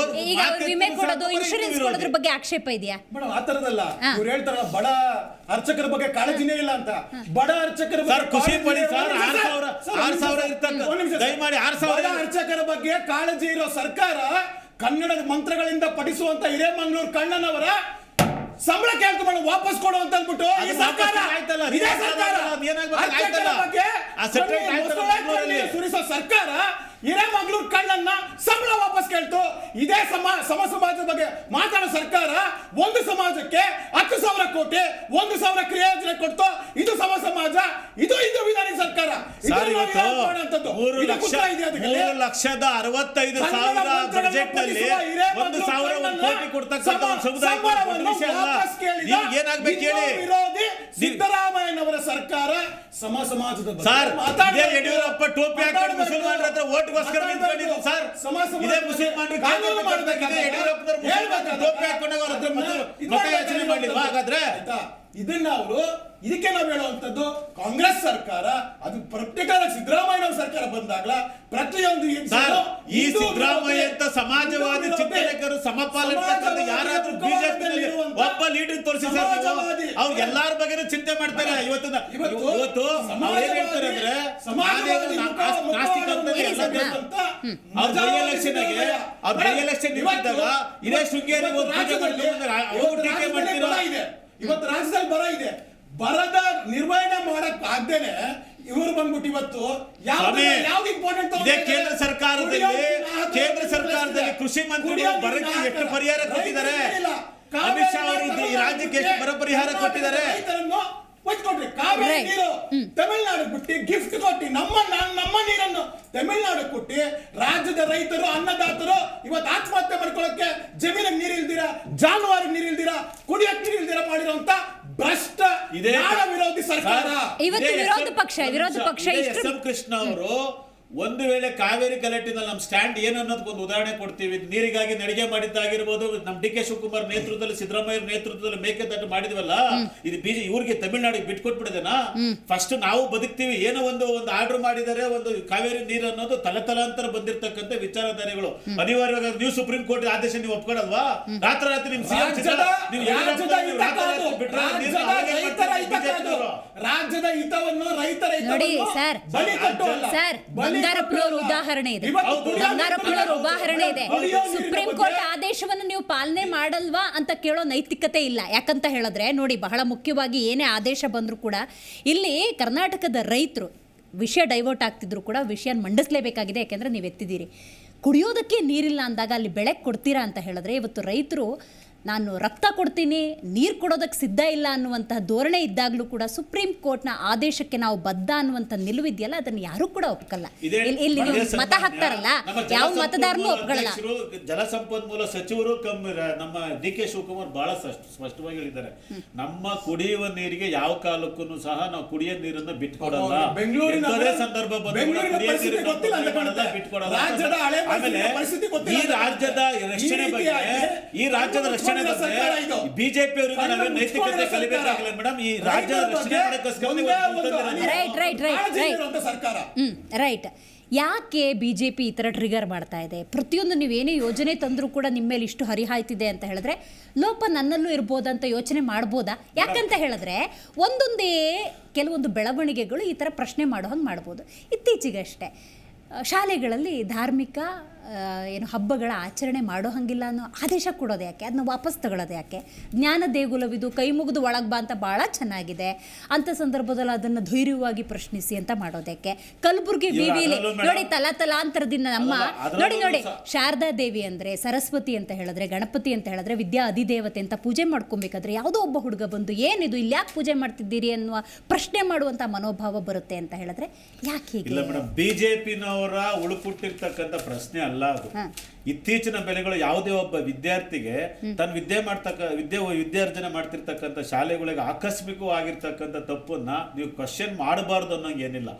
ಈಗ ವಿಮೆ ಕೊಡೋದು, ಇನ್ಶೂರೆನ್ಸ್ ಕೊಡೋದ್ರ ಬಗ್ಗೆ ಆಕ್ಷೇಪ ಇದೆಯಾ? ಮೇಡಮ್ ಆ ತರದಲ್ಲ, ಇವ್ರು ಹೇಳ್ತಾರಲ್ಲ ಬಡ ಅರ್ಚಕರ ಬಗ್ಗೆ ಕಾಳಜಿನೇ ಇಲ್ಲ ಅಂತ. ಬಡ ಅರ್ಚಕರ ಸರ್ ಖುಷಿ ಪಡಿ ಸರ್, 6,000 ಇರ್ತಕ್ಕಂಥ ದಯಮಾಡಿ 6,000 ಅರ್ಚಕರ ಬಗ್ಗೆ ಕಾಳಜಿ ಇರೋ ಸರ್ಕಾರ ಕನ್ನಡದ ಮಂತ್ರಗಳಿಂದ ಪಠಿಸುವಂತ ಹಿರೇಮಂಗ್ಳೂರು ಕಣ್ಣನವರ ಸಂಬಳ ಕೇಳ್ತು ಮೇಡಮ್ ವಾಪಸ್ ಕೊಡು ಅಂತ ಅಂದ್ಬಿಟ್ಟು ಈ ಸರ್ಕಾರ ಸುರಿಸೋ ಸರ್ಕಾರ ಹಿರೇಮಂಗ್ಳೂರು ಕಣ್ಣನ್ನ ಸಂಬಳ ವಾಪಸ್ ಕೇಳ್ತು. ಇದೇ ಸಮಾಜದ ಬಗ್ಗೆ ಮಾತಾಡೋ ಸರ್ಕಾರ ಒಂದು ಸಮಾಜಕ್ಕೆ 10,000 ಕೋಟಿ 1,000 ಕ್ರಿಯಾ ಯೋಜನೆ ಕೊಡ್ತು. ಇದು ಸಮಾಜ, ಇದು ವಿಧಾನಿ ಸರ್ಕಾರ. 3,65,000 ಬಜೆಟ್ ನಲ್ಲಿ 1,000 ಕೋಟಿ ಕೊಡ್ತಕ್ಕಂಥ ಸಮುದಾಯ ಏನಾಗ್ಬೇಕು ಹೇಳಿ? ಸಿದ್ದರಾಮಯ್ಯನವರ ಸರ್ಕಾರ ಸಮಾಜದ ಸರ್ ಯಡಿಯೂರಪ್ಪ ಟೋಪಿ ಹಾಕೊಂಡು ಮುಸಲ್ಮಾನರ ಹತ್ರ ಓಟ್ಗೋಸ್ಕರ ನಿಂತ್ಕೊಂಡಿದ್ರು ಸರ್. ಇದೇ ಮುಸಲ್ಮಾನರು ಕಾನೂನು ಮಾಡಬೇಕಾದ್ರೆ ಯಡಿಯೂರಪ್ಪನವರು ಟೋಪಿ ಹಾಕೊಂಡಾಗ ಅವ್ರ ಹತ್ರ ಮತಯಾಚನೆ ಮಾಡಿಲ್ವಾ? ಹಾಗಾದ್ರೆ ಇದನ್ನ ಅವರು ಇದಕ್ಕೆ ನಾವು ಹೇಳುವಂತದ್ದು ಕಾಂಗ್ರೆಸ್ ಸರ್ಕಾರ ಅದು ಪರ್ಟಿಕ್ಯುಲರ್ ಸಿದ್ದರಾಮಯ್ಯ ಸರ್ಕಾರ ಬಂದಾಗ ಪ್ರತಿಯೊಂದು ಈ ಸಿದ್ದರಾಮಯ್ಯ ಅಂತ ಸಮಾಜವಾದಿ ಚಿಂತಕರು ಸಮಪಾಲನೆ ಯಾರಾದ್ರೂ ಬಿಜೆಪಿ ಒಬ್ಬ ಲೀಡರ್ ತೋರಿಸಿ ಸರ್, ಅವ್ರು ಎಲ್ಲಾರ ಬಗ್ಗೆನೂ ಚಿಂತೆ ಮಾಡ್ತಾರೆ. ಇವತ್ತು ಅವ್ರು ಏನ್ ಹೇಳ್ತಾರೆ ಅಂದ್ರೆ ನಾಸ್ತಿಕ ಅವ್ರ ಬೈ ಎಲೆಕ್ಷನ್ ನಿಂತಿದ್ದಾಗ ಇದೇ ಶೃಂಗೇರಿ ಅವರು ಟೀಕೆ ಮಾಡ್ತಿರೋ. ಇವತ್ತು ರಾಜ್ಯದಲ್ಲಿ ಬರ ಇದೆ, ಬರದ ನಿರ್ವಹಣೆ ಮಾಡಕ್ ಆಗ್ದೇನೆ ಇವರು ಬಂದ್ಬಿಟ್ಟು ಇವತ್ತು ಯಾವ್ದು ಇಂಪಾರ್ಟೆಂಟ್ ಇದೇ ಕೇಂದ್ರ ಸರ್ಕಾರದಲ್ಲಿ ಕೃಷಿ ಮಂತ್ರಿಗಳು ಬರಕ್ಕೆ ಎಷ್ಟು ಪರಿಹಾರ ಕೊಟ್ಟಿದ್ದಾರೆ? ಅಮಿತ್ ಶಾ ಅವರು ಈ ರಾಜ್ಯಕ್ಕೆ ಎಷ್ಟು ಬರ ಪರಿಹಾರ ಕೊಟ್ಟಿದ್ದಾರೆ? ಕಾವೇರಿ ನೀರು ತಮಿಳುನಾಡು ಬಿಟ್ಟು ಗಿಫ್ಟ್ ಕೊಟ್ಟು ನಮ್ಮ ನೀರನ್ನು ತಮಿಳುನಾಡು ಕೊಟ್ಟು ರಾಜ್ಯದ ರೈತರು ಅನ್ನದಾತರು ಇವತ್ತು ಆತ್ಮಹತ್ಯೆ ಮಾಡ್ಕೊಳ್ಳಕ್ಕೆ ಜಮೀನಿಗೆ ನೀರು ಇಲ್ದಿರಾ, ಜಾನುವಾರು ನೀರು ಇಲ್ದಿರಾ, ಕುಡಿಯಕ್ಕೆ ನೀರು ಇಲ್ದಿರಾ ಮಾಡಿರುವಂತ ಭ್ರಷ್ಟ ವಿರೋಧಿ ಸರ್ಕಾರ. ಇವತ್ತು ವಿರೋಧ ಪಕ್ಷ ಎಸ್ ಎಂ ಕೃಷ್ಣ ಅವರು ಒಂದು ವೇಳೆ ಕಾವೇರಿ ಗಲಾಟೆನಲ್ಲಿ ನಮ್ಮ ಸ್ಟ್ಯಾಂಡ್ ಏನು ಅನ್ನೋದಕ್ಕೊಂದು ಉದಾಹರಣೆ ಕೊಡ್ತೀವಿ. ನೀರಿಗಾಗಿ ನಡಿಗೆ ಮಾಡಿದ್ದಾಗಿರ್ಬೋದು, ನಮ್ಮ ಡಿ ಕೆ ಶಿವಕುಮಾರ್ ನೇತೃತ್ವದಲ್ಲಿ ಸಿದ್ದರಾಮಯ್ಯ ನೇತೃತ್ವದಲ್ಲಿ ಮೇಕೆದಾಟು ಮಾಡಿದ್ವಲ್ಲ, ಇದು ಇವ್ರಿಗೆ ತಮಿಳುನಾಡಿಗೆ ಬಿಟ್ಕೊಟ್ಬಿಡಿದೆನಾ? ಫಸ್ಟ್ ನಾವು ಬದುಕ್ತೀವಿ, ಏನೋ ಒಂದು ಆರ್ಡರ್ ಮಾಡಿದರೆ ಒಂದು ಕಾವೇರಿ ನೀರು ಅನ್ನೋದು ತಲತಲಾಂತರ ಬಂದಿರತಕ್ಕಂಥ ವಿಚಾರಧಾರೆಗಳು. ಅನಿವಾರ್ಯವಾಗಿ ನೀವು ಸುಪ್ರೀಂ ಕೋರ್ಟ್ ಆದೇಶ ನೀವು ಒಪ್ಕೊಳ್ಳಲ್ವಾ? ರಾತ್ರಿ ನಿಮ್ ರಾಜ್ಯದ ಹಿತವನ್ನು ರೈತರ ಬಂಗಾರಪ್ಪನವರ ಉದಾಹರಣೆ ಇದೆ. ಸುಪ್ರೀಂ ಕೋರ್ಟ್ ಆದೇಶವನ್ನು ನೀವು ಪಾಲನೆ ಮಾಡಲ್ವಾ ಅಂತ ಕೇಳೋ ನೈತಿಕತೆ ಇಲ್ಲ. ಯಾಕಂತ ಹೇಳಿದ್ರೆ ನೋಡಿ, ಬಹಳ ಮುಖ್ಯವಾಗಿ ಏನೇ ಆದೇಶ ಬಂದರೂ ಕೂಡ ಇಲ್ಲಿ ಕರ್ನಾಟಕದ ರೈತರು ವಿಷಯ ಡೈವರ್ಟ್ ಆಗ್ತಿದ್ರು ಕೂಡ ವಿಷಯ ಮಂಡಿಸಲೇಬೇಕಾಗಿದೆ. ಯಾಕೆಂದರೆ ನೀವು ಎತ್ತಿದ್ದೀರಿ, ಕುಡಿಯೋದಕ್ಕೆ ನೀರಿಲ್ಲ ಅಂದಾಗ ಅಲ್ಲಿ ಬೆಳೆ ಕೊಡ್ತೀರಾ ಅಂತ ಹೇಳಿದ್ರೆ ಇವತ್ತು ರೈತರು ನಾನು ರಕ್ತ ಕೊಡ್ತೀನಿ, ನೀರು ಕೊಡೋದಕ್ಕೆ ಸಿದ್ಧ ಇಲ್ಲ ಅನ್ನುವಂತಹ ಧೋರಣೆ ಇದ್ದಾಗಲೂ ಕೂಡ ಸುಪ್ರೀಂ ಕೋರ್ಟ್ನ ಆದೇಶಕ್ಕೆ ನಾವು ಬದ್ಧ ಅನ್ನುವಂಥ ನಿಲುವಿದೆಯಲ್ಲ, ಅದನ್ನು ಯಾರೂ ಕೂಡ ಒಪ್ಕೊಳ್ಳಲ್ಲ. ಇಲ್ಲಿ ಮತ ಹಾಕ್ತಾರಲ್ಲ, ಯಾವ ಮತದಾರನೂ ಒಪ್ಕೊಳ್ಳಲ್ಲ. ಜಲಸಂಪನ್ಮೂಲ ಸಚಿವರು ನಮ್ಮ ಡಿ ಕೆ ಶಿವಕುಮಾರ್ ಬಹಳ ಸ್ಪಷ್ಟವಾಗಿ ಹೇಳಿದ್ದಾರೆ, ನಮ್ಮ ಕುಡಿಯುವ ನೀರಿಗೆ ಯಾವ ಕಾಲಕ್ಕೂ ಸಹ ನಾವು ಕುಡಿಯೋ ನೀರನ್ನ ಬಿಟ್ಕೊಡಲ್ಲ. ಸಂದರ್ಭ ಬಿಟ್ಕೊಡಲ್ಲ. ಈ ರಾಜ್ಯದ ರಕ್ಷಣೆ ಬಗ್ಗೆ, ಈ ರಾಜ್ಯದ ರಕ್ಷಣೆ ಬಿಜೆಪಿ ಅವರಿಗೆ ನೈತಿಕತೆ ಕಲಿಬೇಕಾಗಿಲ್ಲ ಮೇಡಮ್. ಈ ರಾಜ್ಯದ ರಕ್ಷಣೆ ರೈಟ್. ಯಾಕೆ ಬಿಜೆಪಿ ಈ ಥರ ಟ್ರಿಗರ್ ಮಾಡ್ತಾ ಇದೆ? ಪ್ರತಿಯೊಂದು ನೀವೇನೇ ಯೋಜನೆ ತಂದರೂ ಕೂಡ ನಿಮ್ಮ ಮೇಲೆ ಇಷ್ಟು ಹರಿಹಾಯ್ತಿದೆ ಅಂತ ಹೇಳಿದ್ರೆ ಲೋಪ ನನ್ನಲ್ಲೂ ಇರ್ಬೋದಂತ ಯೋಚನೆ ಮಾಡ್ಬೋದಾ? ಯಾಕಂತ ಹೇಳಿದ್ರೆ ಒಂದೊಂದೇ ಕೆಲವೊಂದು ಬೆಳವಣಿಗೆಗಳು ಈ ಥರ ಪ್ರಶ್ನೆ ಮಾಡೋ ಹಂಗೆ ಮಾಡ್ಬೋದು. ಇತ್ತೀಚೆಗಷ್ಟೇ ಶಾಲೆಗಳಲ್ಲಿ ಧಾರ್ಮಿಕ ಏನು ಹಬ್ಬಗಳ ಆಚರಣೆ ಮಾಡೋ ಹಂಗಿಲ್ಲ ಅನ್ನೋ ಆದೇಶ ಕೊಡೋದು ಯಾಕೆ, ಅದನ್ನ ವಾಪಸ್ ತಗೊಳ್ಳೋದು ಯಾಕೆ? ಜ್ಞಾನ ದೇಗುಲವಿದು, ಕೈ ಮುಗಿದು ಒಳಗೆ ಬಾ ಅಂತ ಭಾಳ ಚೆನ್ನಾಗಿದೆ, ಅಂಥ ಸಂದರ್ಭದಲ್ಲಿ ಅದನ್ನು ಧೈರ್ಯವಾಗಿ ಪ್ರಶ್ನಿಸಿ ಅಂತ ಮಾಡೋದಕ್ಕೆ. ಕಲಬುರಗಿ ವಿವಿಲಿ ನೋಡಿ ತಲಾಂತರದಿಂದ ನಮ್ಮ ನೋಡಿ ಶಾರದಾ ದೇವಿ ಅಂದರೆ, ಸರಸ್ವತಿ ಅಂತ ಹೇಳಿದ್ರೆ, ಗಣಪತಿ ಅಂತ ಹೇಳಿದ್ರೆ ವಿದ್ಯಾ ಅಧಿದೇವತೆ ಅಂತ ಪೂಜೆ ಮಾಡ್ಕೊಬೇಕಾದ್ರೆ ಯಾವುದೋ ಒಬ್ಬ ಹುಡುಗ ಬಂದು ಏನಿದು ಇಲ್ಲಿ ಯಾಕೆ ಪೂಜೆ ಮಾಡ್ತಿದ್ದೀರಿ ಅನ್ನುವ ಪ್ರಶ್ನೆ ಮಾಡುವಂಥ ಮನೋಭಾವ ಬರುತ್ತೆ ಅಂತ ಹೇಳಿದ್ರೆ ಯಾಕೆ ಹೀಗೆ? ಇಲ್ಲ ಮೇಡಮ್, ಬಿಜೆಪಿನವರ ಉಳುಪುಟ್ಟಿರ್ತಕ್ಕಂಥ ಪ್ರಶ್ನೆ ಅಲ್ಲ ಅದು. ಇತ್ತೀಚಿನ ಬೆಲೆಗಳು ಯಾವುದೇ ಒಬ್ಬ ವಿದ್ಯಾರ್ಥಿಗೆ ತನ್ನ ವಿದ್ಯಾರ್ಜನೆ ಮಾಡ್ತಿರ್ತಕ್ಕಂಥ ಶಾಲೆಗಳಿಗೆ ಆಕಸ್ಮಿಕವಾಗಿರ್ತಕ್ಕಂಥ ತಪ್ಪನ್ನ ನೀವು ಕ್ವಶನ್ ಮಾಡಬಾರ್ದು ಅನ್ನೋಂಗೆ ಏನಿಲ್ಲ.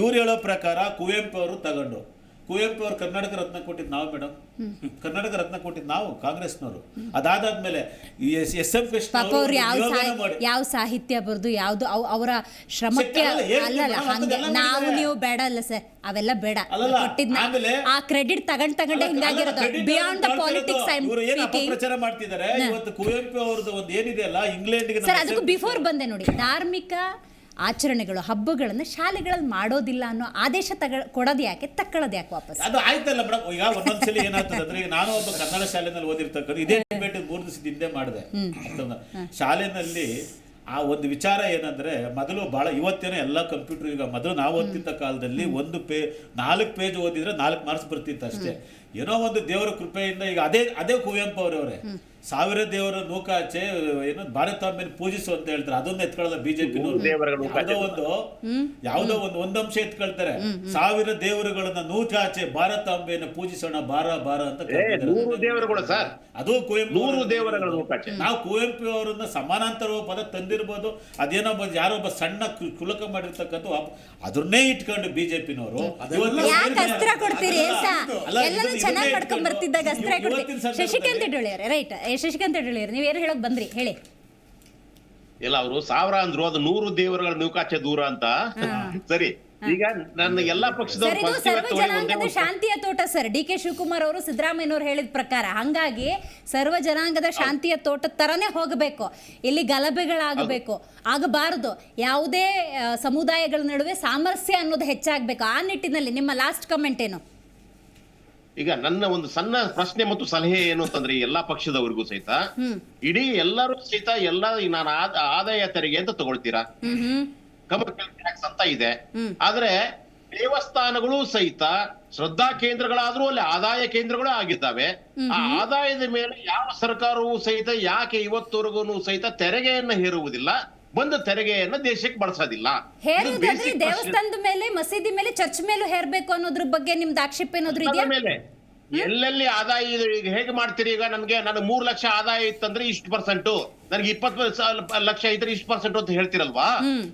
ಇವ್ರು ಹೇಳೋ ಪ್ರಕಾರ ಕುವೆಂಪು ಅವರು ತಗೊಂಡು, ಕುವೆಂಪು ಅವರು ಕರ್ನಾಟಕ ರತ್ನ ಕೊಟ್ಟಿದ್ದು ನಾವು ಮೇಡಮ್, ಕರ್ನಾಟಕ ರತ್ನ ಕೊಟ್ಟಿದ್ದು ನಾವು ಕಾಂಗ್ರೆಸ್ನವರು. ಅದಾದ್ಮೇಲೆ ಎಸ್.ಎಂ. ಕೃಷ್ಣ ಯಾವ ಸಾಹಿತ್ಯ ಬರೆದು ಯಾವ್ದು ಅವರ ಶ್ರಮಕ್ಕೆ ಅಲ್ಲಲ್ಲ, ಹಂಗೆ ನಾವು ನೀವು ಬೇಡ ಅಲ್ಲ ಸರ್, ಅವೆಲ್ಲ ಬೇಡ. ಆ ಕ್ರೆಡಿಟ್ ತಗೊಂಡೆ ಹಿಂಗಾಗಿರೋದು. ಬಿಯಾಂಡ್ ದ ಪಾಲಿಟಿಕ್ಸ್ ಅಪಪ್ರಚಾರ ಮಾಡ್ತಿದ್ದಾರೆ. ಇವತ್ತು ಕುವೆಂಪು ಅವ್ರದ್ದು ಒಂದು ಏನಿದೆ ಅಲ್ಲ, ಇಂಗ್ಲೆಂಡ್ಗೆ ಸರ್ ಅದಕ್ಕೂ ಬಿಫೋರ್ ಬಂದೆ ನೋಡಿ, ಧಾರ್ಮಿಕ ಆಚರಣೆಗಳು ಹಬ್ಬಗಳನ್ನು ಶಾಲೆಗಳಲ್ಲಿ ಮಾಡೋದಿಲ್ಲ ಅನ್ನೋ ಆದೇಶ ಕೊಡೋದು ಯಾಕೆ, ತಕ್ಕೊಳ್ಳೋದು ಯಾಕೆ ವಾಪಸ್? ಅದು ಆಯ್ತಲ್ಲ ಮೇಡಮ್. ಈಗ ಒಂದೊಂದ್ಸಲಿ ಏನಾಗ್ತದೆ ಅಂದ್ರೆ, ಈಗ ನಾನು ಒಬ್ಬ ಕನ್ನಡ ಶಾಲೆನಲ್ಲಿ ಓದಿರ್ತಕ್ಕಂಥ ಇದೇ ಡಿಬೇಟ್ 3 ದಿವಸದ ಹಿಂದೆ ಮಾಡಿದೆ. ಶಾಲೆನಲ್ಲಿ ಆ ಒಂದು ವಿಚಾರ ಏನಂದ್ರೆ, ಮೊದಲು ಬಹಳ ಇವತ್ತೇನೋ ಎಲ್ಲ ಕಂಪ್ಯೂಟರ್, ಈಗ ಮೊದಲು ನಾವು ಓದ್ತಿದ್ದ ಕಾಲದಲ್ಲಿ 4 ಪೇಜ್ ಓದಿದ್ರೆ 4 ಮಾರ್ಕ್ಸ್ ಬರ್ತಿತ್ತು ಅಷ್ಟೇ. ಏನೋ ಒಂದು ದೇವರ ಕೃಪೆಯಿಂದ ಈಗ ಅದೇ ಕುವೆಂಪು ಅವರವರೇ 1000 ದೇವರ ನೂಕಾಚೆ ಏನು ಭಾರತಾಂಬೆನ ಪೂಜಿಸು ಅಂತ ಹೇಳ್ತಾರೆ. ಅದೊಂದು ಎತ್ಕೊಳ್ಳೋದು ಬಿಜೆಪಿ. ಯಾವುದೋ ಒಂದು ಅಂಶ ಎತ್ಕೊಳ್ತಾರೆ, 1000 ದೇವರುಗಳನ್ನ ನೂಕಾಚೆ ಭಾರತಾಂಬೆಯನ್ನು ಪೂಜಿಸೋಣ ಬಾರ ಅಂತ ಅದು ಕುವೆಂಪು. ನಾವು ಕುವೆಂಪು ಅವರನ್ನ ಸಮಾನಾಂತರ ಪದ ತಂದಿರ್ಬೋದು, ಅದೇನೋ ಯಾರೊಬ್ಬ ಸಣ್ಣ ಕುಲಕ ಮಾಡಿರ್ತಕ್ಕಂಥ ಅದನ್ನೇ ಇಟ್ಕೊಂಡು ಬಿಜೆಪಿನವರು ಶಶಿಕಾಂತ್ ಹೆಡ್ಳಿಯವ್ರೆ ನೀವೇನು ಹೇಳಕ್ ಬಂದ್ರಿ ಹೇಳಿ. ಇಲ್ಲ, ಅವರು 1000 ಅಂದ್ರು, ಅದು 100 ದೇವರುಗಳ ನೂಕಾಚೆ ದೂರ ಅಂತ. ಸರಿ, ಈಗ ನನ್ನ ಎಲ್ಲಾ ಪಕ್ಷದವರು ಸರ್ವ ಜನಾಂಗದ ಶಾಂತಿಯ ತೋಟ ಸರ್, ಡಿ ಕೆ ಶಿವಕುಮಾರ್ ಅವರು ಸಿದ್ದರಾಮಯ್ಯನವರು ಹೇಳಿದ ಪ್ರಕಾರ. ಹಂಗಾಗಿ ಸರ್ವ ಜನಾಂಗದ ಶಾಂತಿಯ ತೋಟದ ತರನೇ ಹೋಗಬೇಕು, ಇಲ್ಲಿ ಗಲಭೆಗಳಾಗಬೇಕು ಆಗಬಾರದು, ಯಾವುದೇ ಸಮುದಾಯಗಳ ನಡುವೆ ಸಾಮರಸ್ಯ ಅನ್ನೋದು ಹೆಚ್ಚಾಗಬೇಕು. ಆ ನಿಟ್ಟಿನಲ್ಲಿ ನಿಮ್ಮ ಲಾಸ್ಟ್ ಕಮೆಂಟ್ ಏನು? ಈಗ ನನ್ನ ಒಂದು ಸಣ್ಣ ಪ್ರಶ್ನೆ ಮತ್ತು ಸಲಹೆ ಏನು ಅಂತಂದ್ರೆ, ಎಲ್ಲಾ ಪಕ್ಷದವರಿಗೂ ಸಹಿತ, ಇಡೀ ಎಲ್ಲರೂ ಸಹಿತ ನಾನು ಆದಾಯ ತೆರಿಗೆ ಅಂತ ತಗೊಳ್ತೀರಾ, ಕಮರ್ಷಿಯಲ್ ಟ್ಯಾಕ್ಸ್ ಅಂತ ಇದೆ. ಆದ್ರೆ ದೇವಸ್ಥಾನಗಳು ಸಹಿತ ಶ್ರದ್ಧಾ ಕೇಂದ್ರಗಳಾದ್ರೂ ಅಲ್ಲಿ ಆದಾಯ ಕೇಂದ್ರಗಳು ಆಗಿದ್ದಾವೆ. ಆ ಆದಾಯದ ಮೇಲೆ ಯಾವ ಸರ್ಕಾರವೂ ಸಹಿತ ಯಾಕೆ ಇವತ್ತವರೆಗೂ ಸಹಿತ ತೆರಿಗೆಯನ್ನ ಹೇರುವುದಿಲ್ಲ, ಬಂದ ತೆರಿಗೆಯನ್ನ ದೇಶಕ್ಕೆ ಬಳಸೋದಿಲ್ಲ. ದೇವಸ್ಥಾನದ ಮೇಲೆ, ಮಸೀದಿ ಮೇಲೆ, ಚರ್ಚ್ ಮೇಲೂ ಹೇರ್ಬೇಕು ಅನ್ನೋದ್ರ ಬಗ್ಗೆ ನಿಮ್ದು ಆಕ್ಷೇಪ ಏನಾದ್ರು ಇದೆಯಾ? ಎಲ್ಲೆಲ್ಲಿ ಆದಾಯ ಇದೆ ಈಗ ಹೇಗೆ ಮಾಡ್ತೀರಿ? ಈಗ ನನಗೆ 3 ಲಕ್ಷ ಆದಾಯ ಇತ್ತಂದ್ರೆ ಇಷ್ಟು %, ನನಗೆ 20 ಲಕ್ಷ ಇದ್ರೆ ಇಷ್ಟು % ಅಂತ ಹೇಳ್ತಿರಲ್ವಾ?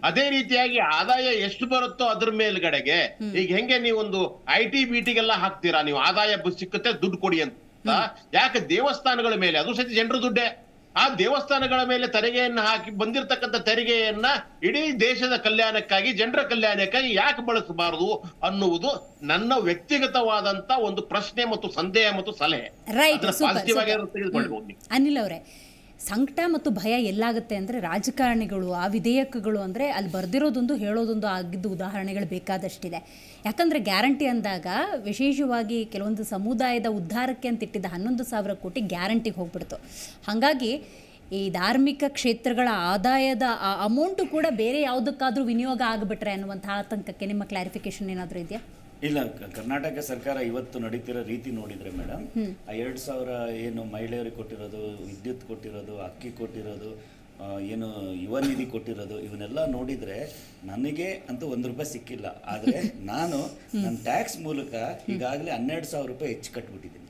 ಅದೇ ರೀತಿಯಾಗಿ ಆದಾಯ ಎಷ್ಟು ಬರುತ್ತೋ ಅದ್ರ ಮೇಲ್ಗಡೆಗೆ ಈಗ ಹೆಂಗೆ ನೀವೊಂದು IT BTಗೆಲ್ಲ ಹಾಕ್ತೀರಾ, ನೀವು ಆದಾಯ ಸಿಕ್ಕುತ್ತೆ ದುಡ್ಡು ಕೊಡಿ ಅಂತ. ಯಾಕೆ ದೇವಸ್ಥಾನಗಳ ಮೇಲೆ, ಅದು ಸಹಿತ ಜನರ ದುಡ್ಡೇ, ಆ ದೇವಸ್ಥಾನಗಳ ಮೇಲೆ ತೆರಿಗೆಯನ್ನ ಹಾಕಿ ಬಂದಿರತಕ್ಕಂಥ ತೆರಿಗೆಯನ್ನ ಇಡೀ ದೇಶದ ಕಲ್ಯಾಣಕ್ಕಾಗಿ, ಜನರ ಕಲ್ಯಾಣಕ್ಕಾಗಿ ಯಾಕೆ ಬಳಸಬಾರದು ಅನ್ನುವುದು ನನ್ನ ವ್ಯಕ್ತಿಗತವಾದಂತ ಒಂದು ಪ್ರಶ್ನೆ ಮತ್ತು ಸಂದೇಹ ಮತ್ತು ಸಲಹೆ. ಅನಿಲ್ ಅವರೇ, ಸಂಕಟ ಮತ್ತು ಭಯ ಎಲ್ಲಾಗುತ್ತೆ ಅಂದರೆ ರಾಜಕಾರಣಿಗಳು, ಆ ವಿಧೇಯಕಗಳು ಅಂದರೆ ಅಲ್ಲಿ ಬರೆದಿರೋದೊಂದು ಹೇಳೋದೊಂದು ಆಗಿದ್ದು ಉದಾಹರಣೆಗಳು ಬೇಕಾದಷ್ಟಿದೆ. ಯಾಕಂದರೆ ಗ್ಯಾರಂಟಿ ಅಂದಾಗ ವಿಶೇಷವಾಗಿ ಕೆಲವೊಂದು ಸಮುದಾಯದ ಉದ್ಧಾರಕ್ಕೆ ಅಂತ ಇಟ್ಟಿದ್ದ 11,000 ಕೋಟಿ ಗ್ಯಾರಂಟಿಗೆ ಹೋಗ್ಬಿಡ್ತು. ಹಾಗಾಗಿ ಈ ಧಾರ್ಮಿಕ ಕ್ಷೇತ್ರಗಳ ಆದಾಯದ ಅಮೌಂಟು ಕೂಡ ಬೇರೆ ಯಾವುದಕ್ಕಾದರೂ ವಿನಿಯೋಗ ಆಗಿಬಿಟ್ರೆ ಅನ್ನುವಂಥ ಆತಂಕಕ್ಕೆ ನಿಮ್ಮ ಕ್ಲಾರಿಫಿಕೇಶನ್ ಏನಾದರೂ ಇದೆಯಾ? ಇಲ್ಲ, ಕರ್ನಾಟಕ ಸರ್ಕಾರ ಇವತ್ತು ನಡೀತಿರೋ ರೀತಿ ನೋಡಿದರೆ ಮೇಡಮ್, ಆ 2,000 ಏನು ಮಹಿಳೆಯರಿಗೆ ಕೊಟ್ಟಿರೋದು, ವಿದ್ಯುತ್ ಕೊಟ್ಟಿರೋದು, ಅಕ್ಕಿ ಕೊಟ್ಟಿರೋದು, ಏನು ಯುವ ನಿಧಿ ಕೊಟ್ಟಿರೋದು, ಇವನ್ನೆಲ್ಲ ನೋಡಿದರೆ ನನಗೆ ಅಂತೂ ₹1 ಸಿಕ್ಕಿಲ್ಲ. ಆದರೆ ನಾನು ನನ್ನ ಟ್ಯಾಕ್ಸ್ ಮೂಲಕ ಈಗಾಗಲೇ ₹12,000 ಹೆಚ್ಚು ಕಟ್ಬಿಟ್ಟಿದ್ದೀನಿ.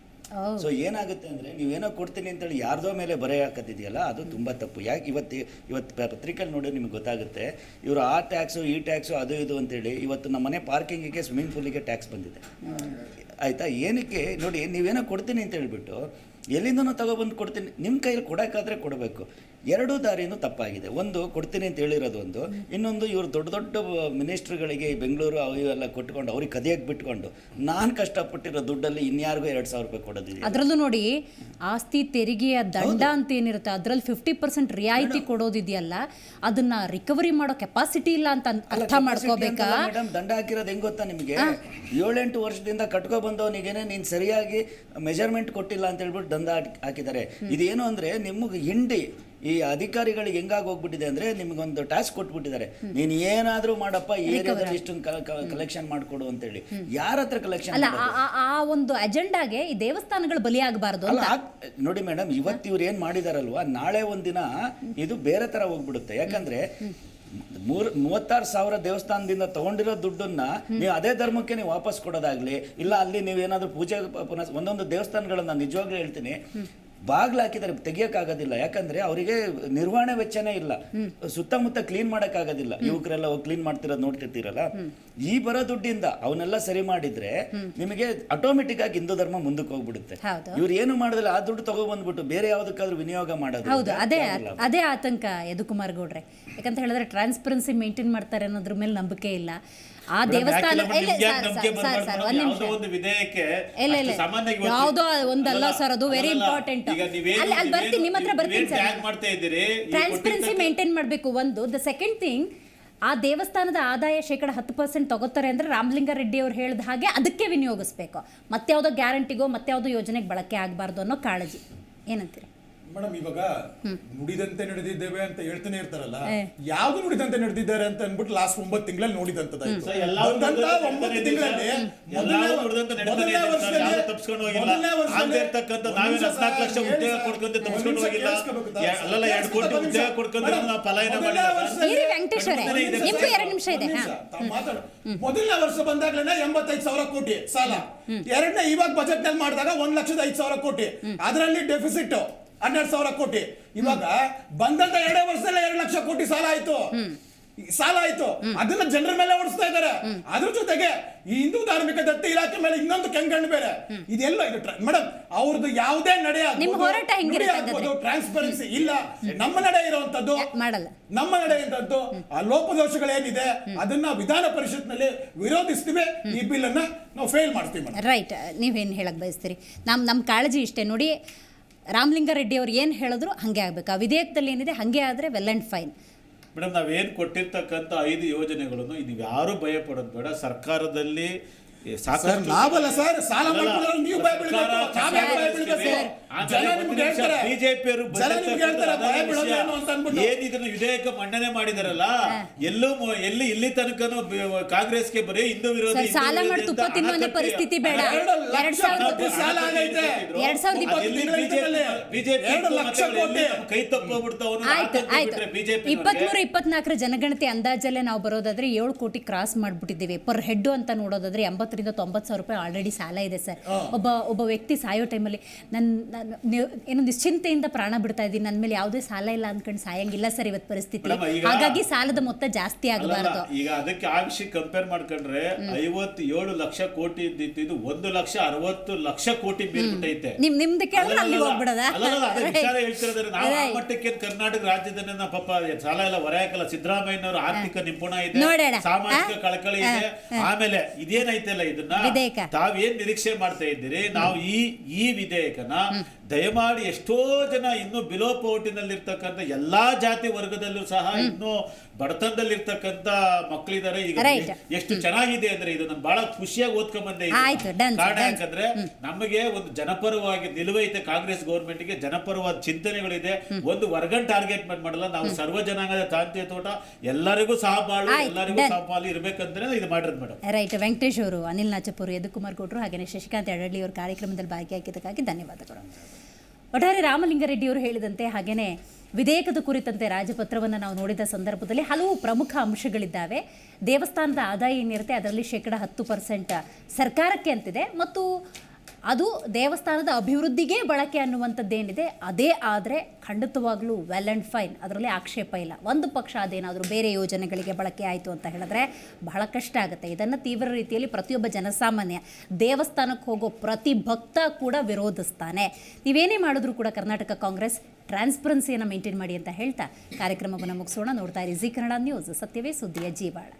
ಸೊ ಏನಾಗುತ್ತೆ ಅಂದರೆ, ನೀವೇನೋ ಕೊಡ್ತೀನಿ ಅಂತೇಳಿ ಯಾರ್ದೋ ಮೇಲೆ ಬರೆ ಹಾಕತ್ತಿದೆಯಲ್ಲ, ಅದು ತುಂಬ ತಪ್ಪು. ಯಾಕೆ ಇವತ್ತು ಪತ್ರಿಕೆಯಲ್ಲಿ ನೋಡಿ ನಿಮ್ಗೆ ಗೊತ್ತಾಗುತ್ತೆ, ಇವರು ಆ ಟ್ಯಾಕ್ಸು ಈ ಟ್ಯಾಕ್ಸು ಅದು ಇದು ಅಂತೇಳಿ. ಇವತ್ತು ನಮ್ಮ ಮನೆ ಪಾರ್ಕಿಂಗಿಗೆ, ಸ್ವಿಮ್ಮಿಂಗ್ ಪೂಲಿಗೆ ಟ್ಯಾಕ್ಸ್ ಬಂದಿದೆ, ಆಯಿತಾ? ಏನಕ್ಕೆ ನೋಡಿ, ನೀವೇನೋ ಕೊಡ್ತೀನಿ ಅಂತ ಹೇಳ್ಬಿಟ್ಟು ಎಲ್ಲಿಂದನೂ ತಗೊಬಂದು ಕೊಡ್ತೀನಿ, ನಿಮ್ಮ ಕೈಯಲ್ಲಿ ಕೊಡೋಕ್ಕಾದ್ರೆ ಕೊಡಬೇಕು. ಎರಡೂ ದಾರಿನೂ ತಪ್ಪಾಗಿದೆ. ಒಂದು ಕೊಡ್ತೀನಿ ಅಂತ ಹೇಳಿರೋದು ಒಂದು, ಇನ್ನೊಂದು ಇವರು ದೊಡ್ಡ ದೊಡ್ಡ ಮಿನಿಸ್ಟ್ರುಗಳಿಗೆ ಬೆಂಗಳೂರು ಅವೆಲ್ಲ ಕೊಟ್ಕೊಂಡು ಅವ್ರಿಗೆ ಕದಿಯಕ್ಕೆ ಬಿಟ್ಕೊಂಡು ನಾನು ಕಷ್ಟಪಟ್ಟಿರೋ ದುಡ್ಡಲ್ಲಿ ಇನ್ಯಾರಿಗೂ 2,000 ರೂಪಾಯಿ ಕೊಡೋದಿದೆ. ಅದರಲ್ಲೂ ನೋಡಿ, ಆಸ್ತಿ ತೆರಿಗೆಯ ದಂಡ ಅಂತ ಏನಿರುತ್ತೆ ಅದರಲ್ಲಿ 50% ರಿಯಾಯಿತಿ ಕೊಡೋದಿದೆಯಲ್ಲ, ಅದನ್ನ ರಿಕವರಿ ಮಾಡೋ ಕೆಪಾಸಿಟಿ ಇಲ್ಲ ಅಂತ ಅರ್ಥ ಮಾಡ್ಕೋಬೇಕಾ ಮೇಡಮ್? ದಂಡ ಹಾಕಿರೋದು ಹೆಂಗ್ ಗೊತ್ತಾ ನಿಮಗೆ? 7-8 ವರ್ಷದಿಂದ ಕಟ್ಕೊ ಬಂದವನಿಗೇನೆ ನೀನು ಸರಿಯಾಗಿ ಮೆಜರ್ಮೆಂಟ್ ಕೊಟ್ಟಿಲ್ಲ ಅಂತ ಹೇಳ್ಬಿಟ್ಟು ದಂಡ ಹಾಕಿದ್ದಾರೆ. ಇದೇನು ಅಂದ್ರೆ ನಿಮಗೆ ಹಿಂಡಿ ಈ ಅಧಿಕಾರಿಗಳಿಗೆ ಹೆಂಗಾಗಿ ಹೋಗ್ಬಿಟ್ಟಿದೆ ಅಂದ್ರೆ, ನಿಮ್ಗೊಂದು ಟಾಸ್ಕ್ ಕೊಟ್ಬಿಟ್ಟಿದ್ದಾರೆ, ನೀನು ಏನಾದ್ರೂ ಮಾಡಪ್ಪ ಏರಿಯಾದಲ್ಲಿ ಇಷ್ಟೊಂದು ಕಲೆಕ್ಷನ್ ಮಾಡ್ಕೊಡು ಅಂತೇಳಿ. ಯಾರ ಹತ್ರ ಕಲೆಕ್ಷನ್ ಅಲ್ಲ, ಆ ಒಂದು ಅಜೆಂಡಾಗೆ ಈ ದೇವಸ್ಥಾನಗಳು ಬಲಿಯಾಗಬಾರ್ದು ಅಂತ. ನೋಡಿ ಮೇಡಮ್, ಇವತ್ತು ಇವ್ರು ಏನ್ ಮಾಡಿದಾರಲ್ವಾ, ನಾಳೆ ಒಂದಿನ ಇದು ಬೇರೆ ತರ ಹೋಗ್ಬಿಡುತ್ತೆ. ಯಾಕಂದ್ರೆ 36,000 ದೇವಸ್ಥಾನದಿಂದ ತಗೊಂಡಿರೋ ದುಡ್ಡನ್ನ ನೀವು ಅದೇ ಧರ್ಮಕ್ಕೆ ನೀವು ವಾಪಸ್ ಕೊಡೋದಾಗ್ಲಿ, ಇಲ್ಲ ಅಲ್ಲಿ ನೀವೇನಾದ್ರೂ ಪೂಜೆ ಒಂದೊಂದು ದೇವಸ್ಥಾನಗಳನ್ನ ನಿಜವಾಗ್ಲೂ ಹೇಳ್ತೀನಿ ಬಾಗ್ಲು ಹಾಕಿದರೆ ತೆಗಿಯೋಕ್ಕಾಗೋದಿಲ್ಲ. ಯಾಕಂದ್ರೆ ಅವರಿಗೆ ನಿರ್ವಹಣೆ ವೆಚ್ಚನೇ ಇಲ್ಲ, ಸುತ್ತಮುತ್ತ ಕ್ಲೀನ್ ಮಾಡೋಕ್ಕಾಗೋದಿಲ್ಲ. ಯುವಕರೆಲ್ಲ ಕ್ಲೀನ್ ಮಾಡ್ತಿರೋದು ನೋಡ್ತಿರ್ತೀರಲ್ಲ, ಈ ಬರೋ ದುಡ್ಡಿಂದ ಅವನ್ನೆಲ್ಲ ಸರಿ ಮಾಡಿದ್ರೆ ನಿಮಗೆ ಆಟೋಮೆಟಿಕ್ ಆಗಿ ಹಿಂದೂ ಧರ್ಮ ಮುಂದಕ್ಕೆ ಹೋಗ್ಬಿಡುತ್ತೆ. ಇವ್ರು ಏನು ಮಾಡೋದಿಲ್ಲ, ಆ ದುಡ್ಡು ತಗೊಬಂದ್ಬಿಟ್ಟು ಬೇರೆ ಯಾವ್ದಕ್ಕಾದ್ರೂ ವಿನಿಯೋಗ ಮಾಡೋದು. ಹೌದು, ಅದೇ ಆತಂಕ ಯದುಕುಮಾರ್ ಗೌಡ್ರೆ. ಯಾಕಂತ ಹೇಳಿದ್ರೆ ಟ್ರಾನ್ಸ್ಪರೆನ್ಸಿ ಮೇಂಟೈನ್ ಮಾಡ್ತಾರೆ ಅನ್ನೋದ್ರ ಮೇಲೆ ನಂಬಿಕೆ ಇಲ್ಲ. ಆ ದೇವಸ್ಥಾನ ಯಾವುದೋ ಒಂದಲ್ಲ ಸರ್, ಅದು ವೆರಿ ಇಂಪಾರ್ಟೆಂಟ್. ಅಲ್ಲಿ ಬರ್ತೀನಿ, ನಿಮ್ಮ ಹತ್ರ ಬರ್ತೀನಿ ಸರ್. ಟ್ರಾನ್ಸ್ಪರೆನ್ಸಿ ಮೇಂಟೈನ್ ಮಾಡಬೇಕು ಒಂದು. ದ ಸೆಕೆಂಡ್ ಥಿಂಗ್, ಆ ದೇವಸ್ಥಾನದ ಆದಾಯ 10% ತಗೋತಾರೆ ಅಂದ್ರೆ ರಾಮಲಿಂಗಾರೆಡ್ಡಿ ಅವ್ರು ಹೇಳಿದ ಹಾಗೆ ಅದಕ್ಕೆ ವಿನಿಯೋಗಿಸ್ಬೇಕು. ಮತ್ಯಾವುದೋ ಗ್ಯಾರಂಟಿಗೋ ಮತ್ಯಾವುದೋ ಯೋಜನೆಗೆ ಬಳಕೆ ಆಗಬಾರ್ದು ಅನ್ನೋ ಕಾಳಜಿ. ಏನಂತೀರಿ ಮೇಡಮ್? ಇವಾಗ ನುಡಿದಂತೆ ನಡೆದಿದ್ದೇವೆ ಅಂತ ಹೇಳ್ತಾನೆ ಇರ್ತಾರಲ್ಲ, ಯಾವ್ದು ನುಡಿದಂತೆ ನಡೆದಿದ್ದಾರೆ ಅಂತ ಅಂದ್ಬಿಟ್ಟು ಲಾಸ್ಟ್ 9 ತಿಂಗಳಲ್ಲಿ ನೋಡಿದಂತದಾಯ್ತು. 9 ತಿಂಗಳಲ್ಲಿ ಮೊದಲನೇ ವರ್ಷ ಬಂದಾಗ್ಲೇನೆ 85,000 ಕೋಟಿ ಸಾಲ. ಎರಡನೇ ಇವಾಗ ಬಜೆಟ್ ನಲ್ಲಿ ಮಾಡಿದಾಗ 1,05,000 ಕೋಟಿ, ಅದರಲ್ಲಿ ಡೆಫಿಸಿಟ್ 12,000 ಕೋಟಿ. ಇವಾಗ ಬಂದಂತ 2 ವರ್ಷದಲ್ಲೇ 2 ಲಕ್ಷ ಕೋಟಿ ಸಾಲ ಆಯ್ತು. ಅದನ್ನ ಜನರ ಮೇಲೆ ಓಡಿಸ್ತಾ ಇದ್ದಾರೆ. ಅದ್ರ ಜೊತೆಗೆ ಈ ಹಿಂದೂ ಧಾರ್ಮಿಕ ದತ್ತಿ ಇಲಾಖೆ ಮೇಲೆ ಇನ್ನೊಂದು ಕೆಂಗಣ್ಣು ಬೇರೆ. ಇದೆಲ್ಲ ಇದು ಮೇಡಮ್, ಅವ್ರದ್ದು ಯಾವುದೇ ನಡೆ ಟ್ರಾನ್ಸ್ಪರೆನ್ಸಿ ಇಲ್ಲ. ನಮ್ಮ ನಡೆ ಇರುವಂತದ್ದು ನಮ್ಮ ನಡೆ ಇರುವಂತದ್ದು ಆ ಲೋಪದೋಷಗಳೇನಿದೆ ಅದನ್ನ ವಿಧಾನ ಪರಿಷತ್ ನಲ್ಲಿ ವಿರೋಧಿಸ್ತೀವಿ. ಈ ಬಿಲ್ ಅನ್ನ ನಾವು ಫೇಲ್ ಮಾಡ್ತೀವಿ. ರೈಟ್, ನೀವೇನು ಹೇಳಕ್ ಬಯಸ್ತೀರಿ? ನಮ್ಮ ಕಾಳಜಿ ಇಷ್ಟೇ ನೋಡಿ, ರಾಮಲಿಂಗಾರೆಡ್ಡಿ ಅವ್ರು ಏನು ಹೇಳಿದ್ರು ಹಾಗೆ ಆಗಬೇಕು. ಆ ವಿಧೇಯಕದಲ್ಲಿ ಏನಿದೆ ಹಾಗೆ ಆದರೆ ವೆಲ್ ಆ್ಯಂಡ್ ಫೈನ್. ಮೇಡಮ್, ನಾವೇನು ಕೊಟ್ಟಿರ್ತಕ್ಕಂಥ 5 ಯೋಜನೆಗಳನ್ನು ಇದು ಯಾರು ಭಯ ಪಡೋದು ಬೇಡ. ಸರ್ಕಾರದಲ್ಲಿ ನಾವಲ್ಲ ಸರ್, ಸಾಲ ಮಾಡ್ಕೊಳ್ಳೋರು ನೀವು ಭಯ ಬೀಳಬೇಕು. ಬಿಜೆಪಿಯವರು ಏನ್ ಇದನ್ನು ವಿಧೇಯಕ ಮಂಡನೆ ಮಾಡಿದಾರಲ್ಲ, ಇಲ್ಲಿ ತನಕನೂ ಕಾಂಗ್ರೆಸ್ಗೆ ಬರೀ ಹಿಂದೂ ವಿರೋಧಿ ಸಾಲ ಮಾಡಿ ತುಪ್ಪ ತಿನ್ನುವ ಪರಿಸ್ಥಿತಿ ಬೇಡ. 2020 ಕೈ ತಪ್ಪೋಗ್ಬಿಡ್ತಾವ. 23-24 ಜನಗಣತಿ ಅಂದಾಜಲ್ಲೇ ನಾವು ಬರೋದಾದ್ರೆ 7 ಕೋಟಿ ಕ್ರಾಸ್ ಮಾಡ್ಬಿಟ್ಟಿದ್ದೀವಿ. ಪರ್ ಹೆಡ್ ಅಂತ ನೋಡೋದಾದ್ರೆ 80,000-90,000 ರೂಪಾಯಿ ಆಲ್ರೆಡಿ ಸಾಲ ಇದೆ ಸರ್. ಒಬ್ಬ ವ್ಯಕ್ತಿ ಸಾಯೋ ಟೈಮಲ್ಲಿ ಏನೋ ನಿಶ್ಚಿಂತೆಯಿಂದ ಪ್ರಾಣ ಬಿಡ್ತಾ ಇದ್ದೀನಿ, ನನ್ನ ಮೇಲೆ ಯಾವುದೇ ಸಾಲ ಇಲ್ಲ ಅಂದ್ಕೊಂಡು ಸಾಯಂಗಿಲ್ಲ ಸರ್ ಇವತ್ತು ಪರಿಸ್ಥಿತಿ. ಹಾಗಾಗಿ ಸಾಲದ ಮೊತ್ತ ಜಾಸ್ತಿ ಆಗಬಾರ್ದು. ಈಗ ಅದಕ್ಕೆ ಆ ವಿಷಯ ಕಂಪೇರ್ ಮಾಡ್ಕೊಂಡ್ರೆ 57 ಲಕ್ಷ ಕೋಟಿ ಇದ್ದಿದ್ದು 1,60,00,000 ಕೋಟಿ ಮೀರ್ಬಿಟ್ಟೈತೆ. ನಿಮ್ದು ಕೇಳಿದ್ರೆ ಅಲ್ಲಿ ಹೋಗ್ಬಿಡೋದ? ವಿಚಾರ ಹೇಳ್ತಿರೋದ್ರೆ ನಾವು ಆ ಮಟ್ಟಕ್ಕೆ ಕರ್ನಾಟಕ ರಾಜ್ಯದನ್ನ ಪಾಪ ಸಾಲ ಎಲ್ಲ ಹೊರ ಹಾಕಲ್ಲ. ಸಿದ್ದರಾಮಯ್ಯನವರು ಆರ್ಥಿಕ ನಿಪುಣ ಇದೆ, ಸಾಮಾಜಿಕ ಕಳಕಳಿ ಇದೆ. ಆಮೇಲೆ ಇದೇನೈತಲ್ಲ, ಇದನ್ನ ತಾವೇನ್ ನಿರೀಕ್ಷೆ ಮಾಡ್ತಾ ಇದ್ದೀರಿ? ನಾವು ಈ ವಿಧೇಯಕನ ದಯಮಾಡಿ ಎಷ್ಟೋ ಜನ ಇನ್ನು ಬಿಲೋ ಪೋರ್ಟಿನಲ್ಲಿರ್ತಕ್ಕಂಥ ಎಲ್ಲಾ ಜಾತಿ ವರ್ಗದಲ್ಲೂ ಸಹ ಇನ್ನು ಬಡತನದಲ್ಲಿರ್ತಕ್ಕಂಥ ಮಕ್ಕಳಿದ್ದಾರೆ. ಈಗ ಎಷ್ಟು ಚೆನ್ನಾಗಿದೆ ಅಂದ್ರೆ ಇದು ನಾನು ಬಹಳ ಖುಷಿಯಾಗಿ ಓದ್ಕೊಂಡ್ ಬಂದೆ. ಕಾರಣ ಯಾಕಂದ್ರೆ ನಮಗೆ ಒಂದು ಜನಪರವಾಗಿ ನಿಲುವೈತೆ. ಕಾಂಗ್ರೆಸ್ ಗೌರ್ಮೆಂಟ್ ಗೆ ಜನಪರವಾದ ಚಿಂತನೆಗಳಿದೆ. ಒಂದು ವರ್ಗನ್ ಟಾರ್ಗೆಟ್ ಮಾಡಲ್ಲ. ನಾವು ಸರ್ವ ಜನಾಂಗದ ತಾಂತ್ರಿಕ ತೋಟ, ಎಲ್ಲರಿಗೂ ಸಹಬಾಳು, ಎಲ್ಲರಿಗೂ ಸಹಪಾಲು ಇರ್ಬೇಕಂದ್ರೆ ಇದು ಮಾಡಿರೋದು ಮೇಡಮ್. ರೈಟ್. ವೆಂಕಟೇಶ್ ಅವರು, ಅನಿಲ್ ನಾಚಪುರ್, ಯದುಕುಮಾರ್ ಗೌಡ್ರು ಹಾಗೆ ಶಶಿಕಾಂತ್ ಯಡಳ್ಳಿ ಅವರು ಕಾರ್ಯಕ್ರಮದಲ್ಲಿ ಭಾಗಿಯಾಗಿದ್ದಕ್ಕಾಗಿ ಧನ್ಯವಾದಗಳು. ಒಟ್ಟಾರೆ ರಾಮಲಿಂಗಾರೆಡ್ಡಿ ಅವರು ಹೇಳಿದಂತೆ ಹಾಗೇನೆ ವಿಧೇಯಕದ ಕುರಿತಂತೆ ರಾಜಪತ್ರವನ್ನು ನಾವು ನೋಡಿದ ಸಂದರ್ಭದಲ್ಲಿ ಹಲವು ಪ್ರಮುಖ ಅಂಶಗಳಿದ್ದಾವೆ. ದೇವಸ್ಥಾನದ ಆದಾಯ ಏನಿರುತ್ತೆ ಅದರಲ್ಲಿ 10% ಸರ್ಕಾರಕ್ಕೆ ಅಂತಿದೆ ಮತ್ತು ಅದು ದೇವಸ್ಥಾನದ ಅಭಿವೃದ್ಧಿಗೆ ಬಳಕೆ ಅನ್ನುವಂಥದ್ದೇನಿದೆ ಅದೇ ಆದರೆ ಖಂಡಿತವಾಗ್ಲೂ ವೆಲ್ ಆ್ಯಂಡ್ ಫೈನ್, ಅದರಲ್ಲಿ ಆಕ್ಷೇಪ ಇಲ್ಲ. ಒಂದು ಪಕ್ಷ ಅದೇನಾದರೂ ಬೇರೆ ಯೋಜನೆಗಳಿಗೆ ಬಳಕೆ ಆಯಿತು ಅಂತ ಹೇಳಿದ್ರೆ ಬಹಳ ಕಷ್ಟ ಆಗುತ್ತೆ. ಇದನ್ನು ತೀವ್ರ ರೀತಿಯಲ್ಲಿ ಪ್ರತಿಯೊಬ್ಬ ಜನಸಾಮಾನ್ಯ, ದೇವಸ್ಥಾನಕ್ಕೆ ಹೋಗೋ ಪ್ರತಿ ಭಕ್ತ ಕೂಡ ವಿರೋಧಿಸ್ತಾನೆ. ನೀವೇನೇ ಮಾಡಿದ್ರೂ ಕೂಡ ಕರ್ನಾಟಕ ಕಾಂಗ್ರೆಸ್ ಟ್ರಾನ್ಸ್ಪರೆನ್ಸಿಯನ್ನು ಮೇಂಟೈನ್ ಮಾಡಿ ಅಂತ ಹೇಳ್ತಾ ಕಾರ್ಯಕ್ರಮವನ್ನು ಮುಗಿಸೋಣ. ನೋಡ್ತಾ ಇರಿ ಜಿ ಕನ್ನಡ ನ್ಯೂಸ್, ಸತ್ಯವೇ ಸುದ್ದಿಯ ಜೀವಾಳ.